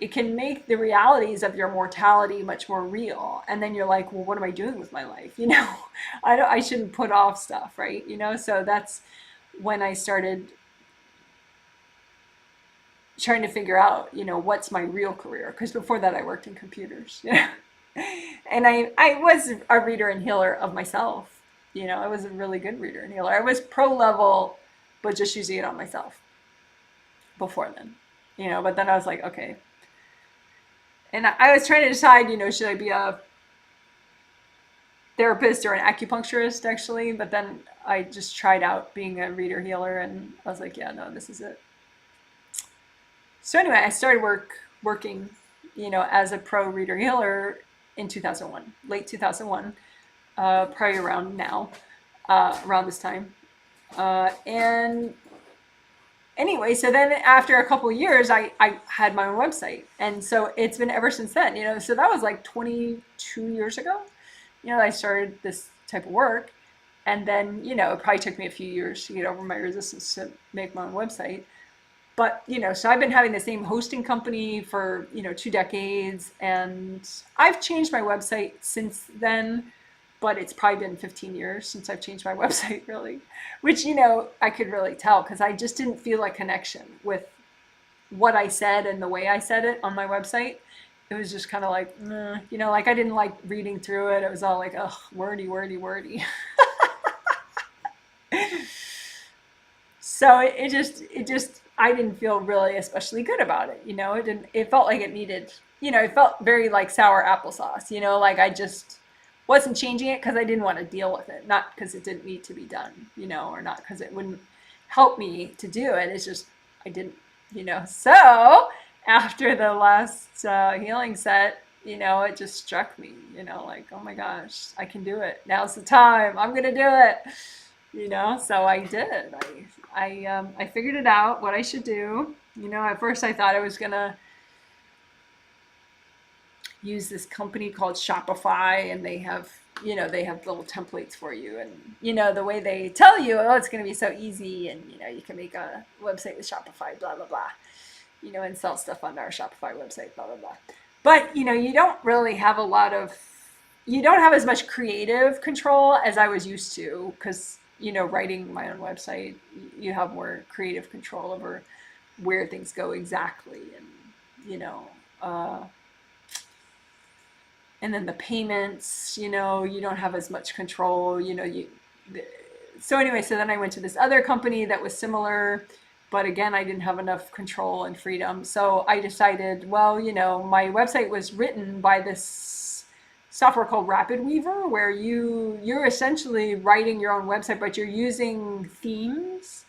make the realities of your mortality much more real. And then you're like, well, what am I doing with my life? I shouldn't put off stuff, right? So that's when I started trying to figure out, what's my real career? Because before that I worked in computers, and I was a reader and healer of myself. I was a really good reader and healer. I was pro level, but just using it on myself before then, but then I was like, okay. And I was trying to decide, should I be a therapist or an acupuncturist, actually, but then I just tried out being a reader healer, and I was like, yeah, no, this is it. So anyway, I started working, as a pro reader healer in 2001, late 2001, probably around now, around this time. And anyway, so then after a couple of years, I had my own website. And so it's been ever since then, so that was like 22 years ago, I started this type of work. And then, it probably took me a few years to get over my resistance to make my own website. But, so I've been having the same hosting company for, 2 decades, and I've changed my website since then, but it's probably been 15 years since I've changed my website, really, which, I could really tell, because I just didn't feel a connection with what I said and the way I said it on my website. It was just kind of like, like I didn't like reading through it. It was all like, ugh, wordy, wordy, wordy. So it just, I didn't feel really especially good about it. It felt like it needed, it felt very like sour applesauce, like I just wasn't changing it because I didn't want to deal with it. Not because it didn't need to be done, or not because it wouldn't help me to do it. It's just, I didn't, So after the last healing set, it just struck me, like, oh my gosh, I can do it. Now's the time. I'm going to do it. So I did. I figured it out what I should do. At first I thought I was gonna use this company called Shopify, and they have little templates for you, and the way they tell you, oh, it's going to be so easy, and you can make a website with Shopify, blah blah blah, and sell stuff on our Shopify website, blah blah blah. But you don't really have you don't have as much creative control as I was used to, because writing my own website, you have more creative control over where things go exactly, and uh, and then the payments, you don't have as much control, so anyway, so then I went to this other company that was similar, but again, I didn't have enough control and freedom. So I decided, well, my website was written by this software called Rapid Weaver, where you're essentially writing your own website, but you're using themes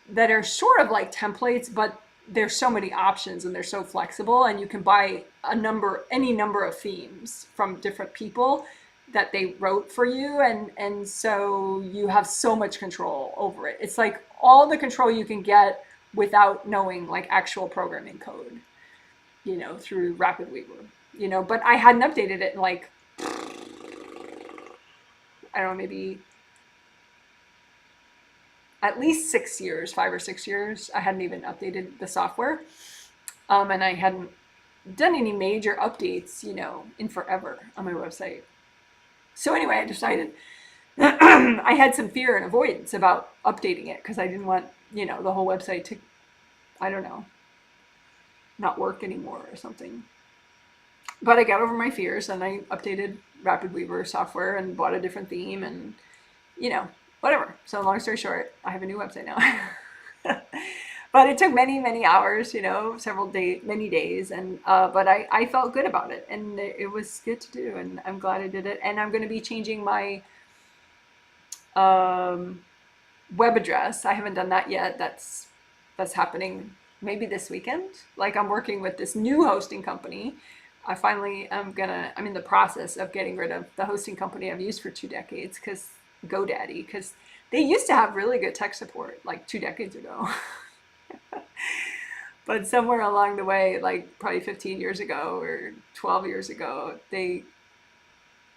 that are sort of like templates, but there's so many options and they're so flexible, and you can buy any number of themes from different people that they wrote for you, and so you have so much control over it. It's like all the control you can get without knowing like actual programming code, through Rapid Weaver. But I hadn't updated it in like, I don't know, maybe at least 6 years, 5 or 6 years. I hadn't even updated the software. And I hadn't done any major updates, in forever on my website. So anyway, I decided I had some fear and avoidance about updating it, because I didn't want, the whole website to, I don't know, not work anymore or something. But I got over my fears, and I updated Rapid Weaver software and bought a different theme, and, whatever. So long story short, I have a new website now. But it took many, many hours, many days, and but I felt good about it, and it was good to do, and I'm glad I did it. And I'm going to be changing my web address. I haven't done that yet. That's happening maybe this weekend. Like, I'm working with this new hosting company. I'm in the process of getting rid of the hosting company I've used for 2 decades, because GoDaddy, because they used to have really good tech support like 2 decades ago. But somewhere along the way, like probably 15 years ago or 12 years ago, I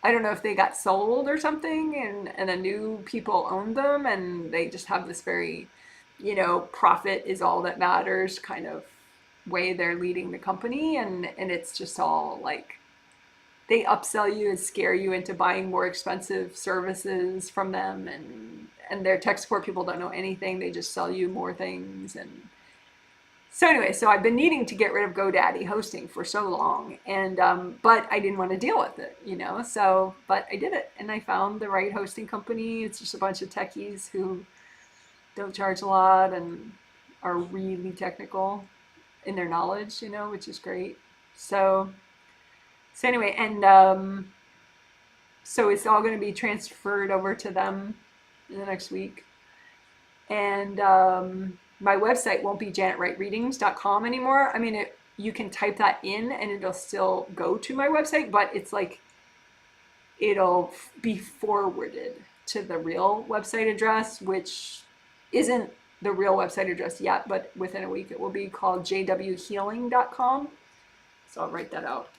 don't know if they got sold or something, and a new people owned them, and they just have this very, profit is all that matters kind of way they're leading the company, and it's just all like, they upsell you and scare you into buying more expensive services from them, and their tech support people don't know anything. They just sell you more things. And so anyway, so I've been needing to get rid of GoDaddy hosting for so long, and but I didn't want to deal with it, so, but I did it, and I found the right hosting company. It's just a bunch of techies who don't charge a lot and are really technical in their knowledge, which is great. So anyway, and so it's all going to be transferred over to them in the next week. And my website won't be janetwrightreadings.com anymore. I mean, you can type that in and it'll still go to my website, but it's like, it'll be forwarded to the real website address, which isn't the real website address yet, but within a week it will be called jwhealing.com. So I'll write that out.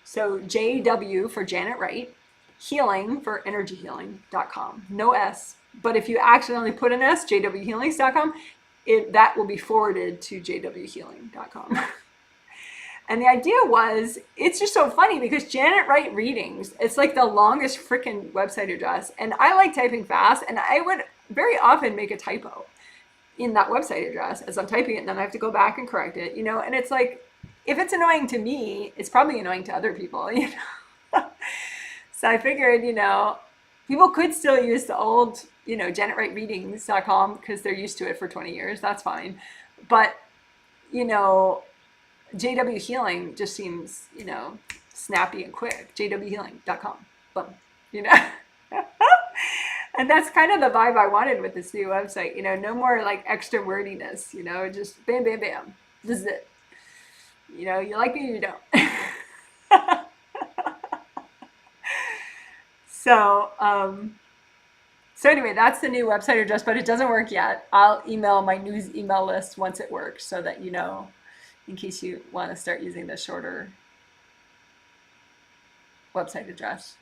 So JW for Janet Wright, healing for energyhealing.com. No S. But if you accidentally put an S, jwhealings.com, that will be forwarded to jwhealing.com. And the idea was, it's just so funny because Janet Wright Readings, it's like the longest freaking website address. And I like typing fast, and I would very often make a typo in that website address as I'm typing it, and then I have to go back and correct it, and it's like, if it's annoying to me, it's probably annoying to other people, So I figured, people could still use the old, janetwrightreadings.com because they're used to it for 20 years. That's fine. But, JW Healing just seems, snappy and quick. jwhealing.com. Boom. And that's kind of the vibe I wanted with this new website. No more like extra wordiness, just bam, bam, bam. This is it. You like it or you don't. So So anyway, that's the new website address, but it doesn't work yet. I'll email my news email list once it works so that you know, in case you want to start using the shorter website address.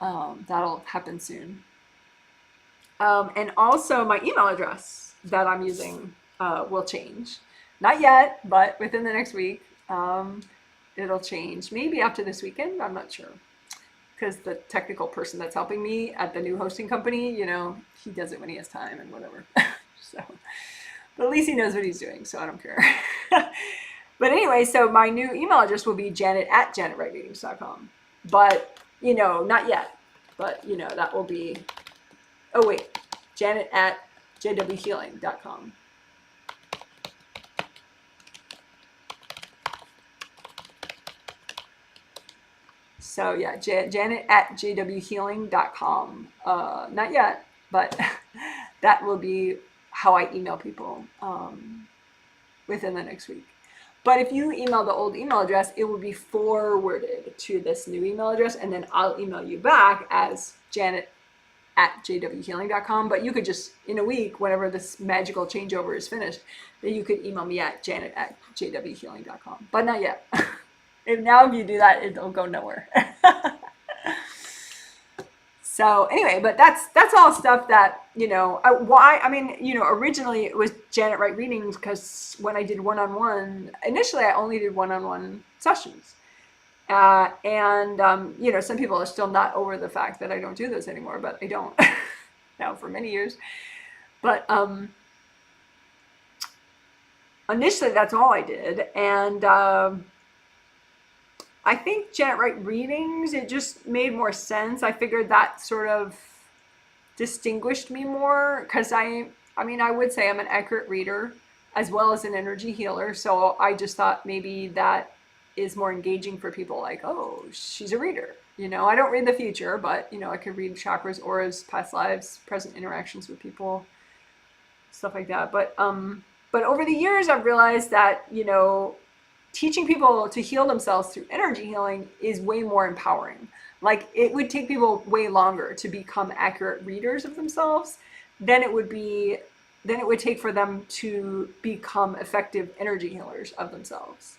That'll happen soon. And also my email address that I'm using will change. Not yet, but within the next week, it'll change. Maybe after this weekend, I'm not sure. Because the technical person that's helping me at the new hosting company, you know, he does it when he has time and whatever. So, but at least he knows what he's doing, so I don't care. But anyway, so my new email address will be janet@janetwrightreadings.com. But, you know, not yet. But, you know, that will be, oh wait, janet@jwhealing.com. So yeah, janet@jwhealing.com. Not yet, but that will be how I email people within the next week. But if you email the old email address, it will be forwarded to this new email address, and then I'll email you back as janet@jwhealing.com. But you could just, in a week, whenever this magical changeover is finished, then you could email me at janet@jwhealing.com. But not yet. If you do that, it'll go nowhere. So anyway, but that's all stuff that, you know, originally it was Janet Wright Readings because when I did one-on-one, initially I only did one-on-one sessions. You know, some people are still not over the fact that I don't do those anymore, but I don't now for many years. But initially that's all I did. And I think Janet Wright Readings, it just made more sense. I figured that sort of distinguished me more because I would say I'm an accurate reader as well as an energy healer. So I just thought maybe that is more engaging for people, like, oh, she's a reader. You know, I don't read the future, but, you know, I could read chakras, auras, past lives, present interactions with people, stuff like that. But over the years, I've realized that, you know, teaching people to heal themselves through energy healing is way more empowering. Like, it would take people way longer to become accurate readers of themselves than it would take for them to become effective energy healers of themselves.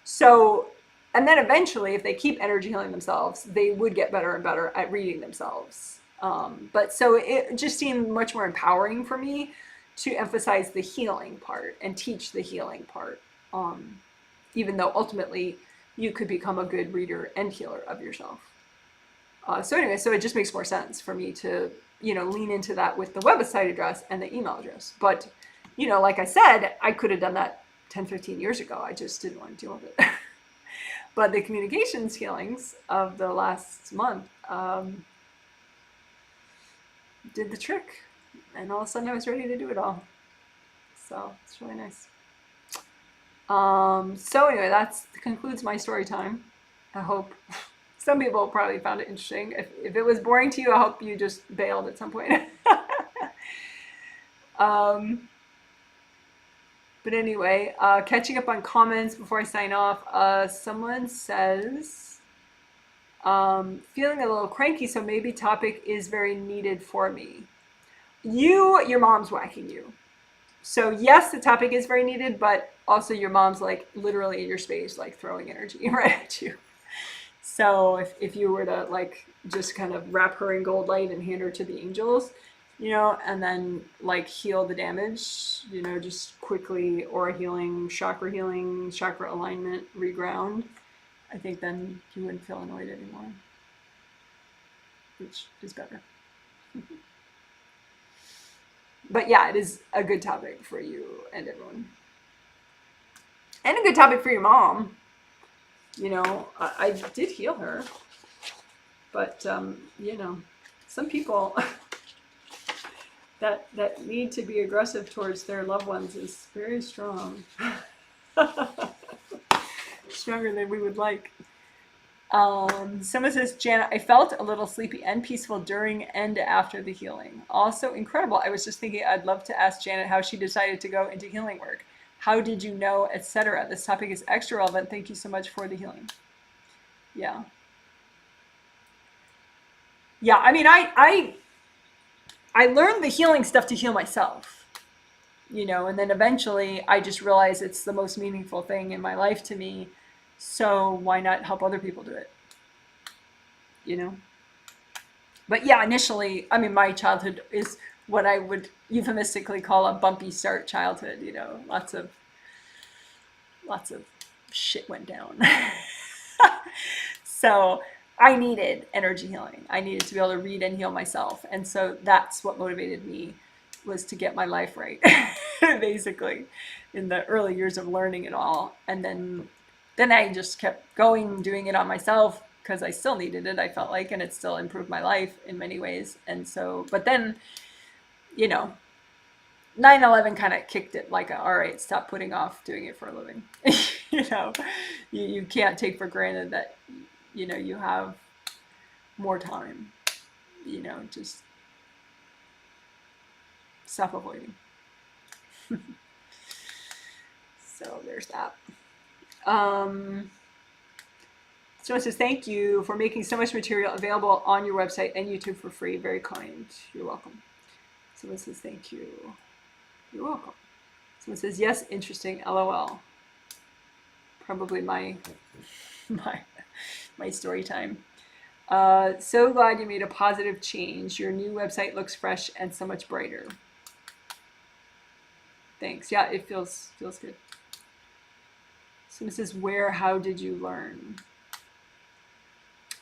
So, and then eventually, if they keep energy healing themselves, they would get better and better at reading themselves. But so it just seemed much more empowering for me to emphasize the healing part and teach the healing part. Even though ultimately you could become a good reader and healer of yourself. So anyway, so it just makes more sense for me to, you know, lean into that with the website address and the email address. But, you know, like I said, I could have done that 10, 15 years ago. I just didn't want to deal with it. But the communications healings of the last month did the trick. And all of a sudden I was ready to do it all. So it's really nice. So anyway, that concludes my story time. I hope some people probably found it interesting. If it was boring to you, I hope you just bailed at some point. But anyway, catching up on comments before I sign off. Someone says, feeling a little cranky, so maybe topic is very needed for me. Your mom's whacking you. So yes, the topic is very needed, but also your mom's like literally in your space, like throwing energy right at you. So if you were to like just kind of wrap her in gold light and hand her to the angels, you know, and then like heal the damage, you know, just quickly, aura healing, chakra alignment, reground, I think then you wouldn't feel annoyed anymore, which is better. But yeah, it is a good topic for you and everyone. And a good topic for your mom. You know, I did heal her. But, you know, some people that need to be aggressive towards their loved ones is very strong. Stronger than we would like. Someone says, Janet, I felt a little sleepy and peaceful during and after the healing. Also incredible. I was just thinking I'd love to ask Janet how she decided to go into healing work. How did you know, etc. This topic is extra relevant. Thank you so much for the healing. Yeah. Yeah, I mean, I I learned the healing stuff to heal myself, you know, and then eventually I just realized it's the most meaningful thing in my life to me. So why not help other people do it, you know? But yeah, initially, I mean, my childhood is what I would euphemistically call a bumpy start childhood, you know, lots of shit went down. So I needed energy healing. I needed to be able to read and heal myself. And so that's what motivated me, was to get my life right, basically, in the early years of learning it all. And then I just kept going, doing it on myself, because I still needed it, I felt like, and it still improved my life in many ways. And so, but then, you know, 9/11 kind of kicked it like, all right, stop putting off doing it for a living. You know, you can't take for granted that, you know, you have more time, you know, just stop avoiding. So there's that. So it says, thank you for making so much material available on your website and YouTube for free. Very kind. You're welcome. Someone says, thank you. You're welcome. Someone says, yes, interesting, LOL. Probably my story time. So glad you made a positive change. Your new website looks fresh and so much brighter. Thanks. Yeah, it feels good. Someone says, how did you learn?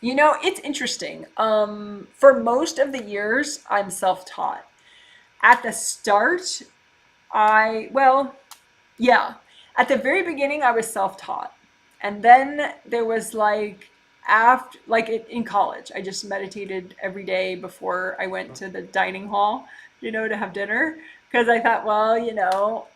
You know, it's interesting. For most of the years, I'm self-taught. At the start, at the very beginning, I was self-taught. And then there was in college, I just meditated every day before I went to the dining hall, you know, to have dinner. Because I thought, well, you know,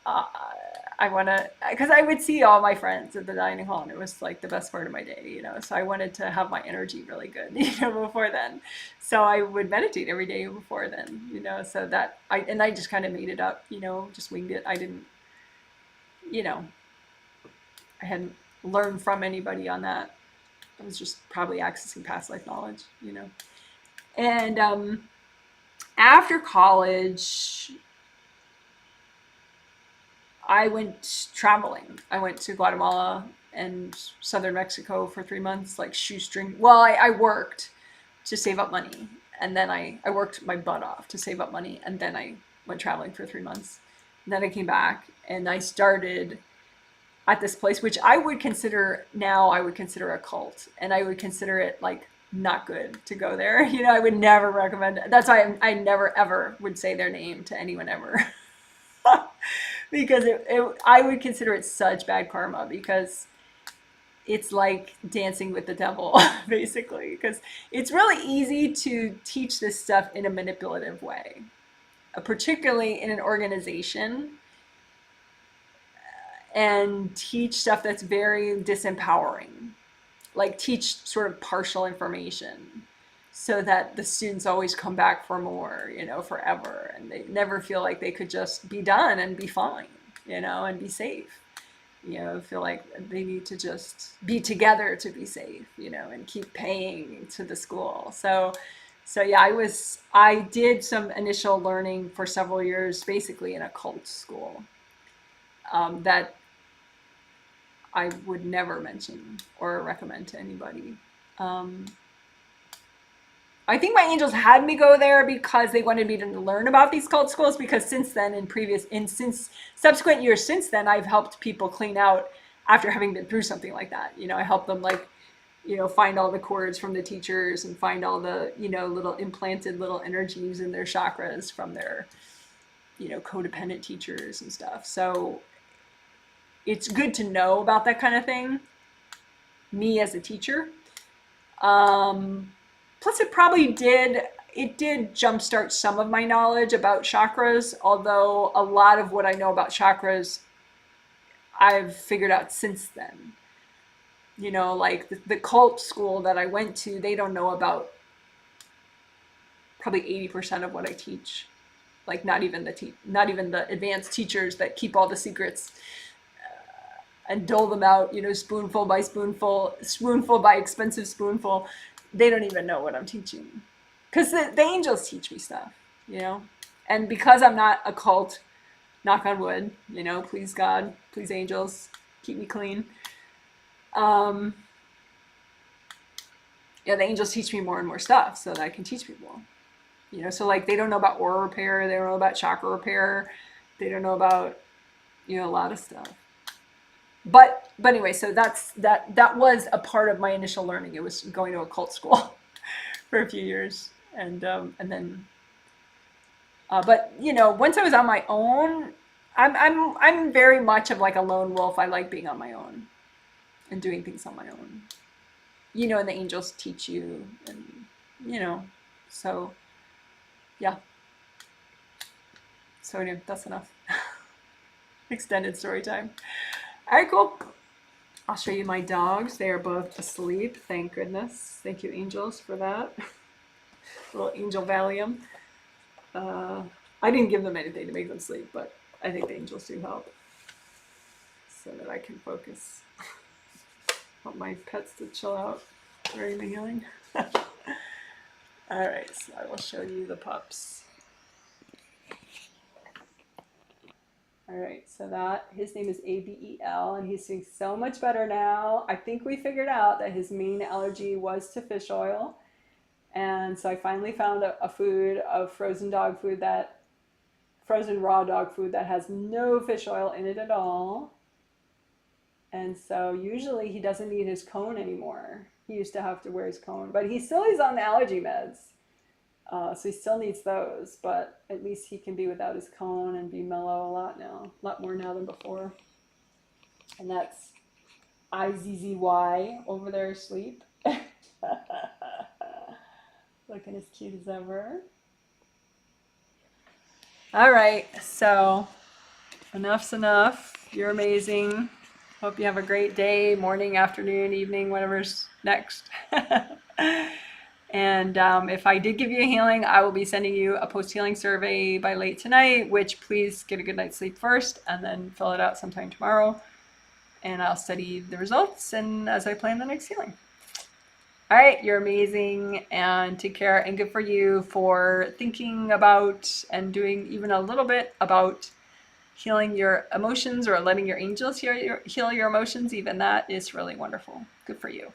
because I would see all my friends at the dining hall, and it was like the best part of my day, you know. So I wanted to have my energy really good, you know, before then. So I would meditate every day before then, you know. So I just kind of made it up, you know, just winged it. I didn't, you know, I hadn't learned from anybody on that. I was just probably accessing past life knowledge, you know. And after college, I went traveling. I went to Guatemala and southern Mexico for 3 months, like shoestring. Well, I worked to save up money. And then I worked my butt off to save up money. And then I went traveling for 3 months. And then I came back and I started at this place, which I would consider a cult. And I would consider it like not good to go there. You know, I would never recommend it. That's why I never ever would say their name to anyone ever. Because I would consider it such bad karma, because it's like dancing with the devil, basically. Because it's really easy to teach this stuff in a manipulative way, particularly in an organization, and teach stuff that's very disempowering, like teach sort of partial information, so that the students always come back for more, you know, forever. And they never feel like they could just be done and be fine, you know, and be safe. You know, feel like they need to just be together to be safe, you know, and keep paying to the school. So yeah, I did some initial learning for several years, basically in a cult school, that I would never mention or recommend to anybody. I think my angels had me go there because they wanted me to learn about these cult schools, because since then, since subsequent years since then, I've helped people clean out after having been through something like that. You know, I help them, like, you know, find all the cords from the teachers and find all the, you know, little implanted little energies in their chakras from their, you know, codependent teachers and stuff. So it's good to know about that kind of thing, me as a teacher. Plus, it did jumpstart some of my knowledge about chakras, although a lot of what I know about chakras, I've figured out since then. You know, like the cult school that I went to, they don't know about probably 80% of what I teach. Like not even the advanced teachers that keep all the secrets and dole them out, you know, spoonful by spoonful, spoonful by expensive spoonful. They don't even know what I'm teaching, because the angels teach me stuff. you know. And because I'm not a cult, knock on wood, you know, please God, please angels, keep me clean. Um, yeah, the angels teach me more and more stuff so that I can teach people. You know, so like they don't know about aura repair, they don't know about chakra repair, they don't know about, you know, a lot of stuff. But anyway, so that was a part of my initial learning. It was going to a cult school for a few years, and then but you know, once I was on my own, I'm very much of like a lone wolf. I like being on my own and doing things on my own. You know, and the angels teach you, and you know, so yeah. So anyway, that's enough. Extended story time. All right, cool. I'll show you my dogs. They are both asleep. Thank goodness. Thank you, angels, for that. Little angel Valium. Uh, I didn't give them anything to make them sleep, but I think the angels do help so that I can focus. Want my pets to chill out during the healing. All right, so I will show you the pups. All right, so that his name is Abel, and he's doing so much better now. I think we figured out that his main allergy was to fish oil, and so I finally found a food of frozen dog food that frozen raw dog food that has no fish oil in it at all. And so usually he doesn't need his cone anymore. He used to have to wear his cone, but he still is on the allergy meds. So he still needs those, but at least he can be without his cone and be mellow a lot now, a lot more now than before. And that's IZZY over there asleep. Looking as cute as ever. All right, so enough's enough. You're amazing. Hope you have a great day, morning, afternoon, evening, whatever's next. And if I did give you a healing, I will be sending you a post-healing survey by late tonight, which please get a good night's sleep first and then fill it out sometime tomorrow. And I'll study the results and as I plan the next healing. All right, you're amazing, and take care, and good for you for thinking about and doing even a little bit about healing your emotions or letting your angels heal your emotions. Even that is really wonderful. Good for you.